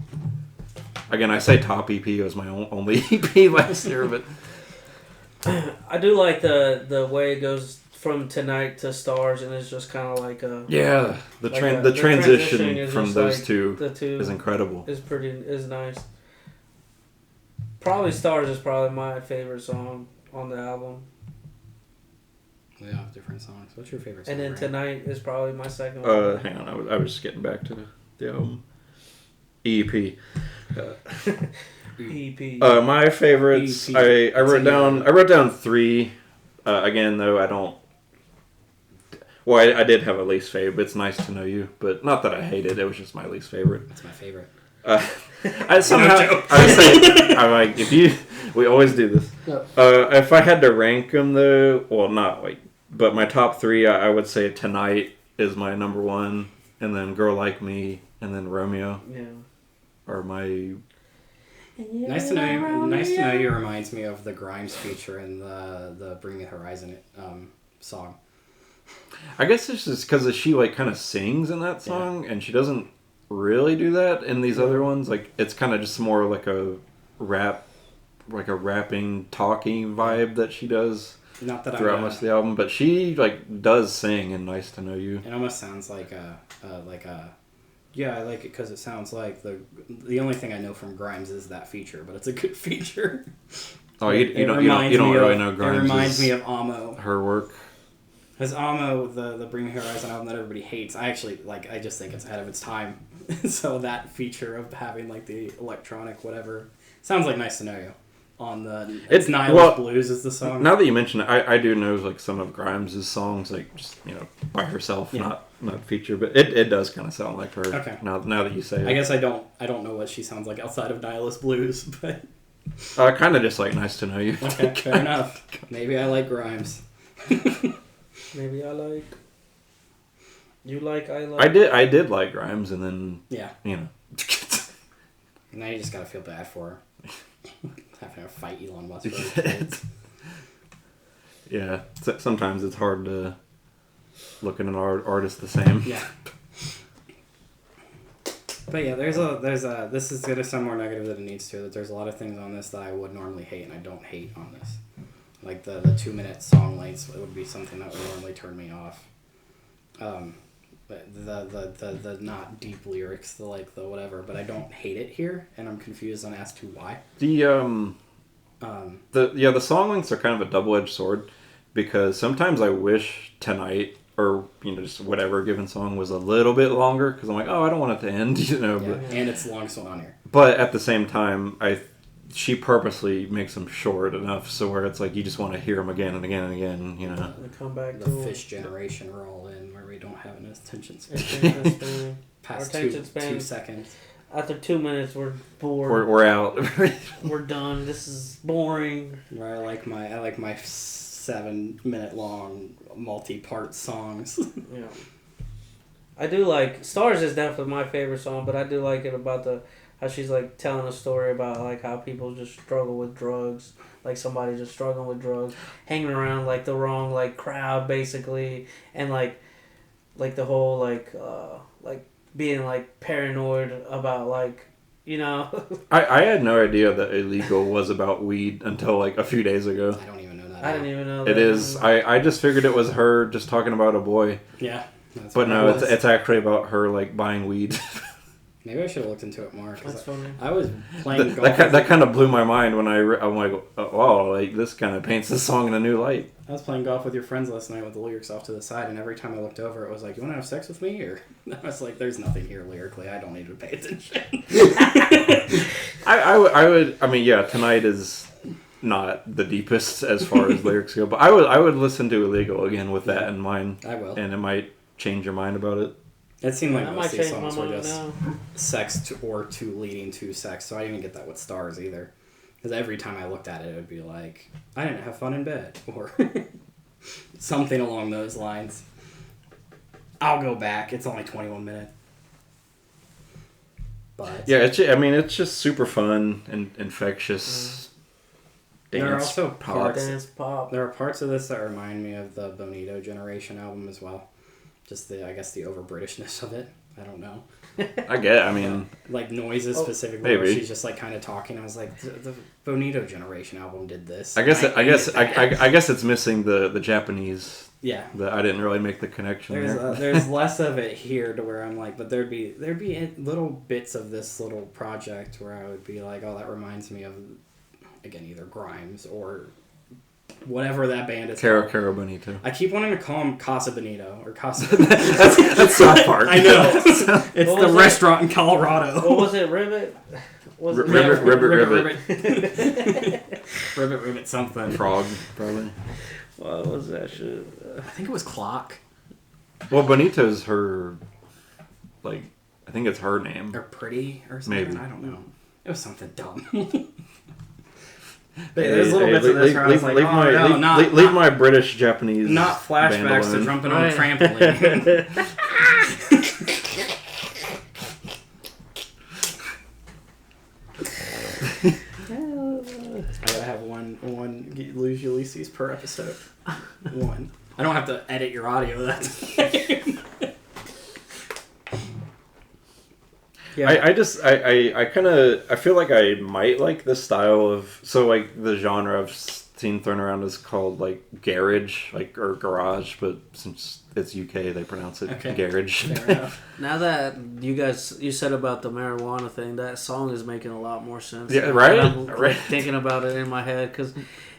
again, I say top EP, it was my only EP last year, but I do like the way it goes from Tonight to Stars, and it's just kind of like a the transition from those like, two the two is incredible. Is nice. Probably Stars is probably my favorite song on the album. We all have different songs. What's your favorite song? And then Tonight is probably my second one. Hang on, I was just getting back to the album. EP. EP. My favorites. EP. I wrote down 3. Again, though, I don't. Well, I did have a least favorite. It's Nice to Know You, but not that I hate it. It was just my least favorite. That's my favorite. I somehow I say I'm like we always do this. Yep. If I had to rank them though, well, not like, but my top 3, I would say Tonight is my number 1, and then Girl Like Me, and then Romeo. Yeah. Are my. Nice to Know You reminds me of the Grimes feature in the Bring Me the Horizon song. I guess it's just because she like kind of sings in that song, and she doesn't really do that in these other ones. Like it's kind of just more like a rap, like a rapping, talking vibe that she does. Not that throughout most of the album, but she like does sing in Nice to Know You. It almost sounds like yeah, I like it because it sounds like the only thing I know from Grimes is that feature, but it's a good feature. Oh, you don't really know Grimes. It reminds me of Amo. Her work. Because Amo, the Bring Me Horizon album that everybody hates, I just think it's ahead of its time. So that feature of having like the electronic whatever sounds like Nice to Know You. On the Nihilist Blues is the song. Now that you mention it, I do know like some of Grimes' songs, like just by herself, not feature, but it does kind of sound like her. Okay. Now that you say it, I guess I don't know what she sounds like outside of Nihilist Blues, but kind of just like Nice to Know You. Okay, fair enough. Maybe I like Grimes. Maybe I like. You like I like. I did like Grimes, and then Now you just gotta feel bad for her. Having to fight Elon Musk for kids. Yeah, sometimes it's hard to look at an artist the same. Yeah. But yeah, there's a this is gonna sound more negative than it needs to. That there's a lot of things on this that I would normally hate, and I don't hate on this. Like the 2-minute song lengths would be something that would normally turn me off. the not deep lyrics, the whatever, but I don't hate it here, and I'm confused on as to why. The song lengths are kind of a double-edged sword, because sometimes I wish Tonight, or just whatever given song, was a little bit longer, because I'm like, oh, I don't want it to end, But, and it's the longest one on here. But at the same time, she purposely makes them short enough so where it's like you just want to hear them again and again and again, They come back the to fish generation are all in where we don't have an attention span. Past attention 2 seconds. After 2 minutes, we're bored. We're out. We're done. This is boring. Where I like my 7-minute long multi-part songs. Yeah. I do like Stars is definitely my favorite song, but I do like it about how she's like telling a story about like how people just struggle with drugs, like somebody just struggling with drugs, hanging around like the wrong like crowd basically, and like the whole like being like paranoid about like I had no idea that Illegal was about weed until like a few days ago. I don't even know that. I didn't even know that. It is. I just figured it was her just talking about a boy. Yeah. But no, it's actually about her like buying weed. Maybe I should have looked into it more. That's funny. I was playing golf. That kind of blew my mind when I'm like, oh, wow, like this kind of paints the song in a new light. I was playing golf with your friends last night with the lyrics off to the side, and every time I looked over, it was like, "You want to have sex with me?" Or I was like, "There's nothing here lyrically. I don't need to pay attention." I mean, yeah, Tonight is not the deepest as far as lyrics go, but I would listen to Illegal again with that in mind. I will, and it might change your mind about it. It seemed like I most might of these change my songs were mind just now. sex or leading to sex, so I didn't even get that with Stars either. Because every time I looked at it, it would be like, I didn't have fun in bed, or something along those lines. I'll go back. It's only 21 minutes. But Yeah, it's just super fun and infectious. There are also parts. Dance pop. There are parts of this that remind me of the Bonito Generation album as well. Just the over Britishness of it. I don't know. Like noises specifically, where maybe. she's just like kind of talking. I was like, the Bonito Generation album did this. I guess it's missing the Japanese. Yeah. I didn't really make the connection there. There's less of it here to where I'm like, but there'd be little bits of this little project where I would be like, oh, that reminds me of, again, either Grimes or whatever that band is. Caro Bonito. I keep wanting to call him Casa Bonito or Casa. That's South Park. I know. It's the restaurant in Colorado. What was it? Ribbit? Ribbit. Ribbit something. Frog, probably. What was that shit? I think it was Clock. Well, Bonito's her, I think it's her name. Or Pretty or something. Maybe. I don't know. It was something dumb. There's little bits of this where I was like, leave my British Japanese. Not flashbacks to jumping on a trampoline. I gotta have one lose Ulysses per episode. One. I don't have to edit your audio that time. Yeah. I feel like I might like this style of, the genre I've seen thrown around is called garage, or garage, but since it's UK they pronounce it garage. Fair enough. Now that you said about the marijuana thing, that song is making a lot more sense. Yeah, right? I'm Right. thinking about it in my head because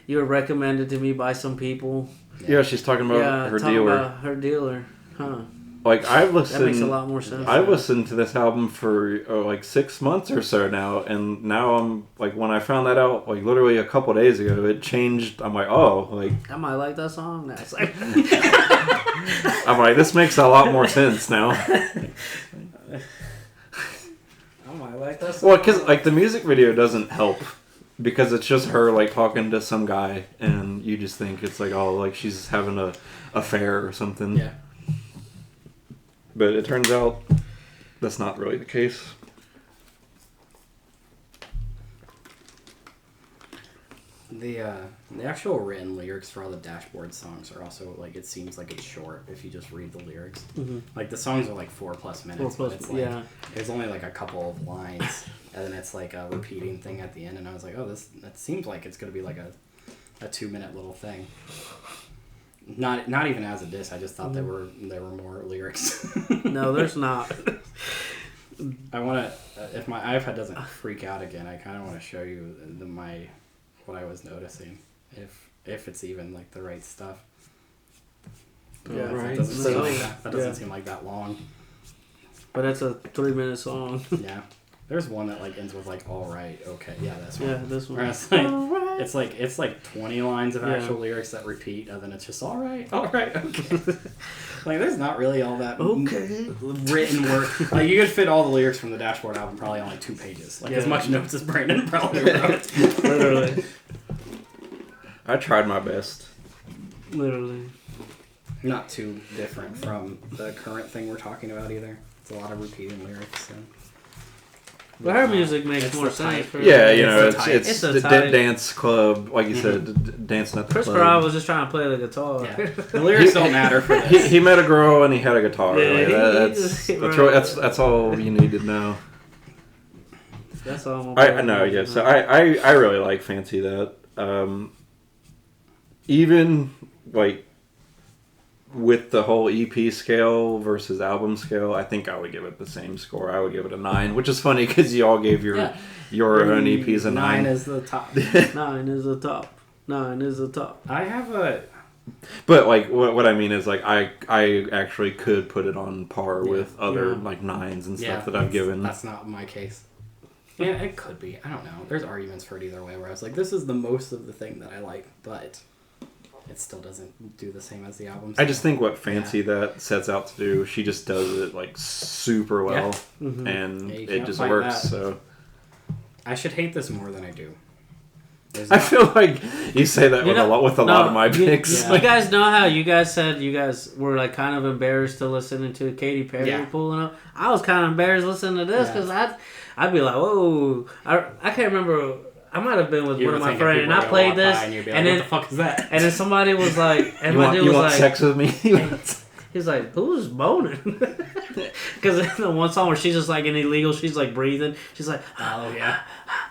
you were recommended to me by some people. Yeah, she's talking about her dealer. About her dealer, huh? I've listened. That makes a lot more sense. I've listened to this album for 6 months or so now, and now I'm when I found that out literally a couple days ago, it changed. I'm like, oh, I might like that song. That's like, I'm like, this makes a lot more sense now. I might like that song. Well, because the music video doesn't help because it's just her talking to some guy, and you just think it's she's having a affair or something. Yeah. But it turns out that's not really the case. The actual written lyrics for all the Dashboard songs are also it seems like it's short if you just read the lyrics. Mm-hmm. The songs are 4+ minutes, but it's there's only a couple of lines, and then it's a repeating thing at the end. And I was like, oh, that seems like it's gonna be a 2-minute little thing. Not even as a diss. I just thought there were more lyrics. No, there's not. I want to. If my iPad doesn't freak out again, I kind of want to show you what I was noticing. If it's even like the right stuff. Yeah, Right. that doesn't seem like that long. But it's a 3-minute song. Yeah. There's one that like ends with like all right, okay, yeah, that's one. Yeah, this one. Where it's like 20 lines of actual lyrics that repeat, and then it's just all right, okay. Like there's not really all that written work. Like you could fit all the lyrics from the Dashboard album probably on like 2 pages, like as much notes as Brandon probably wrote. Literally. I tried my best. Literally. Not too different from the current thing we're talking about either. It's a lot of repeating lyrics. So. But her music makes It's more the sense. type. For Yeah, you know, It's it's the the type. dance club, like you said, dancing at the Chris club. Corral was just trying to play the guitar. Yeah. The lyrics don't matter for this. He met a girl and he had a guitar. Yeah, Like, he that's just hit that's, right. right, that's all you need to know. That's all. I know, yeah. So I really like Fancy That. Even like with the whole EP scale versus album scale, I think I would give it the same score. I would give it a 9, which is funny because you all gave your own EPs a 9. 9 is the top. 9 is the top. 9 is the top. I have a. But like what I mean is like I actually could put it on par with other like 9s and stuff that I've given. That's not my case. Yeah, it could be. I don't know. There's arguments for it either way where I was like, this is the most of the thing that I like, but it still doesn't do the same as the album. I just think what Fancy That sets out to do, she just does it like super well, and Yeah, you it can't just fight works. that. So I should hate this more than I do. I feel like you say that with a lot of my picks. You guys know how you guys said you guys were like kind of embarrassed to listening to Katy Perry pulling up. I was kind of embarrassed listening to this because I'd be like, whoa, I can't remember. I might have been with one of my friends, and I played this, and then what the fuck is that? And then somebody was like, and my dude you was want like, sex with me? he's like, who's moaning? Because in the one song where she's just like an illegal, she's like breathing, she's like, Oh yeah.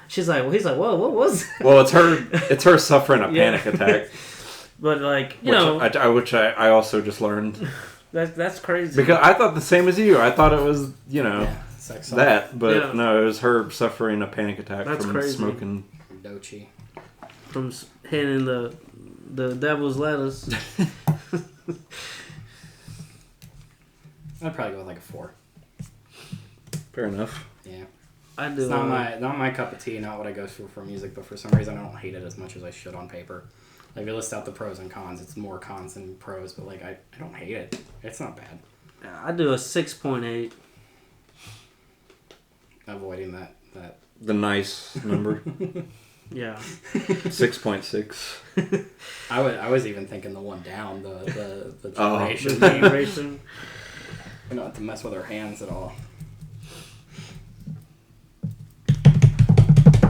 she's like, well, he's like, whoa, what was that? Well, it's her suffering a panic attack, But like, you which I also just learned that's crazy. because I thought the same as you. I thought it was Sex but no, it was her suffering a panic attack from crazy. smoking. Dochi. From hitting the devil's lettuce. I'd probably go with like a 4. Fair enough. I do. It's not my cup of tea, not what I go for music, but for some reason I don't hate it as much as I should on paper. Like, if you list out the pros and cons, it's more cons than pros, but like I don't hate it. It's not bad. I do a 6.8. Avoiding that. The nice number. Yeah. 6.6. I was even thinking the one down, the generation. The generation. We don't have to mess with our hands at all.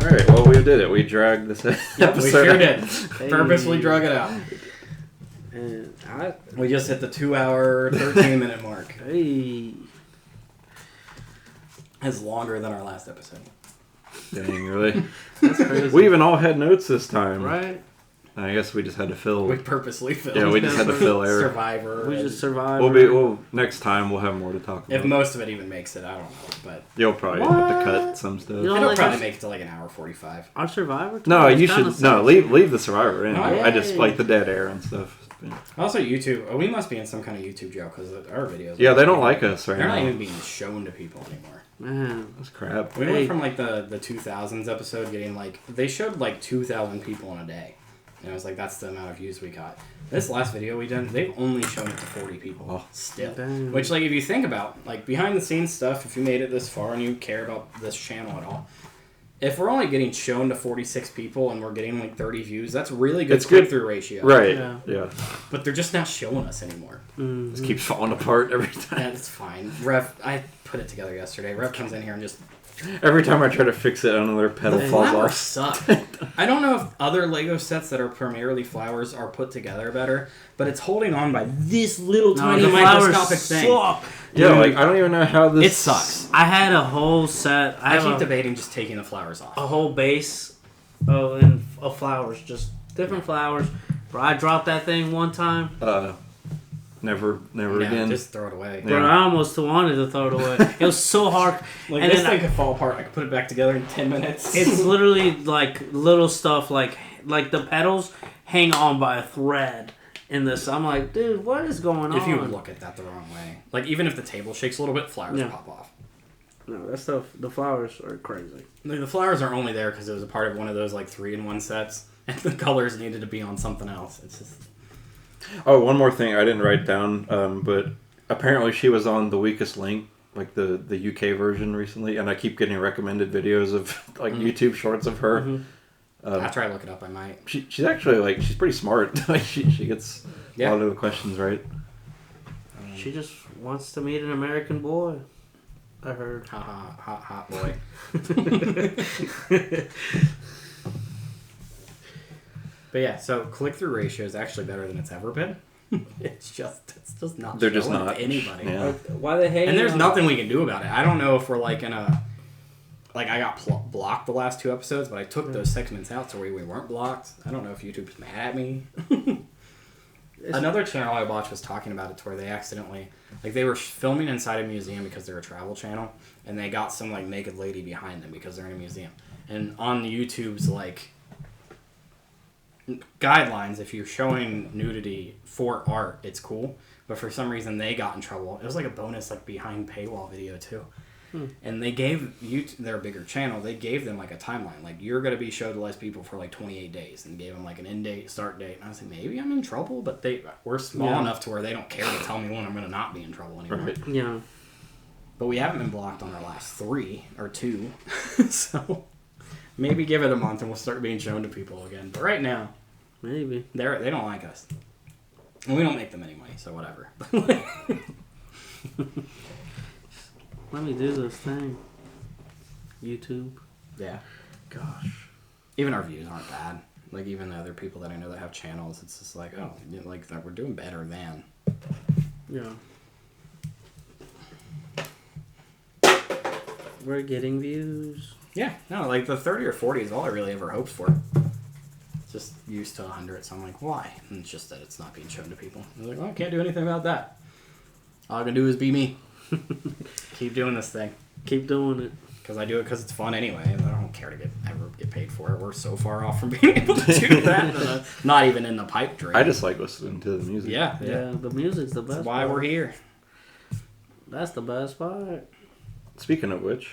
All right, well, we did it. We dragged this Yep, we sure did. Hey. Purposely drug it out. And We just hit the 2-hour, 13-minute mark. hey. It's longer than our last episode. Dang, really? That's crazy. We even all had notes this time. Right? I guess we just had to fill. We purposely filmed. Yeah, we just had to fill air. Survivor. We just survived. Next time we'll have more to talk about. If most of it even makes it, I don't know, but You'll probably have to cut some stuff. You don't it'll like probably us- make it to like an hour 45. Our survivor? No, It's you kinda should leave the Survivor in. Oh, I just yay. like the dead air and stuff. Also, YouTube. We must be in some kind of YouTube jail because our videos. Yeah, they don't like us right They're now. not even being shown to people anymore. Man. That's crap. We Hey. went from like the 2000s episode getting like they showed like 2,000 people in a day, and I was like, that's the amount of views we got. This last video we done, they've only shown it to 40 people Oh. still. Dang. Which, like, if you think about like behind the scenes stuff, if you made it this far and you care about this channel at all, if we're only getting shown to 46 people and we're getting like 30 views, that's really good click-through ratio. Right. Yeah. Yeah. But they're just not showing us anymore. This keeps falling apart every time. Yeah, it's fine. I put it together yesterday. Rev comes in here and just... Every time I try to fix it, another pedal The falls flowers off. suck. I don't know if other Lego sets that are primarily flowers are put together better, but it's holding on by this little tiny the flowers microscopic thing. suck. Yeah, like I don't even know how this. It sucks. I had a whole set. I have keep a, debating just taking the flowers off. a whole base of flowers, just different flowers. Bro, I dropped that thing one time. Never Yeah, again. just throw it away. Bro, I almost wanted to throw it away. It was so hard. Like, and this then thing could fall apart. I could put it back together in 10 minutes. it's literally like little stuff like the pedals hang on by a thread in this. I'm like, dude, what is going on? If you look at that the wrong way. Like, even if the table shakes a little bit, flowers pop off. No, that stuff, the flowers are crazy. Like, the flowers are only there because it was a part of one of those, like, 3-in-1 sets. And the colors needed to be on something else. It's just... Oh, one more thing I didn't write down, but apparently she was on The Weakest Link, like the UK version recently, and I keep getting recommended videos of like YouTube shorts of her. Mm-hmm. After I look it up, I might. She's actually like she's pretty smart. Like she gets a lot of the questions right. She just wants to meet an American boy. I heard. Hot boy. But yeah, so click-through ratio is actually better than it's ever been. It's just not. They're just showing not anybody. Yeah. Why the hate? And there's nothing we can do about it. I don't know if we're like in a... Like, I got blocked the last 2 episodes, but I took those segments out so we weren't blocked. I don't know if YouTube's mad at me. Another channel I watched was talking about it to where they accidentally... Like, they were filming inside a museum because they're a travel channel, and they got some, like, naked lady behind them because they're in a museum. And on YouTube's, like... guidelines, if you're showing nudity for art, it's cool, but for some reason they got in trouble. It was like a bonus, like, behind paywall video too. And they gave their bigger channel, they gave them like a timeline, like, you're going to be showed to less people for like 28 days, and gave them like an end date, start date. And I was like, maybe I'm in trouble, but we're small enough to where they don't care to tell me when I'm going to not be in trouble anymore. Right. Yeah. But we haven't been blocked on our last 3 or 2. So maybe give it a month and we'll start being shown to people again. But right now, Maybe. they don't like us. And we don't make them any money, so whatever. Let me do this thing. YouTube. Yeah. Gosh. Even our views aren't bad. Like, even the other people that I know that have channels, it's just like, oh, like, that we're doing better than. Yeah. We're getting views. Yeah. No, like, the 30 or 40 is all I really ever hoped for. Just used to 100, so I'm like, why? And it's just that it's not being shown to people. I was like, well, I can't do anything about that. All I can do is be me. Keep doing this thing. Keep doing it. Because I do it because it's fun anyway, and I don't care to ever get paid for it. We're so far off from being able to do that. Not even in the pipe dream. I just like listening to the music. Yeah. The music's the best. That's why we're here. That's the best part. Speaking of which,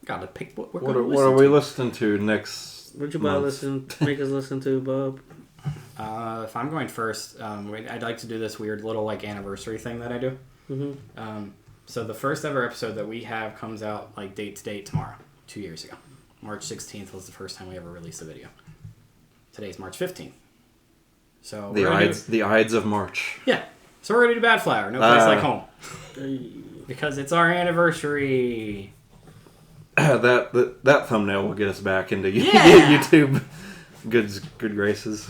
Gotta pick what we're what going to are we listening to next? What you about make us listen to, Bub? If I'm going first, I'd like to do this weird little like anniversary thing that I do. Mm-hmm. So the first ever episode that we have comes out like date to date tomorrow, 2 years ago. March 16th was the first time we ever released a video. Today's March 15th. So The Ides of March. Yeah. So we're gonna do Badflower, No Place Like Home. Because it's our anniversary. That thumbnail will get us back into YouTube good graces.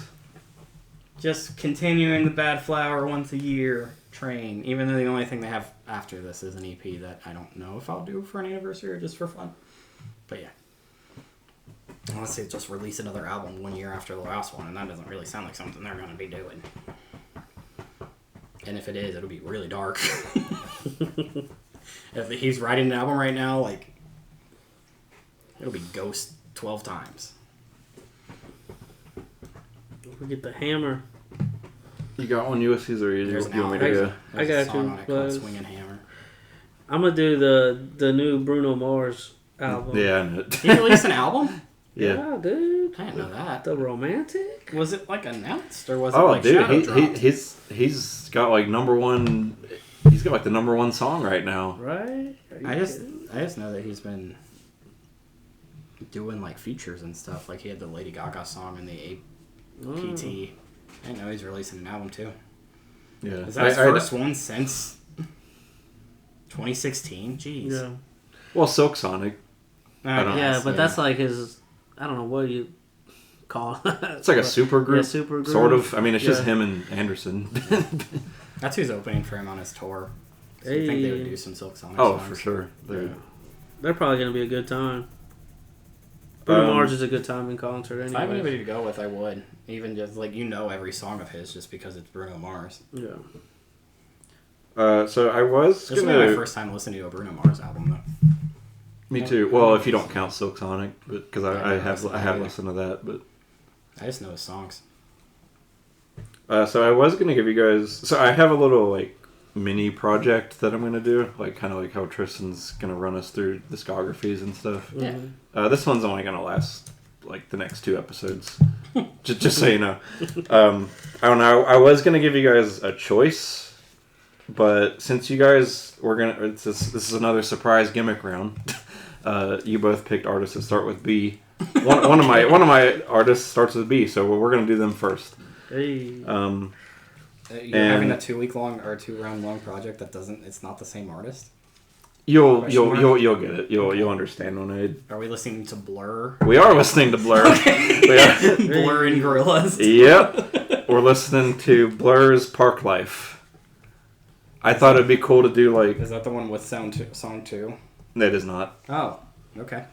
Just continuing the Badflower once a year train, even though the only thing they have after this is an EP that I don't know if I'll do for an anniversary or just for fun. But yeah. Unless they just release another album 1 year after the last one, and that doesn't really sound like something they're going to be doing. And if it is, it'll be really dark. If he's writing an album right now, like, it'll be Ghost 12 times. Don't forget the hammer. You got one, Ulysses, or you There's want an me to go? I got song you, on it called but- Swingin' Hammer. I'm gonna do the new Bruno Mars album. Yeah, I know it. He released an album? Yeah. Dude. I didn't know that. The romantic? Was it like announced or was it Oh, like dude, shadow dropped? he's got like number one. He's got like the number one song right now. Right? I just know that he's been doing like features and stuff. Like he had the Lady Gaga song and the APT. I didn't know he's releasing an album too. Yeah, Is that his first one since 2016? Jeez. Yeah. Well, Silk Sonic. I don't- Yeah, but that's like his. I don't know what you call it. It's like a super group. Yeah, super group. Sort of. I mean, it's just Yeah. him and Anderson. That's who's opening for him on his tour. So you think they would do some Silk Sonic Oh, songs? for sure. They're probably gonna be a good time. Bruno Mars is a good timing concert If I have anyway. anybody to go with, I would. Even just like every song of his just because it's Bruno Mars. Yeah. So I was This will be my first time listening to a Bruno Mars album though. Me too. Well, if you don't count Silk Sonic, but because I have Yeah. listened to that, but I just know his songs. so I was gonna give you guys. So I have a little like mini project that I'm gonna do, like kind of like how Tristan's gonna run us through discographies and stuff. Yeah. This one's only gonna last like the next 2 episodes, just so you know. I don't know. I was gonna give you guys a choice, but since you guys were gonna, this is another surprise gimmick round. You both picked artists that start with B. One of my artists starts with B, so we're gonna do them first. Hey. You're having a 2-week long or 2-round long project that doesn't. It's not the same artist. You'll get it. You'll understand when I. Are we listening to Blur? We are listening to Blur. Blur and Gorillaz. Yep, we're listening to Blur's Park Life. I thought it'd be cool to do like. Is that the one with song 2? It is not. Oh, okay.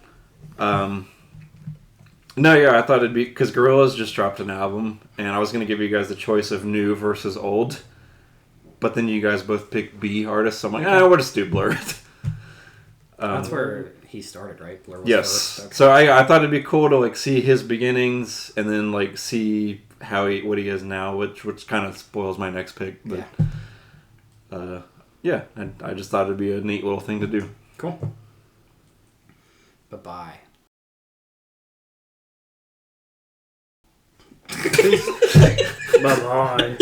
No, yeah, I thought it'd be because Gorillaz just dropped an album, and I was gonna give you guys the choice of new versus old, but then you guys both picked B artists, so I'm like, we'll just do Blur. That's where he started, right? Blur was Yes. first. Okay. So I thought it'd be cool to like see his beginnings, and then like see what he is now, which kind of spoils my next pick. But yeah, I just thought it'd be a neat little thing to do. Cool. Bye-bye. Bye-bye.